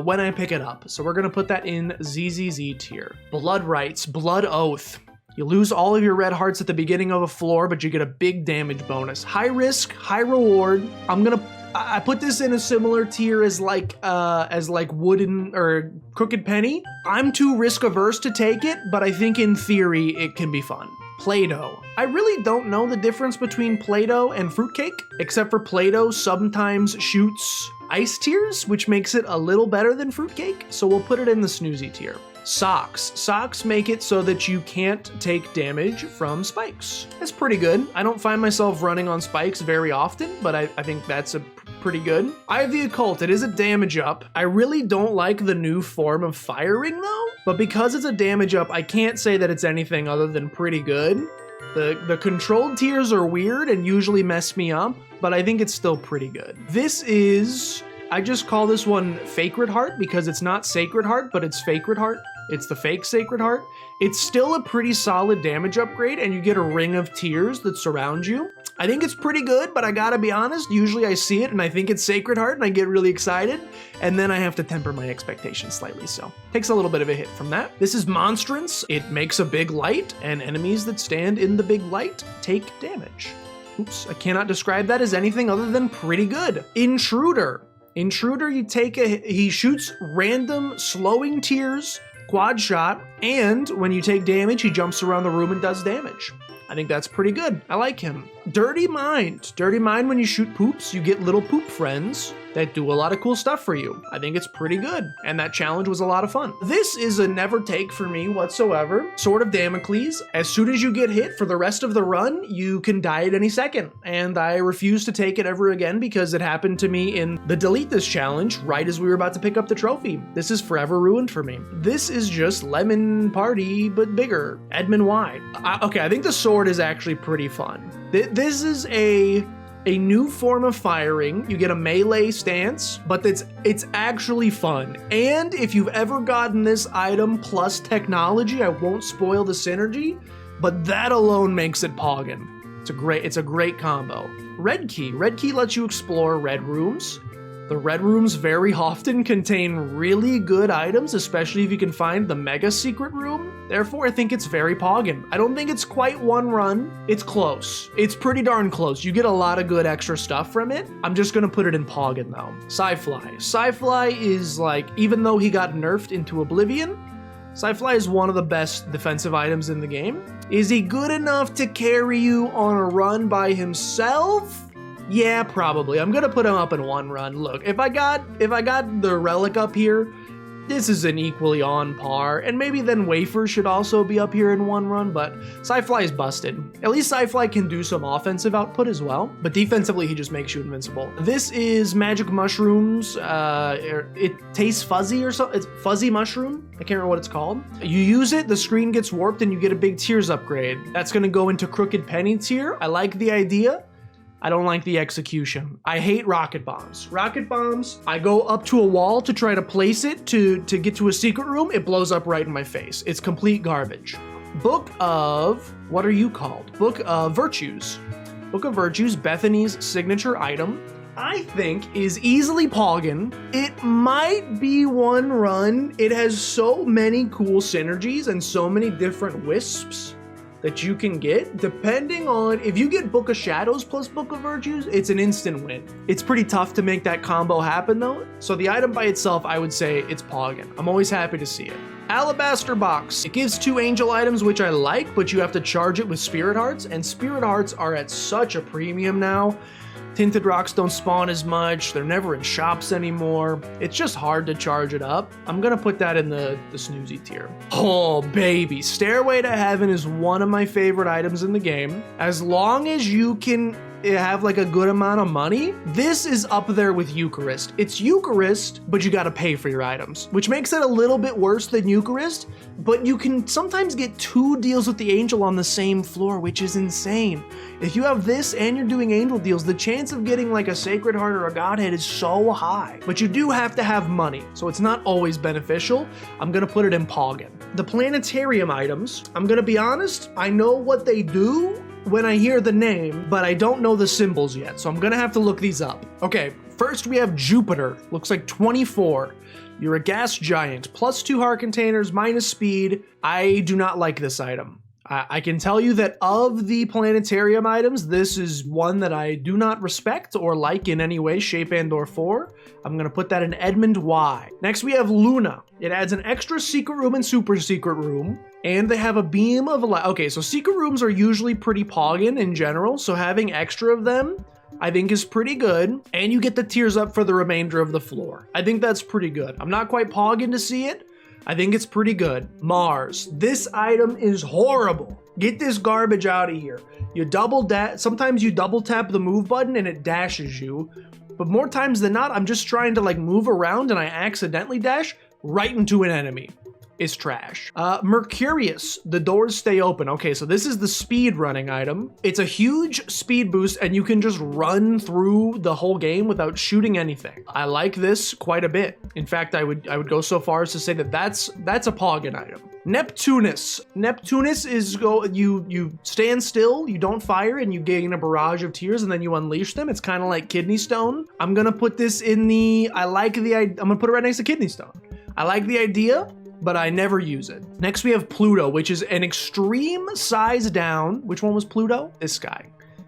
when I pick it up. So we're gonna put that in ZZZ tier. Blood Rights, Blood Oath. You lose all of your red hearts at the beginning of a floor, but you get a big damage bonus. High risk, high reward. I put this in a similar tier as like Wooden or Crooked Penny. I'm too risk averse to take it, but I think in theory it can be fun. Play-Doh. I really don't know the difference between Play-Doh and fruitcake, except for Play-Doh sometimes shoots ice tears, which makes it a little better than fruitcake, so we'll put it in the snoozy tier. Socks. Socks make it so that you can't take damage from spikes. That's pretty good. I don't find myself running on spikes very often, but I think that's a pretty good. Eye of the Occult, it is a damage up. I really don't like the new form of firing though, but because it's a damage up, I can't say that it's anything other than pretty good. The controlled tiers are weird and usually mess me up, but I think it's still pretty good. This is, I just call this one Facred Heart because it's not Sacred Heart, but it's Facred Heart. It's the fake Sacred Heart. It's still a pretty solid damage upgrade and you get a ring of tears that surround you. I think it's pretty good, but I gotta be honest, usually I see it and I think it's Sacred Heart and I get really excited, and then I have to temper my expectations slightly, so takes a little bit of a hit from that. This is Monstrance. It makes a big light, and enemies that stand in the big light take damage. Oops, I cannot describe that as anything other than pretty good. Intruder. Intruder, he shoots random slowing tears, quad shot, and when you take damage, he jumps around the room and does damage. I think that's pretty good. I like him. Dirty Mind. Dirty Mind, when you shoot poops, you get little poop friends that do a lot of cool stuff for you. I think it's pretty good, and that challenge was a lot of fun. This is a never take for me whatsoever. Sword of Damocles. As soon as you get hit for the rest of the run, you can die at any second, and I refuse to take it ever again because it happened to me in the Delete This challenge right as we were about to pick up the trophy. This is forever ruined for me. This is just Lemon Party, but bigger. Edmund Wide. Okay, I think the sword is actually pretty fun. This is a new form of firing. You get a melee stance, but it's actually fun. And if you've ever gotten this item plus technology, I won't spoil the synergy, but that alone makes it poggin'. It's a great combo. Red Key. Red Key lets you explore red rooms. The red rooms very often contain really good items, especially if you can find the mega secret room. Therefore, I think it's very poggin'. I don't think it's quite one run. It's close. It's pretty darn close. You get a lot of good extra stuff from it. I'm just gonna put it in poggin' though. Sci-Fly. Sci-Fly is like, even though he got nerfed into oblivion, Sci-Fly is one of the best defensive items in the game. Is he good enough to carry you on a run by himself? Yeah, probably. I'm gonna put him up in one run. Look, if I got the relic up here, this is an equally on par, and maybe then Wafer should also be up here in one run, but Sci-Fly is busted. At least Sci-Fly can do some offensive output as well, but defensively he just makes you invincible. This is Magic Mushrooms. It tastes fuzzy or so. It's Fuzzy Mushroom. I can't remember what it's called. You use it, the screen gets warped, and you get a big tiers upgrade. That's gonna go into Crooked Penny tier. I like the idea. I don't like the execution. I hate rocket bombs. Rocket bombs, I go up to a wall to try to place it to get to a secret room, it blows up right in my face. It's complete garbage. Book of, what are you called? Book of Virtues. Book of Virtues, Bethany's signature item, I think is easily poggin'. It might be one run. It has so many cool synergies and so many different wisps that you can get, depending on, if you get Book of Shadows plus Book of Virtues, it's an instant win. It's pretty tough to make that combo happen though, so the item by itself, I would say it's poggin'. I'm always happy to see it. Alabaster Box. It gives 2 angel items, which I like, but you have to charge it with Spirit Hearts, and Spirit Hearts are at such a premium now. Tinted rocks don't spawn as much, they're never in shops anymore. It's just hard to charge it up. I'm gonna put that in the snoozy tier. Oh baby, Stairway to Heaven is one of my favorite items in the game. As long as you can have like a good amount of money, this is up there with Eucharist. It's Eucharist, but you gotta pay for your items, which makes it a little bit worse than Eucharist, but you can sometimes get 2 deals with the angel on the same floor, which is insane. If you have this and you're doing angel deals, the chance of getting like a Sacred Heart or a Godhead is so high, but you do have to have money, so it's not always beneficial. I'm gonna put it in poggin'. The planetarium items, I'm gonna be honest, I know what they do when I hear the name, but I don't know the symbols yet, so I'm gonna have to look these up. Okay, first we have Jupiter, looks like 24. You're a gas giant, plus 2 heart containers, minus speed. I do not like this item. I can tell you that of the planetarium items, this is one that I do not respect or like in any way, shape, and or form. I'm gonna put that in Edmund Y. Next we have Luna. It adds an extra secret room and super secret room, and they have a beam of light. Okay, so secret rooms are usually pretty poggin' in general, so having extra of them I think is pretty good, and you get the tiers up for the remainder of the floor. I think that's pretty good. I'm not quite poggin' to see it. I think it's pretty good. Mars. This item is horrible. Get this garbage out of here. Sometimes you double tap the move button and it dashes you, but more times than not, I'm just trying to like move around and I accidentally dash right into an enemy. It's trash. Mercurius, the doors stay open. Okay, so this is the speed running item. It's a huge speed boost and you can just run through the whole game without shooting anything. I like this quite a bit. In fact, I would go so far as to say that that's a poggin item. Neptunus. Neptunus is you stand still, you don't fire, and you gain a barrage of tears, and then you unleash them. It's kind of like Kidney Stone. I'm gonna put this in the, I'm gonna put it right next to Kidney Stone. I like the idea, but I never use it. Next we have Pluto, which is an extreme size down. Which one was Pluto? This guy.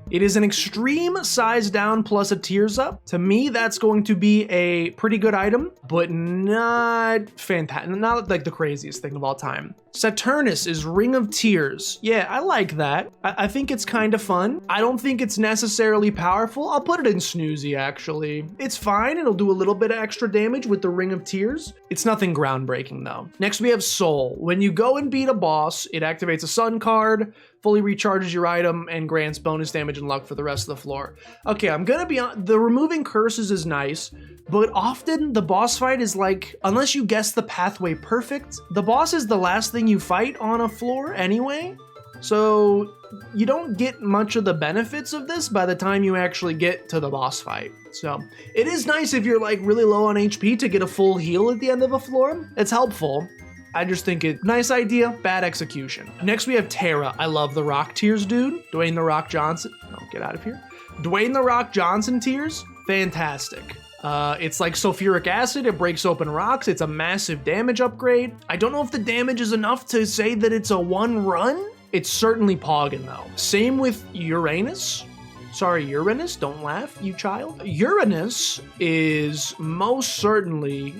It is an extreme size down plus a tears up. To me, that's going to be a pretty good item, but not fantastic, not like the craziest thing of all time. Saturnus is Ring of Tears. Yeah, I like that. I think it's kind of fun. I don't think it's necessarily powerful. I'll put it in snoozy, actually. It's fine. It'll do a little bit of extra damage with the Ring of Tears. It's nothing groundbreaking, though. Next, we have Soul. When you go and beat a boss, it activates a Sun card, fully recharges your item, and grants bonus damage and luck for the rest of the floor. Okay, I'm gonna be on. The removing curses is nice, but often the boss fight is like, unless you guess the pathway perfect, the boss is the last thing you fight on a floor anyway. So you don't get much of the benefits of this by the time you actually get to the boss fight. So it is nice if you're like really low on HP to get a full heal at the end of a floor. It's helpful. I just think it, nice idea, bad execution. Next we have Terra. I love the Rock Tears dude. Dwayne The Rock Johnson. Oh, get out of here. Dwayne The Rock Johnson Tears, fantastic. It's like sulfuric acid, it breaks open rocks, it's a massive damage upgrade. I don't know if the damage is enough to say that it's a one run. It's certainly poggin though. Same with Uranus. Sorry, Uranus, don't laugh, you child. Uranus is most certainly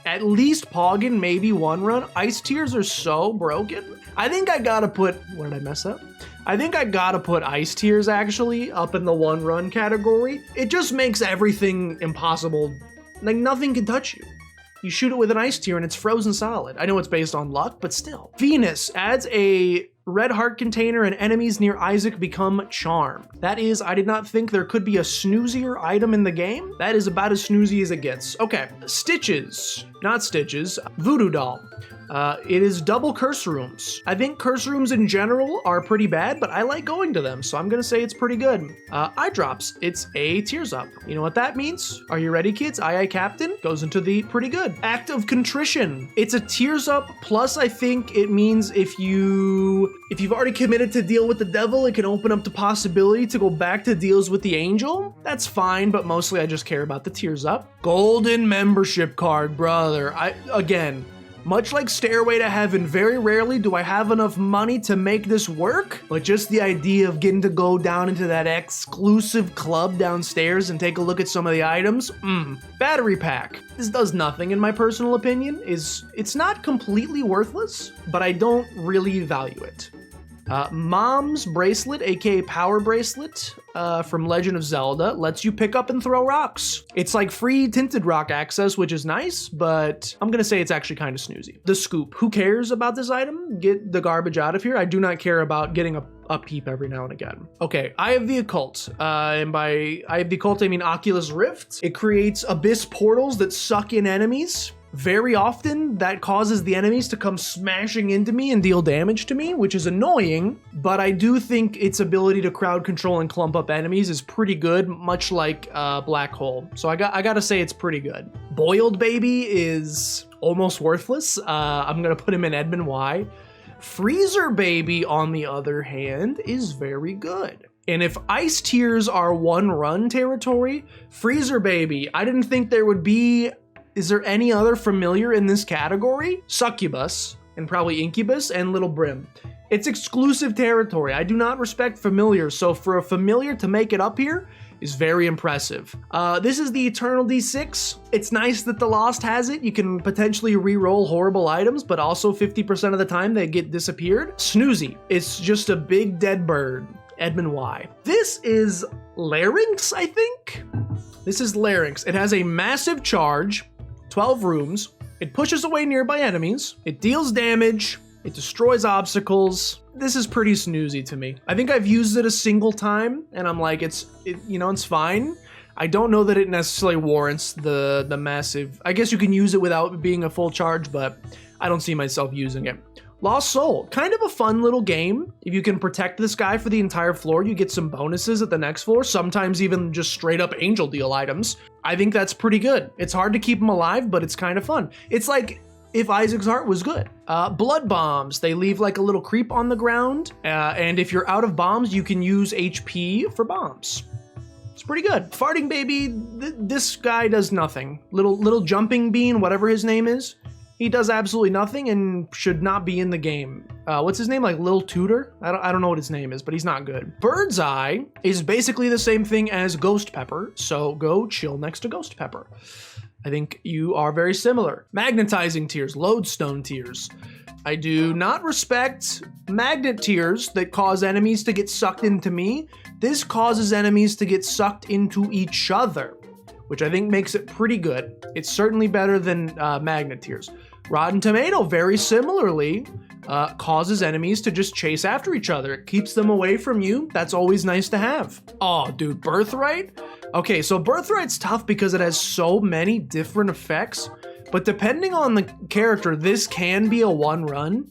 at least poggin, maybe one run. Ice Tears are so broken. I think I gotta put, what did I mess up? I think I gotta put Ice Tears actually up in the one run category. It just makes everything impossible. Like nothing can touch you. You shoot it with an Ice Tear and it's frozen solid. I know it's based on luck, but still. Venus adds a red heart container and enemies near Isaac become charmed. That is, I did not think there could be a snoozier item in the game. That is about as snoozy as it gets. Okay, Stitches, not Stitches, Voodoo Doll. It is double curse rooms. I think curse rooms in general are pretty bad, but I like going to them, so I'm gonna say it's pretty good. Eye drops, it's a tears up. You know what that means? Are you ready, kids? Aye, Captain goes into the pretty good. Act of contrition. It's a tears up, plus I think it means if you've already committed to deal with the devil, it can open up the possibility to go back to deals with the angel. That's fine, but mostly I just care about the tears up. Golden membership card, brother. Again, much like Stairway to Heaven, very rarely do I have enough money to make this work, but just the idea of getting to go down into that exclusive club downstairs and take a look at some of the items, Battery pack. This does nothing in my personal opinion. It's not completely worthless, but I don't really value it. Mom's Bracelet, aka Power Bracelet, from Legend of Zelda, lets you pick up and throw rocks. It's like free tinted rock access, which is nice, but I'm gonna say it's actually kind of snoozy. The Scoop, who cares about this item? Get the garbage out of here. I do not care about getting a peep every now and again. Okay, Eye of the Occult, and by Eye of the Occult I mean Oculus Rift. It creates abyss portals that suck in enemies. Very often, that causes the enemies to come smashing into me and deal damage to me, which is annoying, but I do think its ability to crowd control and clump up enemies is pretty good, much like Black Hole. So I gotta say it's pretty good. Boiled Baby is almost worthless. I'm gonna put him in Edmund Y. Freezer Baby, on the other hand, is very good. And if Ice Tears are one run territory, Freezer Baby, I didn't think there would be. Is there any other familiar in this category? Succubus, and probably Incubus, and Little Brim. It's exclusive territory. I do not respect familiars, so for a familiar to make it up here is very impressive. This is the Eternal D6. It's nice that the Lost has it. You can potentially re-roll horrible items, but also 50% of the time they get disappeared. Snoozy. It's just a big dead bird. Edmund Y. This is Larynx, I think? This is Larynx. It has a massive charge, 12 rooms, it pushes away nearby enemies, it deals damage, it destroys obstacles. This is pretty snoozy to me. I think I've used it a single time, and I'm like, it's fine. I don't know that it necessarily warrants the massive, I guess you can use it without being a full charge, but I don't see myself using it. Lost Soul, kind of a fun little game. If you can protect this guy for the entire floor, you get some bonuses at the next floor, sometimes even just straight up angel deal items. I think that's pretty good. It's hard to keep him alive, but it's kind of fun. It's like if Isaac's Heart was good. Blood Bombs, they leave like a little creep on the ground, and if you're out of bombs, you can use HP for bombs. It's pretty good. Farting Baby, this guy does nothing. Little Jumping Bean, whatever his name is. He does absolutely nothing and should not be in the game. What's his name? Like Lil Tutor? I don't know what his name is, but he's not good. Bird's Eye is basically the same thing as Ghost Pepper, so go chill next to Ghost Pepper. I think you are very similar. Magnetizing Tears, Lodestone Tears. I do not respect magnet tears that cause enemies to get sucked into me. This causes enemies to get sucked into each other, which I think makes it pretty good. It's certainly better than magnet tears. Rotten Tomato, very similarly, causes enemies to just chase after each other. It keeps them away from you. That's always nice to have. Oh, dude, Birthright? Okay, so Birthright's tough because it has so many different effects, but depending on the character, this can be a one run.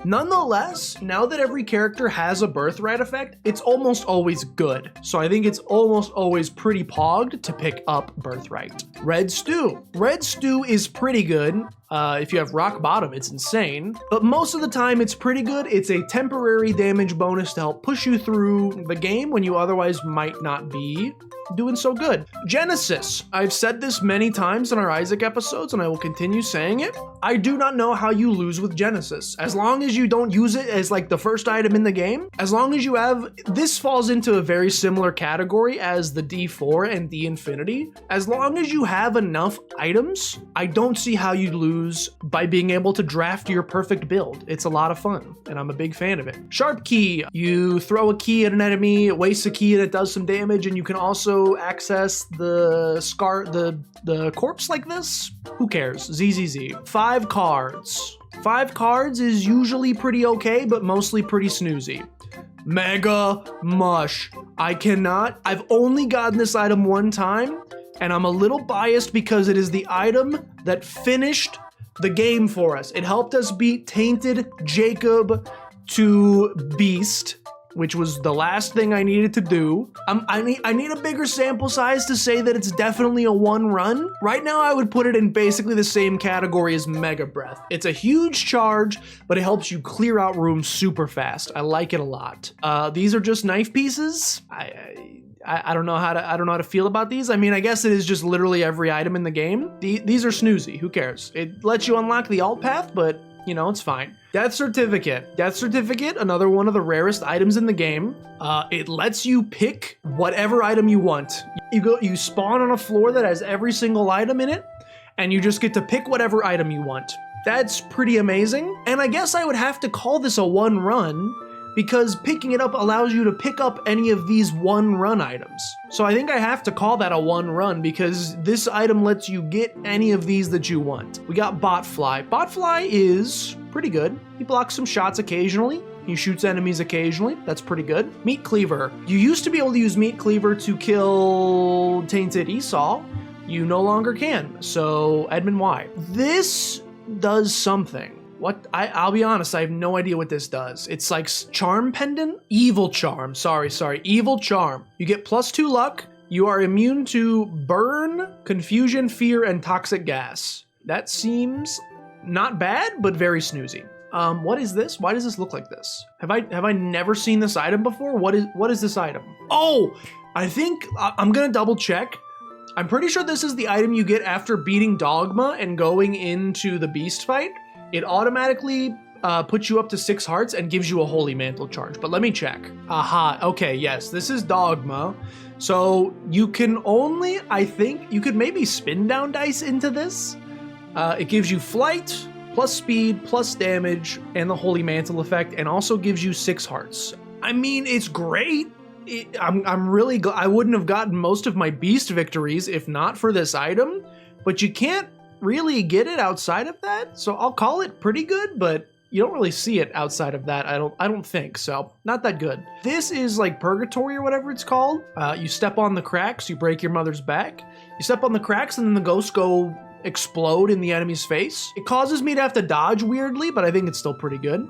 Nonetheless, now that every character has a Birthright effect, it's almost always good. So I think it's almost always pretty pogged to pick up Birthright. Red Stew. Red Stew is pretty good. If you have Rock Bottom, it's insane. But most of the time, it's pretty good. It's a temporary damage bonus to help push you through the game when you otherwise might not be doing so good. Genesis. I've said this many times in our Isaac episodes, and I will continue saying it. I do not know how you lose with Genesis. As long as you don't use it as like the first item in the game, as long as you have, this falls into a very similar category as the D4 and D Infinity. As long as you have enough items, I don't see how you lose by being able to draft your perfect build. It's a lot of fun, and I'm a big fan of it. Sharp Key. You throw a key at an enemy, it wastes a key, and it does some damage, and you can also access the corpse like this. Who cares? ZZZ. 5 cards. 5 cards is usually pretty okay, but mostly pretty snoozy. Mega Mush. I've only gotten this item one time, and I'm a little biased because it is the item that finished the game for us. It helped us beat Tainted Jacob to Beast, which was the last thing I needed to do. I need a bigger sample size to say that it's definitely a one run. Right now, I would put it in basically the same category as Mega Breath. It's a huge charge, but it helps you clear out rooms super fast. I like it a lot. These are just knife pieces. I don't know how to feel about these. I mean, I guess it is just literally every item in the game. These are snoozy. Who cares? It lets you unlock the alt path, but you know, it's fine. Death Certificate. Death Certificate, another one of the rarest items in the game. It lets you pick whatever item you want. You spawn on a floor that has every single item in it, and you just get to pick whatever item you want. That's pretty amazing. And I guess I would have to call this a one run, because picking it up allows you to pick up any of these one run items. So I think I have to call that a one run because this item lets you get any of these that you want. We got Botfly. Botfly is pretty good. He blocks some shots occasionally. He shoots enemies occasionally. That's pretty good. Meat Cleaver. You used to be able to use Meat Cleaver to kill Tainted Esau. You no longer can. So Edmund, why? This does something. What? I'll be honest, I have no idea what this does. It's like Charm Pendant? Evil Charm, sorry. Evil Charm. You get +2 luck. You are immune to burn, confusion, fear, and toxic gas. That seems not bad, but very snoozy. What is this? Why does this look like this? Have I never seen this item before? What is this item? Oh, I think I'm gonna double check. I'm pretty sure this is the item you get after beating Dogma and going into the beast fight. It automatically puts you up to 6 hearts and gives you a Holy Mantle charge, but let me check. Aha, okay, yes, this is Dogma. So you can only, I think, you could maybe spin down dice into this. It gives you flight, plus speed, plus damage, and the Holy Mantle effect, and also gives you 6 hearts. I mean, it's great. I'm really glad. I wouldn't have gotten most of my beast victories if not for this item, but you can't really get it outside of that, so I'll call it pretty good, but you don't really see it outside of that. I don't think so. Not that good. This is like Purgatory or whatever it's called. You step on the cracks, you break your mother's back. You step on the cracks and then the ghosts go explode in the enemy's face. It causes me to have to dodge weirdly, but I think it's still pretty good.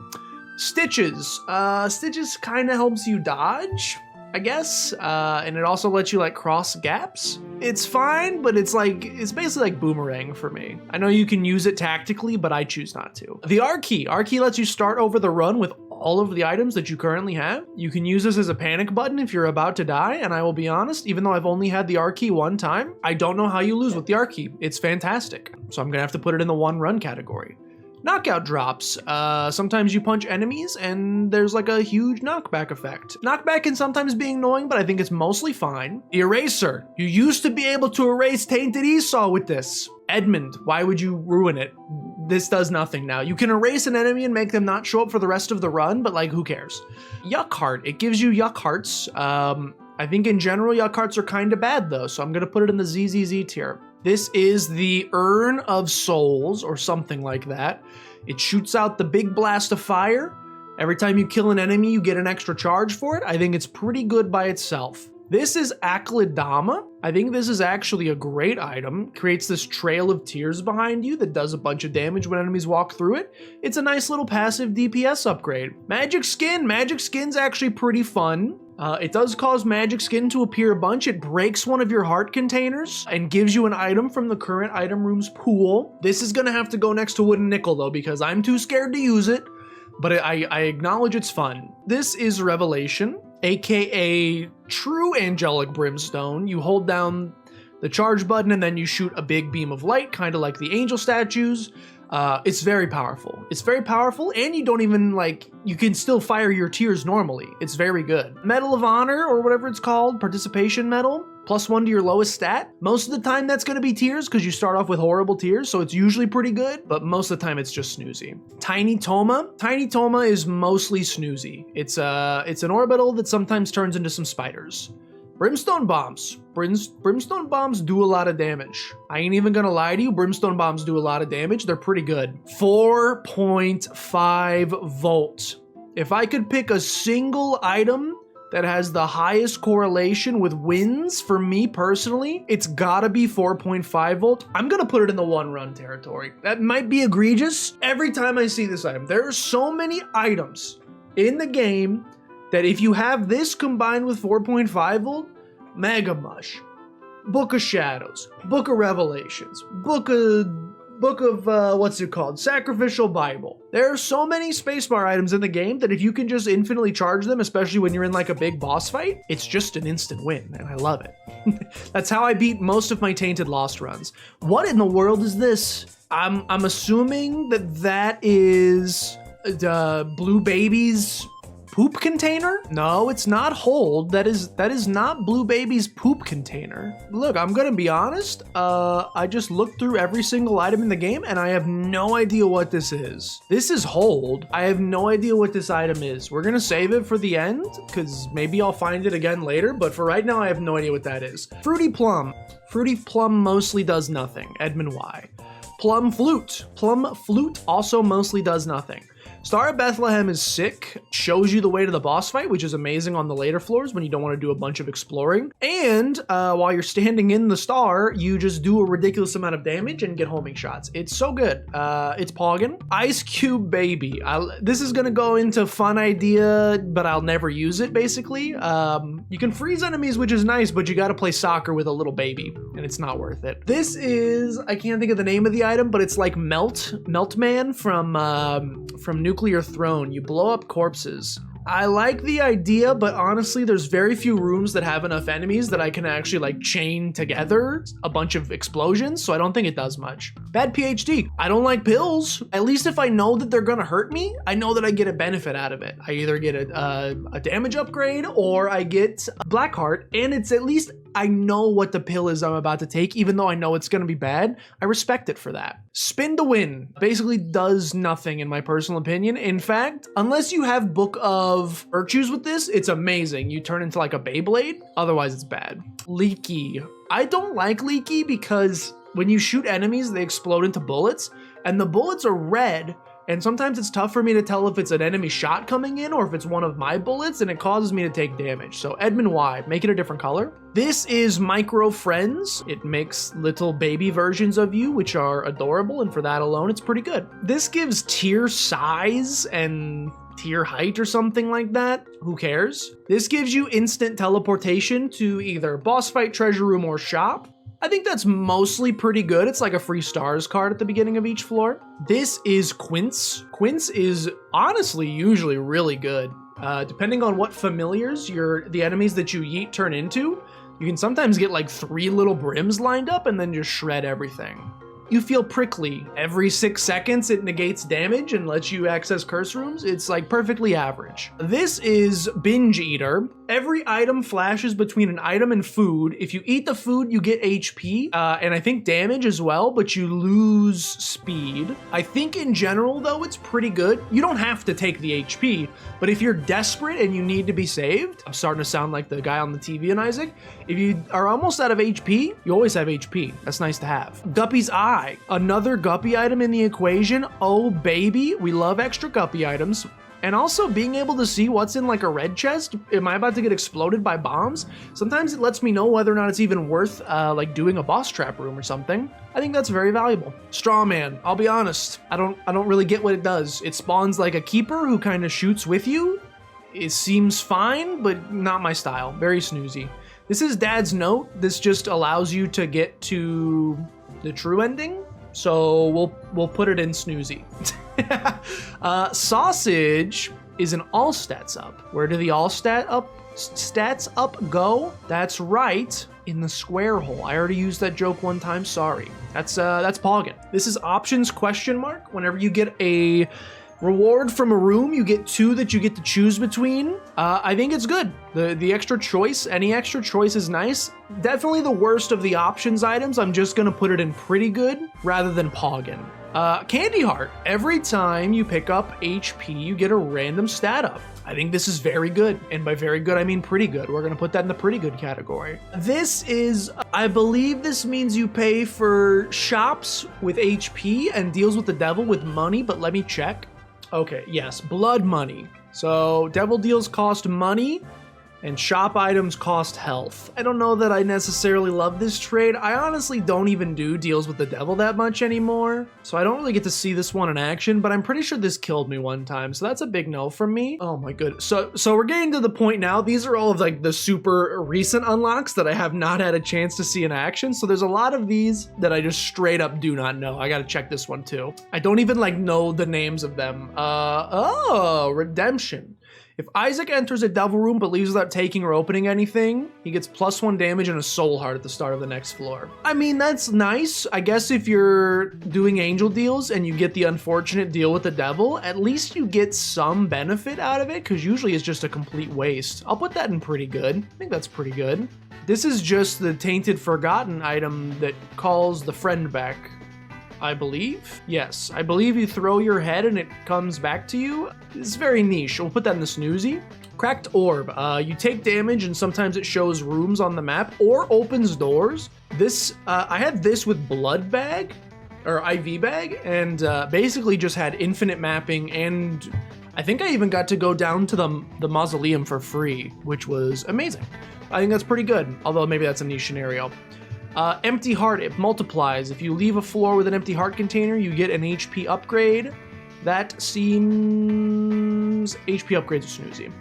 Stitches. Stitches kind of helps you dodge, I guess, and it also lets you like cross gaps. It's fine, but it's basically like Boomerang for me. I know you can use it tactically, but I choose not to. The R key. R key lets you start over the run with all of the items that you currently have. You can use this as a panic button if you're about to die, and I will be honest, even though I've only had the R key one time, I don't know how you lose with the R key. It's fantastic. So I'm gonna have to put it in the one run category. Knockout drops. Sometimes you punch enemies and there's like a huge knockback effect. Knockback can sometimes be annoying, but I think it's mostly fine. The eraser. You used to be able to erase Tainted Esau with this. Edmund, why would you ruin it? this does nothing now. You can erase an enemy and make them not show up for the rest of the run, but like, who cares? Yuck Heart, it gives you Yuck Hearts. I think in general, Yuck Hearts are kind of bad though, so I'm gonna put it in the ZZZ tier. This is the Urn of Souls, or something like that. It shoots out the big blast of fire. Every time you kill an enemy, you get an extra charge for it. I think it's pretty good by itself. This is Akladama. I think this is actually a great item. Creates this trail of tears behind you that does a bunch of damage when enemies walk through it. It's a nice little passive DPS upgrade. Magic Skin. Magic Skin's actually pretty fun. It does cause Magic Skin to appear a bunch. It breaks one of your heart containers and gives you an item from the current item room's pool. This is gonna have to go next to Wooden Nickel though, because I'm too scared to use it, but I acknowledge it's fun. This is Revelation, aka True Angelic Brimstone. You hold down the charge button and then you shoot a big beam of light, kind of like the angel statues. It's very powerful. It's very powerful, and you don't even, like, you can still fire your tears normally. It's very good. Medal of Honor, or whatever it's called, participation medal, +1 to your lowest stat. Most of the time that's gonna be tears, because you start off with horrible tears, so it's usually pretty good, but most of the time it's just snoozy. Tiny Toma. Tiny Toma is mostly snoozy. It's an orbital that sometimes turns into some spiders. Brimstone Bombs. Brimstone Bombs do a lot of damage. I ain't even gonna lie to you, Brimstone Bombs do a lot of damage. They're pretty good. 4.5 volt. If I could pick a single item that has the highest correlation with wins for me personally, it's gotta be 4.5 volt. I'm gonna put it in the 1-run territory. That might be egregious. Every time I see this item, there are so many items in the game that if you have this combined with 4.5 volt, Mega Mush, Book of Shadows, Book of Revelations, Book of what's it called? Sacrificial Bible. There are so many spacebar items in the game that if you can just infinitely charge them, especially when you're in like a big boss fight, it's just an instant win, and I love it. That's how I beat most of my Tainted Lost runs. What in the world is this? I'm assuming that is Blue Baby's poop container? No, it's not Hold. That is not Blue Baby's poop container. Look, I'm gonna be honest. I just looked through every single item in the game and I have no idea what this is. This is Hold. I have no idea what this item is. We're gonna save it for the end because maybe I'll find it again later, but for right now I have no idea what that is. Fruity Plum. Fruity Plum mostly does nothing. Edmund Y. Plum Flute. Plum Flute also mostly does nothing. Star of Bethlehem is sick, shows you the way to the boss fight, which is amazing on the later floors when you don't want to do a bunch of exploring. And while you're standing in the star, you just do a ridiculous amount of damage and get homing shots. It's so good. It's Poggin. Ice Cube Baby. This is gonna go into fun idea, but I'll never use it, basically. You can freeze enemies, which is nice, but you gotta play soccer with a little baby, and it's not worth it. This is, I can't think of the name of the item, but it's like Melt Man from Nuclear Throne. You blow up corpses. I like the idea, but honestly, there's very few rooms that have enough enemies that I can actually like chain together a bunch of explosions, so I don't think it does much. Bad PhD. I don't like pills. At least if I know that they're gonna hurt me, I know that I get a benefit out of it. I either get a damage upgrade or I get Blackheart, and it's at least I know what the pill is I'm about to take, even though I know it's gonna be bad. I respect it for that. Spin to Win basically does nothing in my personal opinion. In fact, unless you have Book of Virtues with this, it's amazing. You turn into like a Beyblade, otherwise it's bad. Leaky. I don't like Leaky because when you shoot enemies, they explode into bullets, and the bullets are red, and sometimes it's tough for me to tell if it's an enemy shot coming in or if it's one of my bullets, and it causes me to take damage. So Edmund Y, make it a different color. This is Micro Friends. It makes little baby versions of you, which are adorable, and for that alone, it's pretty good. This gives tier size and tier height or something like that. Who cares? This gives you instant teleportation to either boss fight, treasure room, or shop. I think that's mostly pretty good. It's like a free stars card at the beginning of each floor. This is Quince. Quince is honestly usually really good. Depending on what familiars the enemies that you yeet turn into, you can sometimes get like 3 little brims lined up and then just shred everything. You feel prickly. Every 6 seconds it negates damage and lets you access curse rooms. It's like perfectly average. This is Binge Eater, every item flashes between an item and food. If you eat the food, you get HP, and I think damage as well, but you lose speed. I think in general, though, it's pretty good. You don't have to take the HP, but if you're desperate and you need to be saved, I'm starting to sound like the guy on the TV in Isaac. If you are almost out of HP, you always have HP. That's nice to have. Guppy's Eye, another Guppy item in the equation. Oh, baby, we love extra Guppy items. And also being able to see what's in like a red chest. Am I about to get exploded by bombs? Sometimes it lets me know whether or not it's even worth like doing a boss trap room or something. I think that's very valuable. Straw Man, I'll be honest, I don't really get what it does. It spawns like a keeper who kind of shoots with you. It seems fine, but not my style. Very snoozy. This is Dad's note. This just allows you to get to the true ending. So we'll put it in snoozy. Sausage is an all stats up. Where do the all stats up go? That's right, in the square hole. I already used that joke one time, sorry. That's Poggin. This is options question mark. Whenever you get a reward from a room, you get 2 that you get to choose between. I think it's good. The extra choice, any extra choice is nice. Definitely the worst of the options items. I'm just gonna put it in pretty good rather than Poggin. Candy Heart. Every time you pick up HP, you get a random stat up. I think this is very good. And by very good, I mean pretty good. We're gonna put that in the pretty good category. This is, I believe this means you pay for shops with HP and deals with the devil with money, but let me check. Okay, yes, blood money. So devil deals cost money and shop items cost health. I don't know that I necessarily love this trade. I honestly don't even do deals with the devil that much anymore, so I don't really get to see this one in action, but I'm pretty sure this killed me one time, so that's a big no from me. Oh my goodness. So we're getting to the point now. These are all of like the super recent unlocks that I have not had a chance to see in action, so there's a lot of these that I just straight up do not know. I gotta check this one too. I don't even like know the names of them. Oh, Redemption. If Isaac enters a devil room but leaves without taking or opening anything, he gets +1 damage and a soul heart at the start of the next floor. I mean, that's nice. I guess if you're doing angel deals and you get the unfortunate deal with the devil, at least you get some benefit out of it, because usually it's just a complete waste. I'll put that in pretty good. I think that's pretty good. This is just the Tainted Forgotten item that calls the friend back. I believe. Yes, I believe you throw your head and it comes back to you. It's very niche. We'll put that in the snoozy. Cracked Orb. You take damage and sometimes it shows rooms on the map or opens doors. This, I had this with Blood Bag, or IV Bag, and basically just had infinite mapping, and I think I even got to go down to the mausoleum for free, which was amazing. I think that's pretty good, although maybe that's a niche scenario. Empty Heart, it multiplies. If you leave a floor with an empty heart container, you get an HP upgrade. That seems... HP upgrades are snoozy.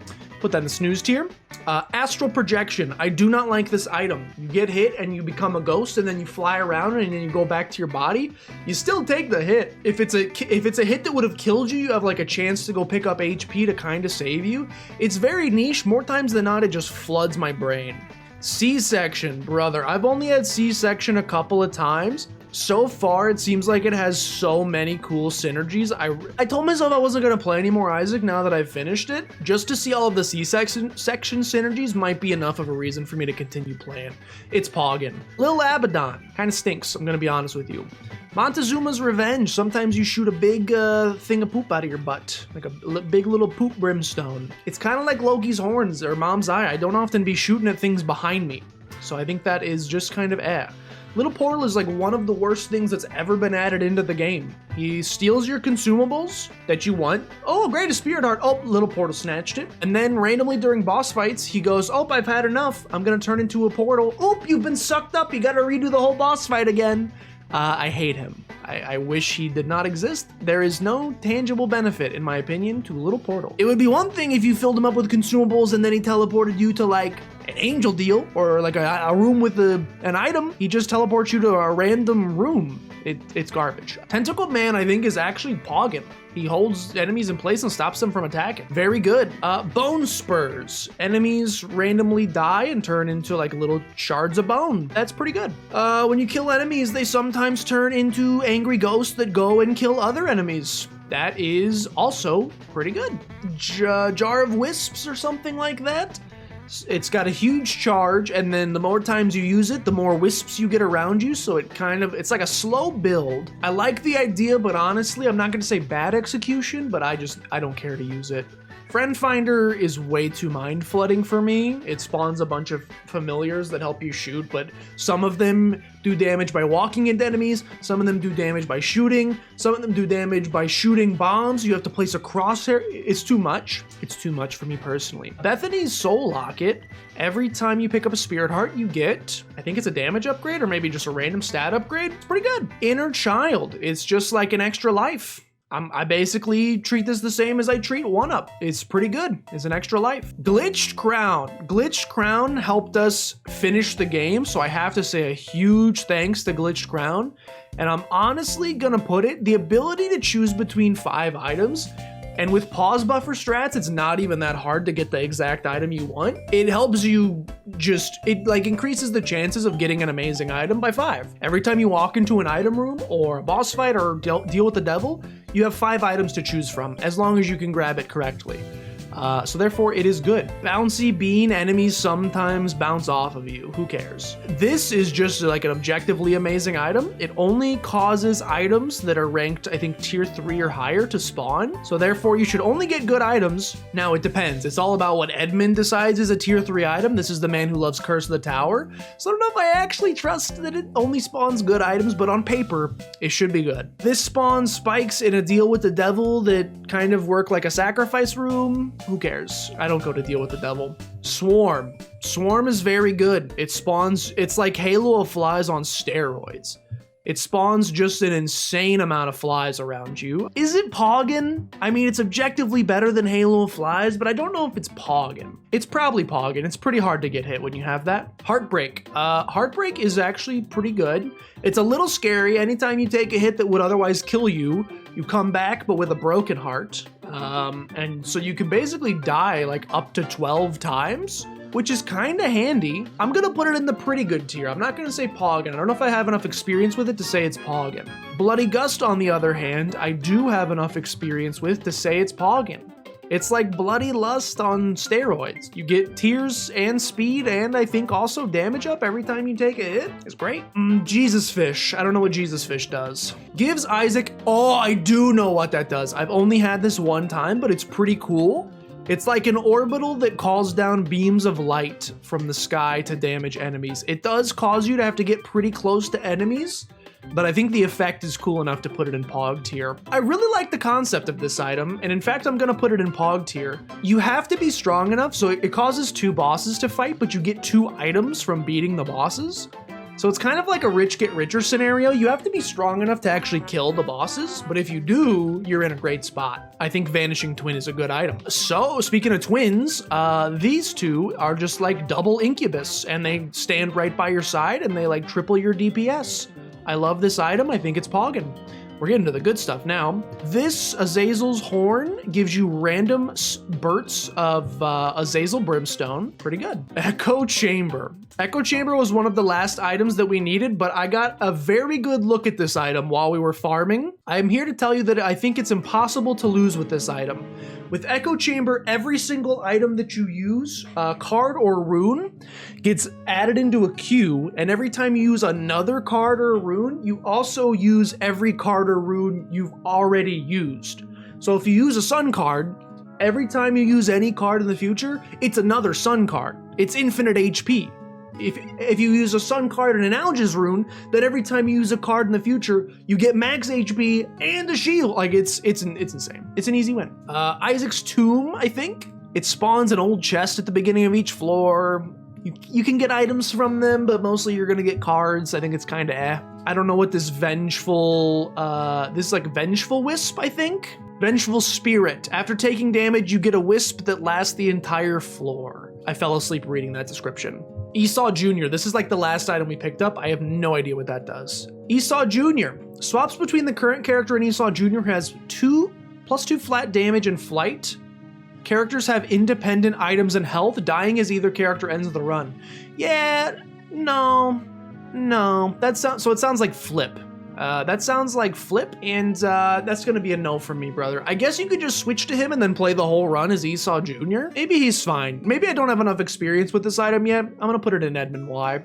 Put that in the snooze tier. Astral Projection. I do not like this item. You get hit and you become a ghost, and then you fly around and then you go back to your body. You still take the hit. If it's a hit that would have killed you, you have like a chance to go pick up HP to kind of save you. It's very niche. More times than not, it just floods my brain. C-section, brother. I've only had C-section a couple of times. So far, it seems like it has so many cool synergies. I told myself I wasn't going to play any more Isaac now that I've finished it. Just to see all of the C-section synergies might be enough of a reason for me to continue playing. It's Poggin. Lil Abaddon. Kind of stinks, I'm going to be honest with you. Montezuma's Revenge. Sometimes you shoot a big thing of poop out of your butt. Like a big little poop brimstone. It's kind of like Loki's Horns or Mom's Eye. I don't often be shooting at things behind me. So I think that is just kind of Little Portal is like one of the worst things that's ever been added into the game. He steals your consumables that you want. Oh, great, a Spirit Heart. Oh, Little Portal snatched it. And then randomly during boss fights, he goes, oh, I've had enough. I'm gonna turn into a portal. Oop, you've been sucked up. You gotta redo the whole boss fight again. I hate him. I wish he did not exist. There is no tangible benefit, in my opinion, to Little Portal. It would be one thing if you filled him up with consumables and then he teleported you to like an angel deal or like a room with an item. He just teleports you to a random room. It's garbage. Tentacled Man, I think, is actually Poggin. He holds enemies in place and stops them from attacking. Very good. Bone Spurs. Enemies randomly die and turn into like little shards of bone. That's pretty good. When you kill enemies, they sometimes turn into angry ghosts that go and kill other enemies. That is also pretty good. Jar of Wisps or something like that. It's got a huge charge, and then the more times you use it, the more wisps you get around you, so it's like a slow build. I like the idea, but honestly, I'm not gonna say bad execution, but I don't care to use it. Friend Finder is way too mind flooding for me. It spawns a bunch of familiars that help you shoot, but some of them do damage by walking into enemies, some of them do damage by shooting, some of them do damage by shooting bombs. You have to place a crosshair. It's too much. It's too much for me personally. Bethany's Soul Locket, every time you pick up a Spirit Heart, you get, I think it's a damage upgrade or maybe just a random stat upgrade. It's pretty good. Inner Child, it's just like an extra life. I basically treat this the same as I treat 1-Up. It's pretty good. It's an extra life. Glitched Crown. Glitched Crown helped us finish the game, so I have to say a huge thanks to Glitched Crown. And I'm honestly gonna put it, the ability to choose between 5 items, and with pause buffer strats, it's not even that hard to get the exact item you want. It helps you it like increases the chances of getting an amazing item by 5. Every time you walk into an item room or a boss fight or deal with the devil, you have 5 items to choose from, as long as you can grab it correctly. So therefore it is good. Bouncy Bean, enemies sometimes bounce off of you. Who cares? This is just like an objectively amazing item. It only causes items that are ranked, I think, tier 3 or higher to spawn. So therefore you should only get good items. Now it depends. It's all about what Edmund decides is a tier 3 item. This is the man who loves Curse of the Tower. So I don't know if I actually trust that it only spawns good items, but on paper, it should be good. This spawns spikes in a deal with the devil that kind of work like a sacrifice room. Who cares? I don't go to deal with the devil. Swarm. Swarm is very good. It spawns, it's like Halo of Flies on steroids. It spawns just an insane amount of flies around you. Is it Poggin? I mean, it's objectively better than Halo of Flies, but I don't know if it's Poggin. It's probably Poggin. It's pretty hard to get hit when you have that. Heartbreak. Heartbreak is actually pretty good. It's a little scary. Anytime you take a hit that would otherwise kill you, you come back, but with a broken heart. And so you can basically die like up to 12 times, which is kind of handy. I'm gonna put it in the pretty good tier. I'm not gonna say Poggin. I don't know if I have enough experience with it to say it's Poggin. Bloody Gust, on the other hand, I do have enough experience with to say it's Poggin. It's like Bloody Lust on steroids. You get tears and speed, and I think also damage up every time you take a hit. It's great. Jesus Fish. I don't know what Jesus Fish does. Gives Isaac, oh, I do know what that does. I've only had this one time, but it's pretty cool. It's like an orbital that calls down beams of light from the sky to damage enemies. It does cause you to have to get pretty close to enemies, but I think the effect is cool enough to put it in Pog tier. I really like the concept of this item, and in fact, I'm gonna put it in Pog tier. You have to be strong enough, so it causes 2 bosses to fight, but you get 2 items from beating the bosses. So it's kind of like a rich get richer scenario. You have to be strong enough to actually kill the bosses, but if you do, you're in a great spot. I think Vanishing Twin is a good item. So speaking of twins, these 2 are just like double Incubus, and they stand right by your side and they like triple your DPS. I love this item. I think it's Poggin. We're getting to the good stuff now. This Azazel's Horn gives you random bursts of Azazel Brimstone. Pretty good. Echo Chamber. Echo Chamber was one of the last items that we needed, but I got a very good look at this item while we were farming. I'm here to tell you that I think it's impossible to lose with this item. With Echo Chamber, every single item that you use, card or rune, gets added into a queue, and every time you use another card or rune, you also use every card or rune you've already used. So if you use a sun card, every time you use any card in the future, it's another sun card. It's infinite HP. If you use a sun card and an Alge's rune, then every time you use a card in the future, you get max HP and a shield. Like it's insane. It's an easy win. Isaac's Tomb, I think. It spawns an old chest at the beginning of each floor. You can get items from them, but mostly you're gonna get cards. I think it's kind of eh. I don't know what this vengeful, this is like Vengeful Wisp, I think? Vengeful Spirit. After taking damage, you get a wisp that lasts the entire floor. I fell asleep reading that description. Esau Jr. This is like the last item we picked up. I have no idea what that does. Esau Jr. Swaps between the current character and Esau Jr. has +2 flat damage and flight. Characters have independent items and health. Dying as either character ends the run. Yeah, no. That sounds, so it sounds like Flip. That sounds like Flip, and that's gonna be a no from me, brother. I guess you could just switch to him and then play the whole run as Esau Jr. Maybe he's fine. Maybe I don't have enough experience with this item yet. I'm gonna put it in Edmund Y.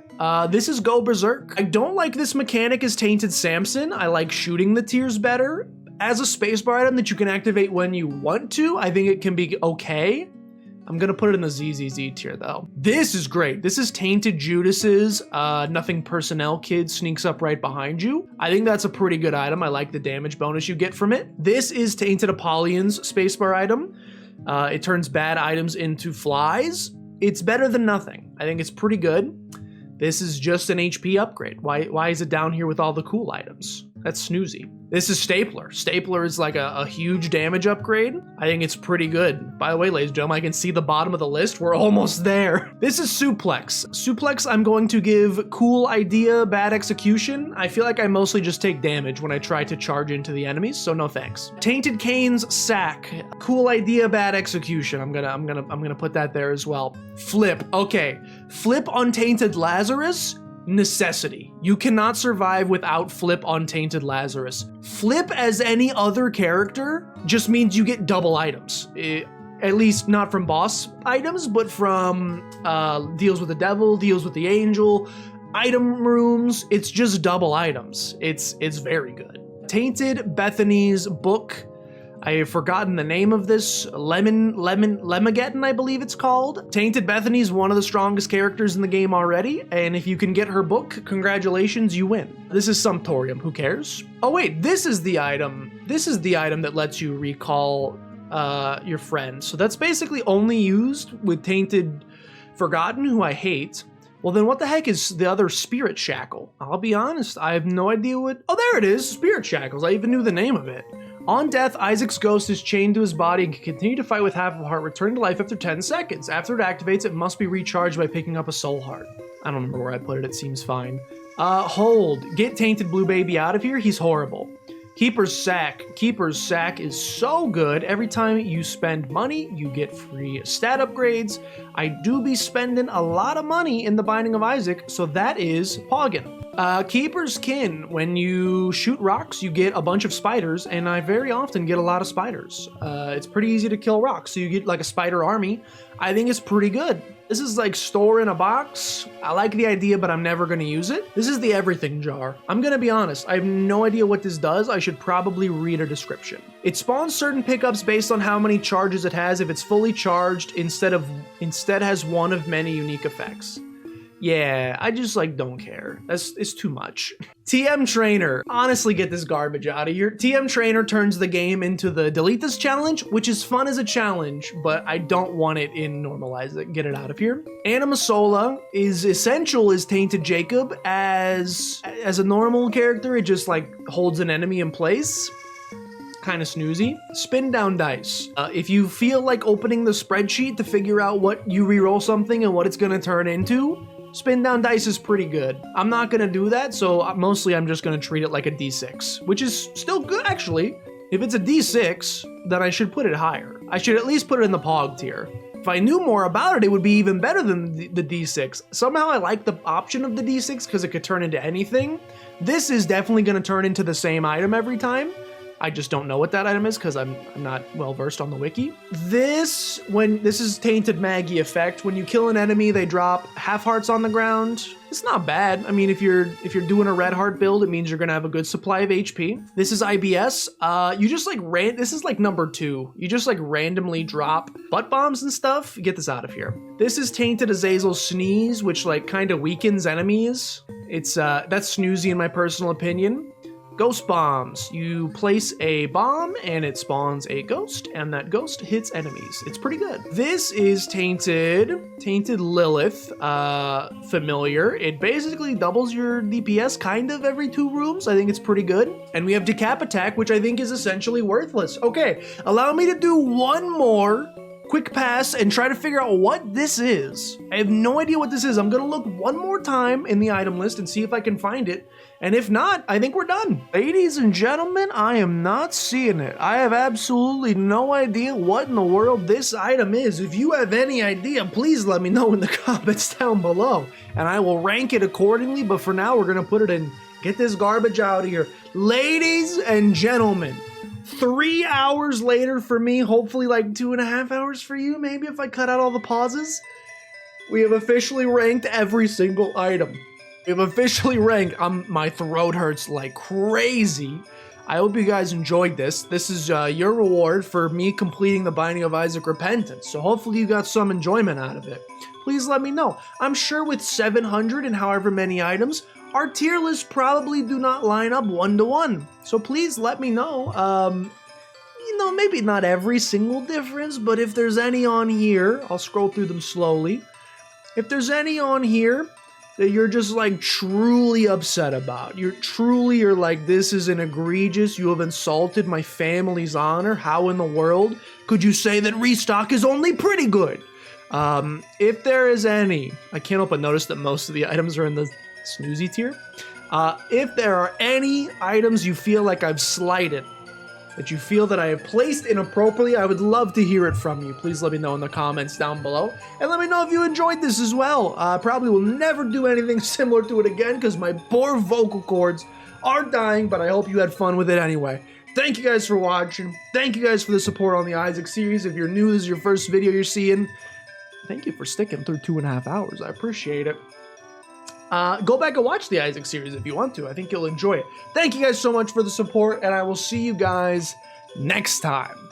This is Go Berserk. I don't like this mechanic as Tainted Samson. I like shooting the tears better. As a spacebar item that you can activate when you want to, I think it can be okay. I'm gonna put it in the ZZZ tier though. This is great. This is Tainted Judas's Nothing Personnel Kid sneaks up right behind you. I think that's a pretty good item. I like the damage bonus you get from it. This is Tainted Apollyon's spacebar item. It turns bad items into flies. It's better than nothing. I think it's pretty good. This is just an HP upgrade. Why is it down here with all the cool items? That's snoozy. This is Stapler. Stapler is like a huge damage upgrade. I think it's pretty good. By the way, ladies and gentlemen, I can see the bottom of the list. We're almost there. This is Suplex. Suplex, I'm going to give cool idea, bad execution. I feel like I mostly just take damage when I try to charge into the enemies, so no thanks. Tainted Cane's Sack. Cool idea, bad execution. I'm gonna put that there as well. Flip. Okay. Flip on Tainted Lazarus. Necessity. You cannot survive without Flip on Tainted Lazarus. Flip as any other character just means you get double items. At least not from boss items, but from deals with the devil, deals with the angel, item rooms. It's just double items. It's very good. Tainted Bethany's Book. I have forgotten the name of this. Lemageddon, I believe it's called. Tainted Bethany is one of the strongest characters in the game already, and if you can get her book, congratulations, you win. This is Sumptorium, who cares? Oh wait, this is the item. This is the item that lets you recall your friend. So that's basically only used with Tainted Forgotten, who I hate. Well, then what the heck is the other Spirit Shackle? I'll be honest, I have no idea what... Oh, there it is, Spirit Shackles. I even knew the name of it. On death, Isaac's ghost is chained to his body and can continue to fight with half of a heart, returning to life after 10 seconds. After it activates, it must be recharged by picking up a soul heart. I don't remember where I put it, it seems fine. Hold. Get Tainted Blue Baby out of here, he's horrible. Keeper's Sack. Keeper's Sack is so good. Every time you spend money, you get free stat upgrades. I do be spending a lot of money in the Binding of Isaac, so that is Poggin. Keeper's Kin. When you shoot rocks, you get a bunch of spiders, and I very often get a lot of spiders. It's pretty easy to kill rocks, so you get like a spider army. I think it's pretty good. This is like store in a box. I like the idea, but I'm never gonna use it. This is the everything jar. I'm gonna be honest, I have no idea what this does. I should probably read a description. It spawns certain pickups based on how many charges it has. If it's fully charged, instead has one of many unique effects. Yeah, I just like don't care. It's too much. TM Trainer. Honestly, get this garbage out of here. TM Trainer turns the game into the delete this challenge, which is fun as a challenge, but I don't want it in normalize it. Get it out of here. Animasola is essential as Tainted Jacob. As a normal character, it just like holds an enemy in place. Kind of snoozy. Spin down dice. If you feel like opening the spreadsheet to figure out what you reroll something and what it's gonna turn into, spin down dice is pretty good. I'm not gonna do that, so mostly I'm just gonna treat it like a D6, which is still good actually. If it's a D6, then I should put it higher. I should at least put it in the Pog tier. If I knew more about it, it would be even better than the D6. Somehow I like the option of the D6 because it could turn into anything. This is definitely gonna turn into the same item every time. I just don't know what that item is because I'm not well versed on the wiki. This is Tainted Maggie effect. When you kill an enemy, they drop half hearts on the ground. It's not bad. I mean, if you're doing a red heart build, it means you're gonna have a good supply of HP. This is IBS. You just like this is like number 2. You just like randomly drop butt bombs and stuff. Get this out of here. This is Tainted Azazel's Sneeze, which like kind of weakens enemies. It's that's snoozy in my personal opinion. Ghost bombs. You place a bomb and it spawns a ghost and that ghost hits enemies. It's pretty good. This is Tainted Lilith, familiar. It basically doubles your DPS kind of every 2 rooms. I think it's pretty good. And we have Decap Attack, which I think is essentially worthless. Okay, allow me to do one more quick pass and try to figure out what this is. I have no idea what this is. I'm gonna look one more time in the item list and see if I can find it. And if not, I think we're done. Ladies and gentlemen, I am not seeing it. I have absolutely no idea what in the world this item is. If you have any idea, please let me know in the comments down below, and I will rank it accordingly. But for now, we're gonna put it in Get this garbage out of here. Ladies and gentlemen, 3 hours later for me, hopefully like 2.5 hours for you, maybe if I cut out all the pauses, we have officially ranked every single item. We have officially ranked. My throat hurts like crazy. I hope you guys enjoyed this. This is your reward for me completing the Binding of Isaac Repentance. So hopefully you got some enjoyment out of it. Please let me know. I'm sure with 700 and however many items, our tier lists probably do not line up 1-to-1. So please let me know. You know, maybe not every single difference, but if there's any on here, I'll scroll through them slowly. If there's any on here that you're just like truly upset about, you're like, this is an egregious, you have insulted my family's honor, how in the world could you say that restock is only pretty good? If there is any, I can't help but notice that most of the items are in the snoozy tier. If there are any items you feel like I've slighted, that you feel that I have placed inappropriately, I would love to hear it from you. Please let me know in the comments down below. And let me know if you enjoyed this as well. Probably will never do anything similar to it again because my poor vocal cords are dying, but I hope you had fun with it anyway. Thank you guys for watching. Thank you guys for the support on the Isaac series. If you're new, this is your first video you're seeing. Thank you for sticking through 2.5 hours. I appreciate it. Go back and watch the Isaac series if you want to. I think you'll enjoy it. Thank you guys so much for the support, and I will see you guys next time.